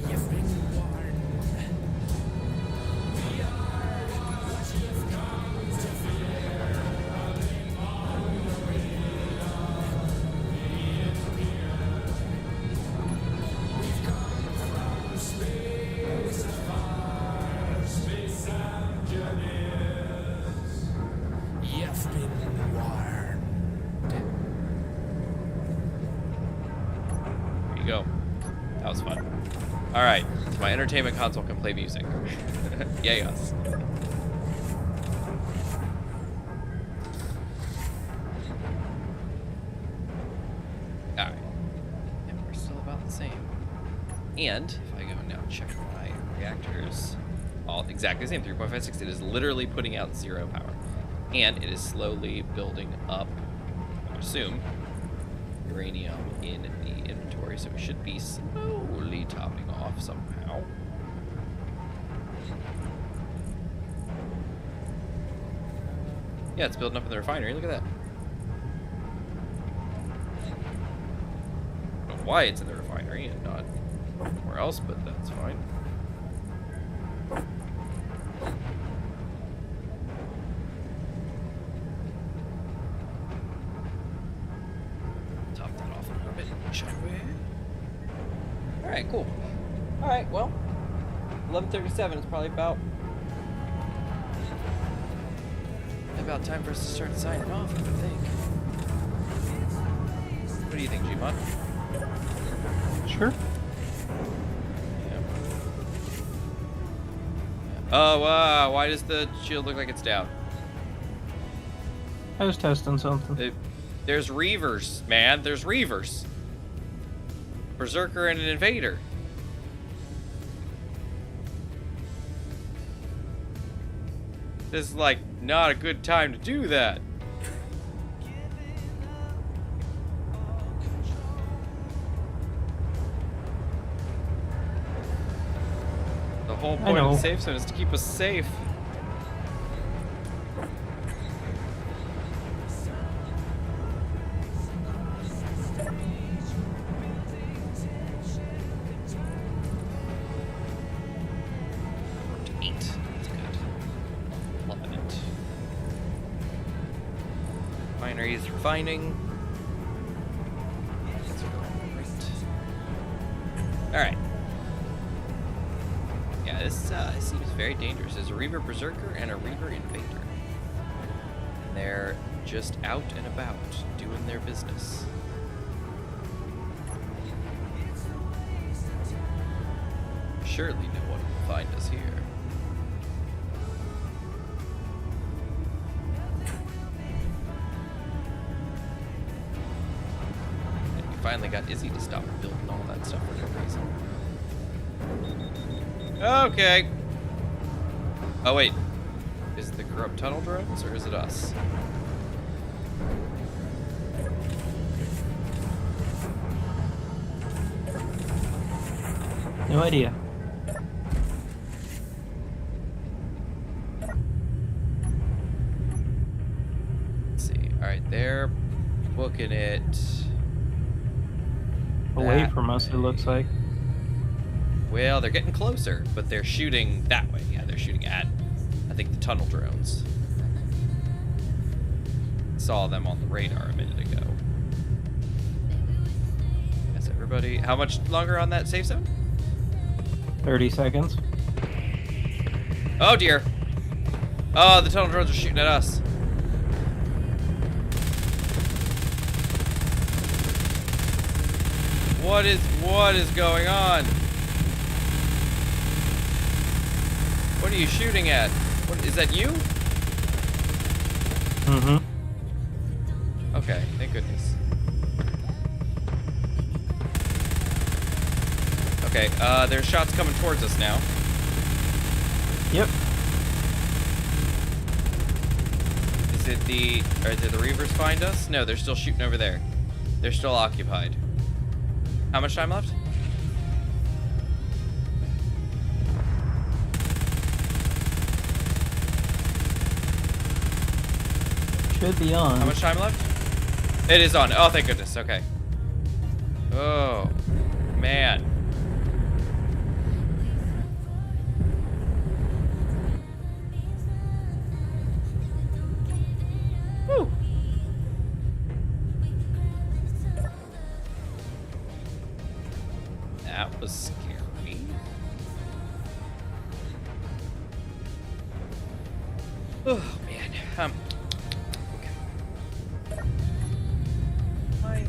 You've been warned. You've been warned. There you go. That was fun. Alright, so my entertainment console can play music. Yay us. Alright. And we're still about the same. And if I go now check my reactors, all exactly the same, 3.56. It is literally putting out 0 power. And it is slowly building up, I would assume, uranium in the inventory, so we should be slowly topping off somehow. Yeah, it's building up in the refinery. Look at that. I don't know why it's in the refinery and not somewhere else, but that's fine. Top that off a little bit, shall we? Alright, cool. Alright, well, 11:37 is probably about time for us to start signing off, I would think. What do you think, Gmod? Sure. Yeah. Oh, why does the shield look like it's down? I was testing something. There's Reavers, man. There's Reavers. Berserker and an Invader. This is like not a good time to do that. The whole point of the safe zone is to keep us safe. Sweet. That's good. Loving it. Refinery is refining. That's great. Alright. Yeah, this seems very dangerous. There's a Reaver Berserker and a Reaver Invader. And they're just out and about, doing their business. Surely no one will find us here. And we finally got Izzy to stop building all that stuff for no reason. Okay. Oh wait, is it the corrupt tunnel drones or is it us? No idea. Let's see. Alright, they're booking it Away that from us, it way. looks like. Well, they're getting closer, but they're shooting that way. Yeah, they're shooting at, I think, the tunnel drones. Saw them on the radar a minute ago. That's everybody. How much longer on that safe zone? 30 seconds. Oh dear. Oh, the tunnel drones are shooting at us. What is going on? What are you shooting at? What is that, you? Mm-hmm. Okay, thank goodness. Okay, there's shots coming towards us now. Yep. Did the Reavers find us? No, they're still shooting over there. They're still occupied. How much time left? Should be on. How much time left? It is on. Oh, thank goodness. Okay. Oh, man. Whew. That was scary. Oh, man. Okay. Why?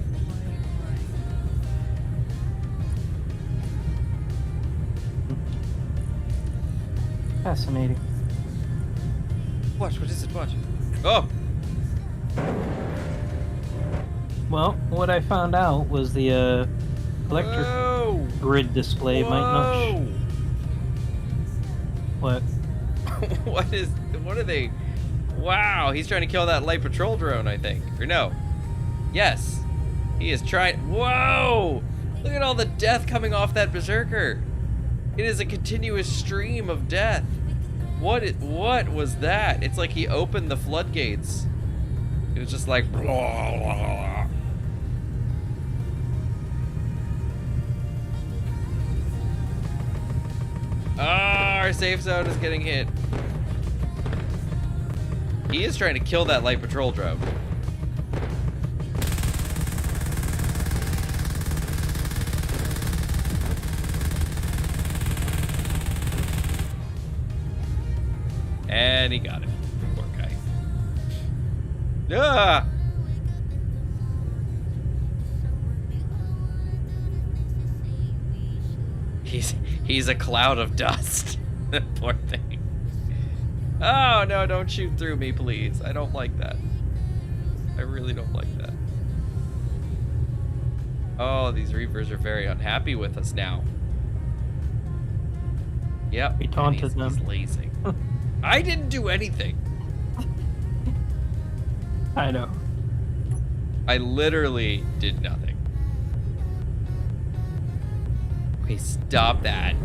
Fascinating. What is it? What? Oh! Well, what I found out was the electric Whoa! grid display might not. Whoa! What? What are they? Wow, he's trying to kill that light patrol drone, I think. Or no. Yes. He is trying. Whoa! Look at all the death coming off that berserker. It is a continuous stream of death. What was that? It's like he opened the floodgates. It was just like blah, blah, blah. Ah, our safe zone is getting hit. He is trying to kill that light patrol drone. And he got it. Poor guy. Ah! He's a cloud of dust. Poor thing. Oh no, don't shoot through me, please. I don't like that. I really don't like that. Oh, these Reavers are very unhappy with us now. Yep. We taunted them. He's lazing. I didn't do anything. I know. I literally did nothing. Okay, stop that.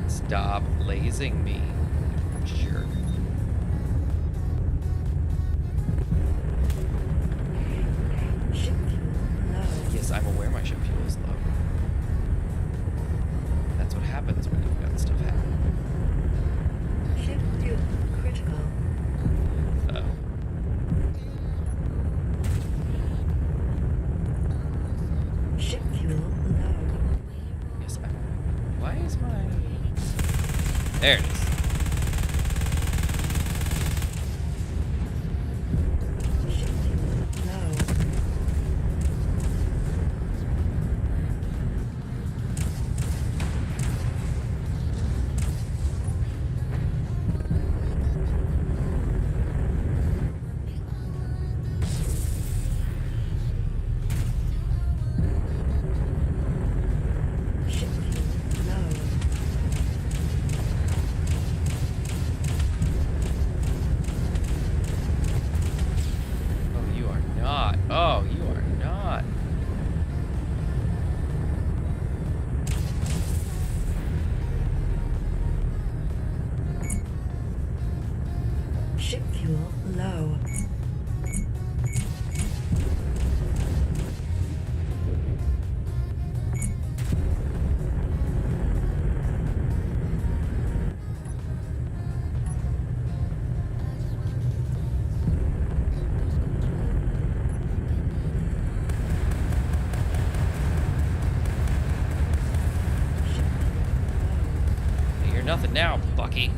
Stop lazing me, jerk. Yes, I'm aware my ship fuel is low. That's what happens when you've got stuff happen. Ship fuel critical. Oh. Ship fuel low. Yes, why is my... There it is. Ship fuel low. Ship fuel low. Oh, you are not. Oh, you are not. Ship fuel low. You're nothing now, Bucky.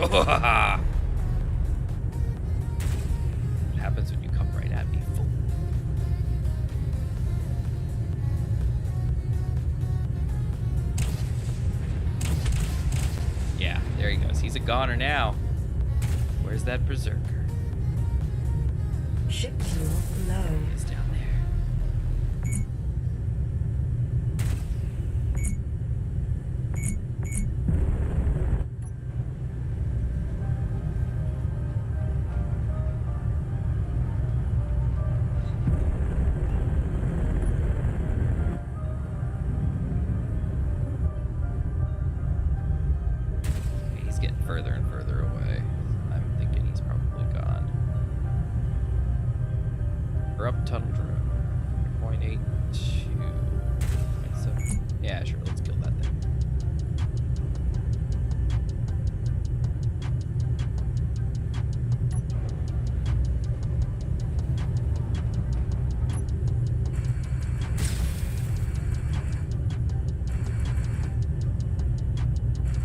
What happens when you come right at me, fool? Yeah, there he goes. He's a goner now. Where's that berserker? Ship fuel low. He's down there. He's getting further and further away. I'm thinking he's probably gone. Corrupt Tundra. 0.82. 0.7. Yeah, sure. Let's kill that thing.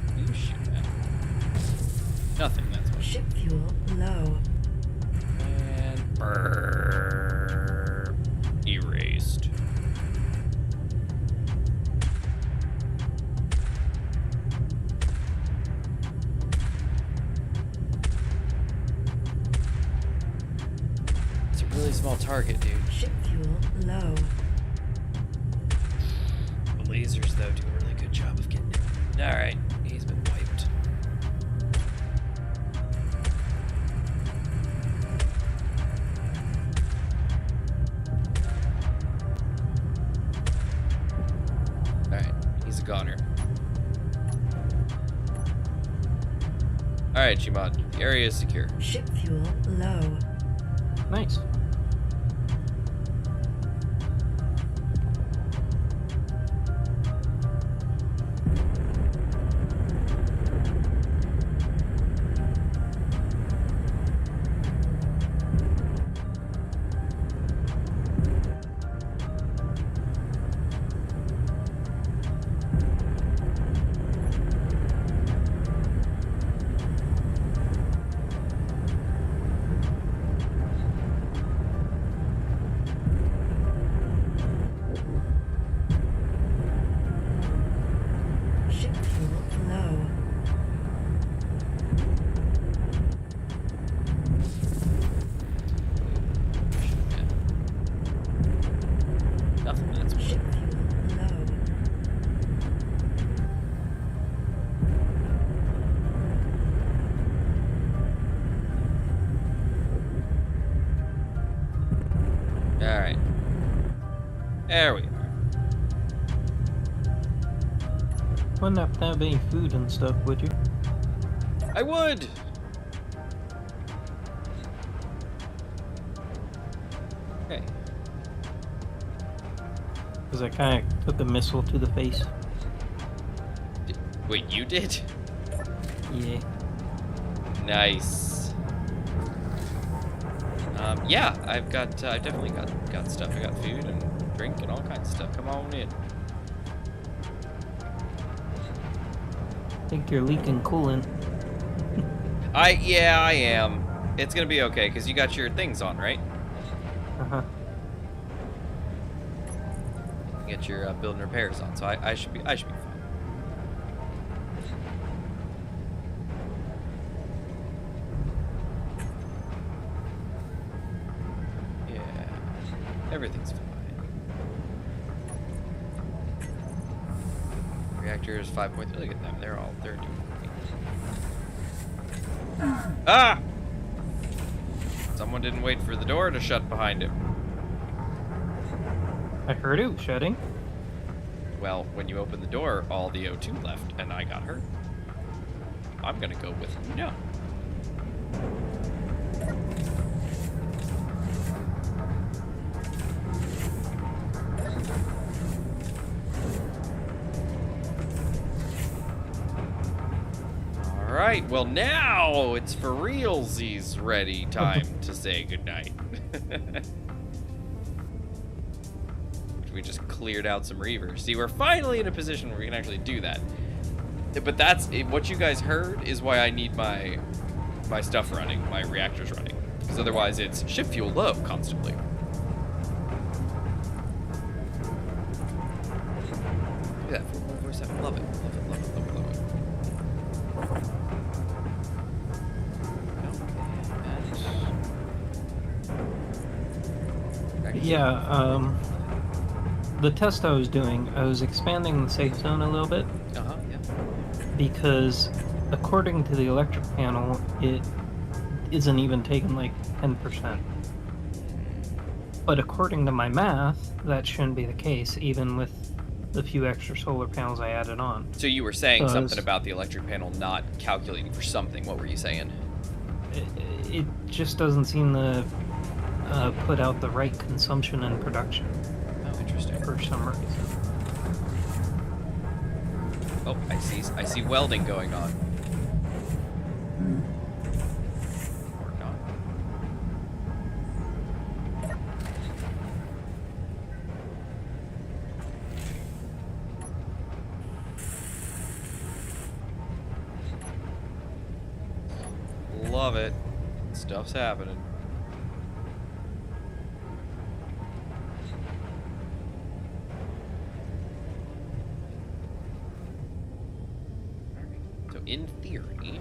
What are you shooting at? Nothing, that's what. Ship fuel low. And brrr, erased. It's a really small target, dude. Ship fuel low. The lasers, though, do a really good job of getting it. Alright, he's been wiped. Alright, he's a goner. Alright, Gmod, the area is secure. Ship fuel low. Nice. There we are. Wouldn't have to have any food and stuff, would you? I would! Okay. Because I kind of took a missile to the face. Wait, you did? Yeah. Nice. Yeah, I've definitely got stuff. I got food and drink and all kinds of stuff. Come on in. I think you're leaking coolant. Yeah, I am. It's gonna be okay, because you got your things on, right? Uh-huh. You get your build and repairs on, so I should be fine. Yeah, everything's fine. Reactors 5.3. Look at them. They're doing great. Ah! Someone didn't wait for the door to shut behind him. I heard it shutting. Well, when you opened the door, all the O2 left, and I got hurt. I'm gonna go with no. Alright, well now it's for realsies ready time to say goodnight. We just cleared out some reavers. See, we're finally in a position where we can actually do that. But that's what you guys heard is why I need my stuff running, my reactors running. Because otherwise it's ship fuel low constantly. Look at that, 4.47. Love it, love it, love it, love it, love it. Yeah, the test I was doing, I was expanding the safe zone a little bit Uh-huh, yeah. because according to the electric panel, it isn't even taking like 10%. But according to my math, that shouldn't be the case, even with the few extra solar panels I added on. So you were saying So something about the electric panel not calculating for something. What were you saying? It just doesn't seem to put out the right consumption and production Oh, interesting. for some reason. Oh, I see welding going on. Or not. Love it. Stuff's happening. So in theory,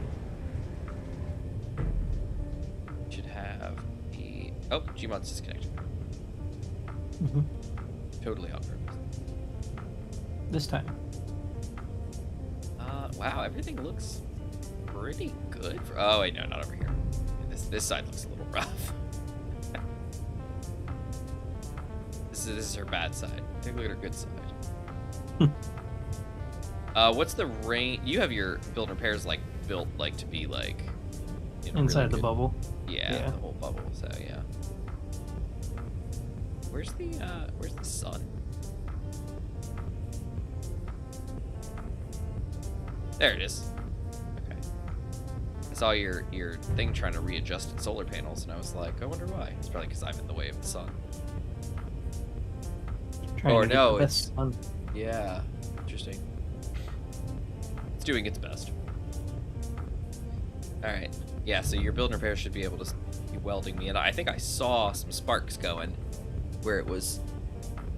should have the Gmod's disconnected. Hmm. Totally on purpose. This time. Wow, everything looks pretty good. Oh wait, no, not over here. This side looks a little rough. This is her bad side. Take a look at her good side. What's the range? You have your build and repairs like built like to be like Inside really the good- bubble. Yeah, the whole bubble. So yeah. Where's the sun? There it is. Okay. I saw your thing trying to readjust its solar panels, and I was like, I wonder why. It's probably because I'm in the way of the sun. Trying Or to get no, the it's best one. yeah, interesting. It's doing its best. All right. Yeah. So your build and repair should be able to be welding me, and I think I saw some sparks going where it was.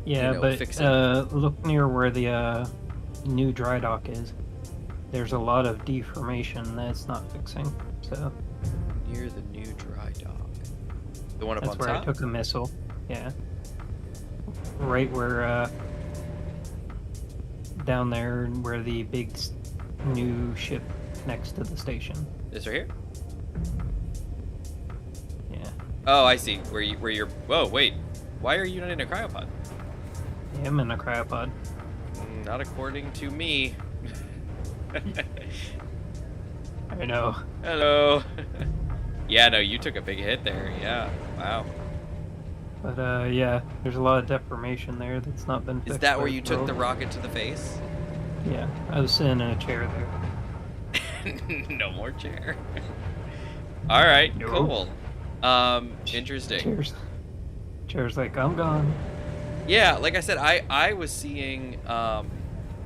Yeah, but fixing. look near where the new dry dock is. There's a lot of deformation that's not fixing. So Near the new dry dock. The one up that's on where top? I took a missile. Yeah. Right where down there where the big new ship next to the station. This right here? Yeah. Oh, I see. Where you're... Whoa, wait. Why are you not in a cryopod? I'm in a cryopod. Not according to me. I know. Hello. Yeah, no, you took a big hit there. Yeah. Wow. But yeah, there's a lot of deformation there that's not been fixed. Is that where by you took the Relic. rocket to the face? Yeah, I was sitting in a chair there. No more chair. All right, No. cool. Interesting. Chair's like, I'm gone. Yeah, like I said, I was seeing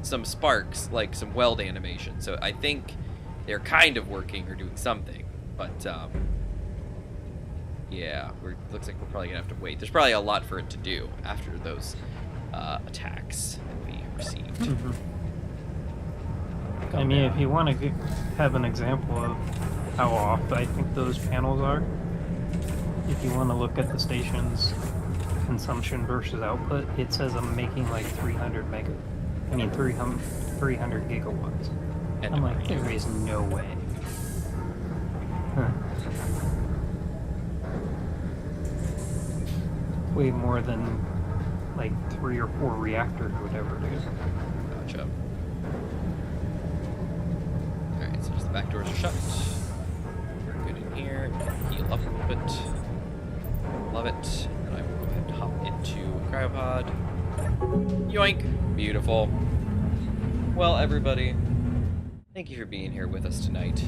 some sparks, like some weld animation. So I think they're kind of working or doing something. But yeah, looks like we're probably gonna have to wait. There's probably a lot for it to do after those attacks that we received. Mm-hmm. I mean, if you want to have an example of how off I think those panels are, if you want to look at the station's consumption versus output, it says I'm making like 300 gigawatts. And I'm like, there is no way. Huh. Way more than like 3 or 4 reactors, whatever it is. Gotcha. Alright, so just the back doors are shut. We're good in here. Heal up a little bit. Love it. And I will go ahead and hop into cryopod. Yoink! Beautiful. Well, everybody, thank you for being here with us tonight.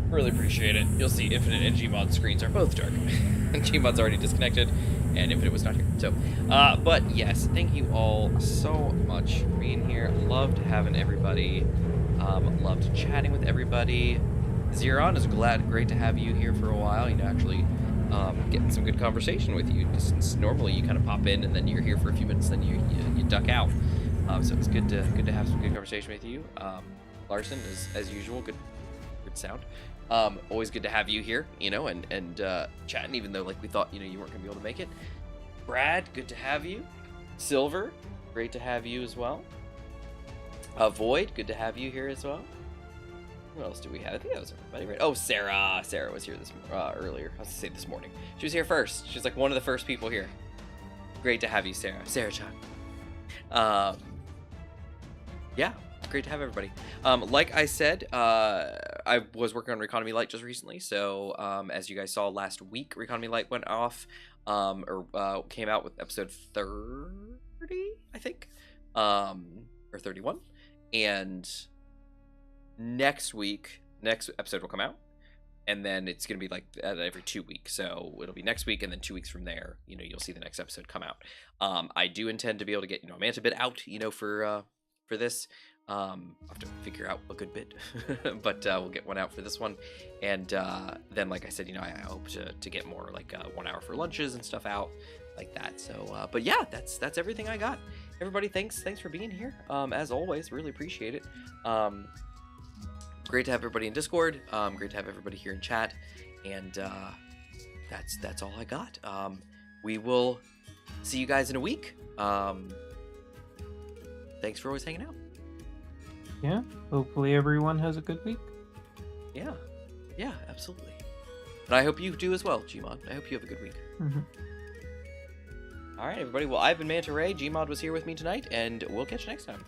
Really appreciate it. You'll see Infinite and Gmod screens are both dark. Gmod's already disconnected, and Infinite was not here. So, but yes, thank you all so much for being here. Loved having everybody. Loved chatting with everybody. Zeron, is great to have you here for a while. You know, actually getting some good conversation with you. Since normally you kind of pop in and then you're here for a few minutes, then you duck out. So it's good to have some good conversation with you. Larson, as usual, good sound. Always good to have you here, you know, and chatting, even though like we thought, you know, you weren't gonna be able to make it. Brad, good to have you. Silver, great to have you as well. Void, good to have you here as well. Who else do we have? I think that was everybody, right? Oh, Sarah. Sarah was here earlier. I was to say this morning. She was here first. She's like one of the first people here. Great to have you, Sarah. Sarah-chan. Yeah, great to have everybody. Like I said, I was working on Reconomy Light just recently, so as you guys saw last week, Reconomy Light went off, came out with episode 30, I think, or 31, and next episode will come out, and then it's gonna be like every 2 weeks, so it'll be next week, and then 2 weeks from there, you know, you'll see the next episode come out. I do intend to be able to get, you know, a Manta bit out, you know, for this. I'll have to figure out a good bit, but we'll get one out for this one, and then, like I said, you know, I hope to get more like 1 hour for lunches and stuff out like that. So, but yeah, that's everything I got. Everybody, thanks for being here. As always, really appreciate it. Great to have everybody in Discord. Great to have everybody here in chat, and that's all I got. We will see you guys in a week. Thanks for always hanging out. Yeah, hopefully everyone has a good week. Yeah, absolutely. And I hope you do as well, Gmod. I hope you have a good week. Mm-hmm. All right, everybody. Well, I've been Manta Ray. Gmod was here with me tonight, and we'll catch you next time.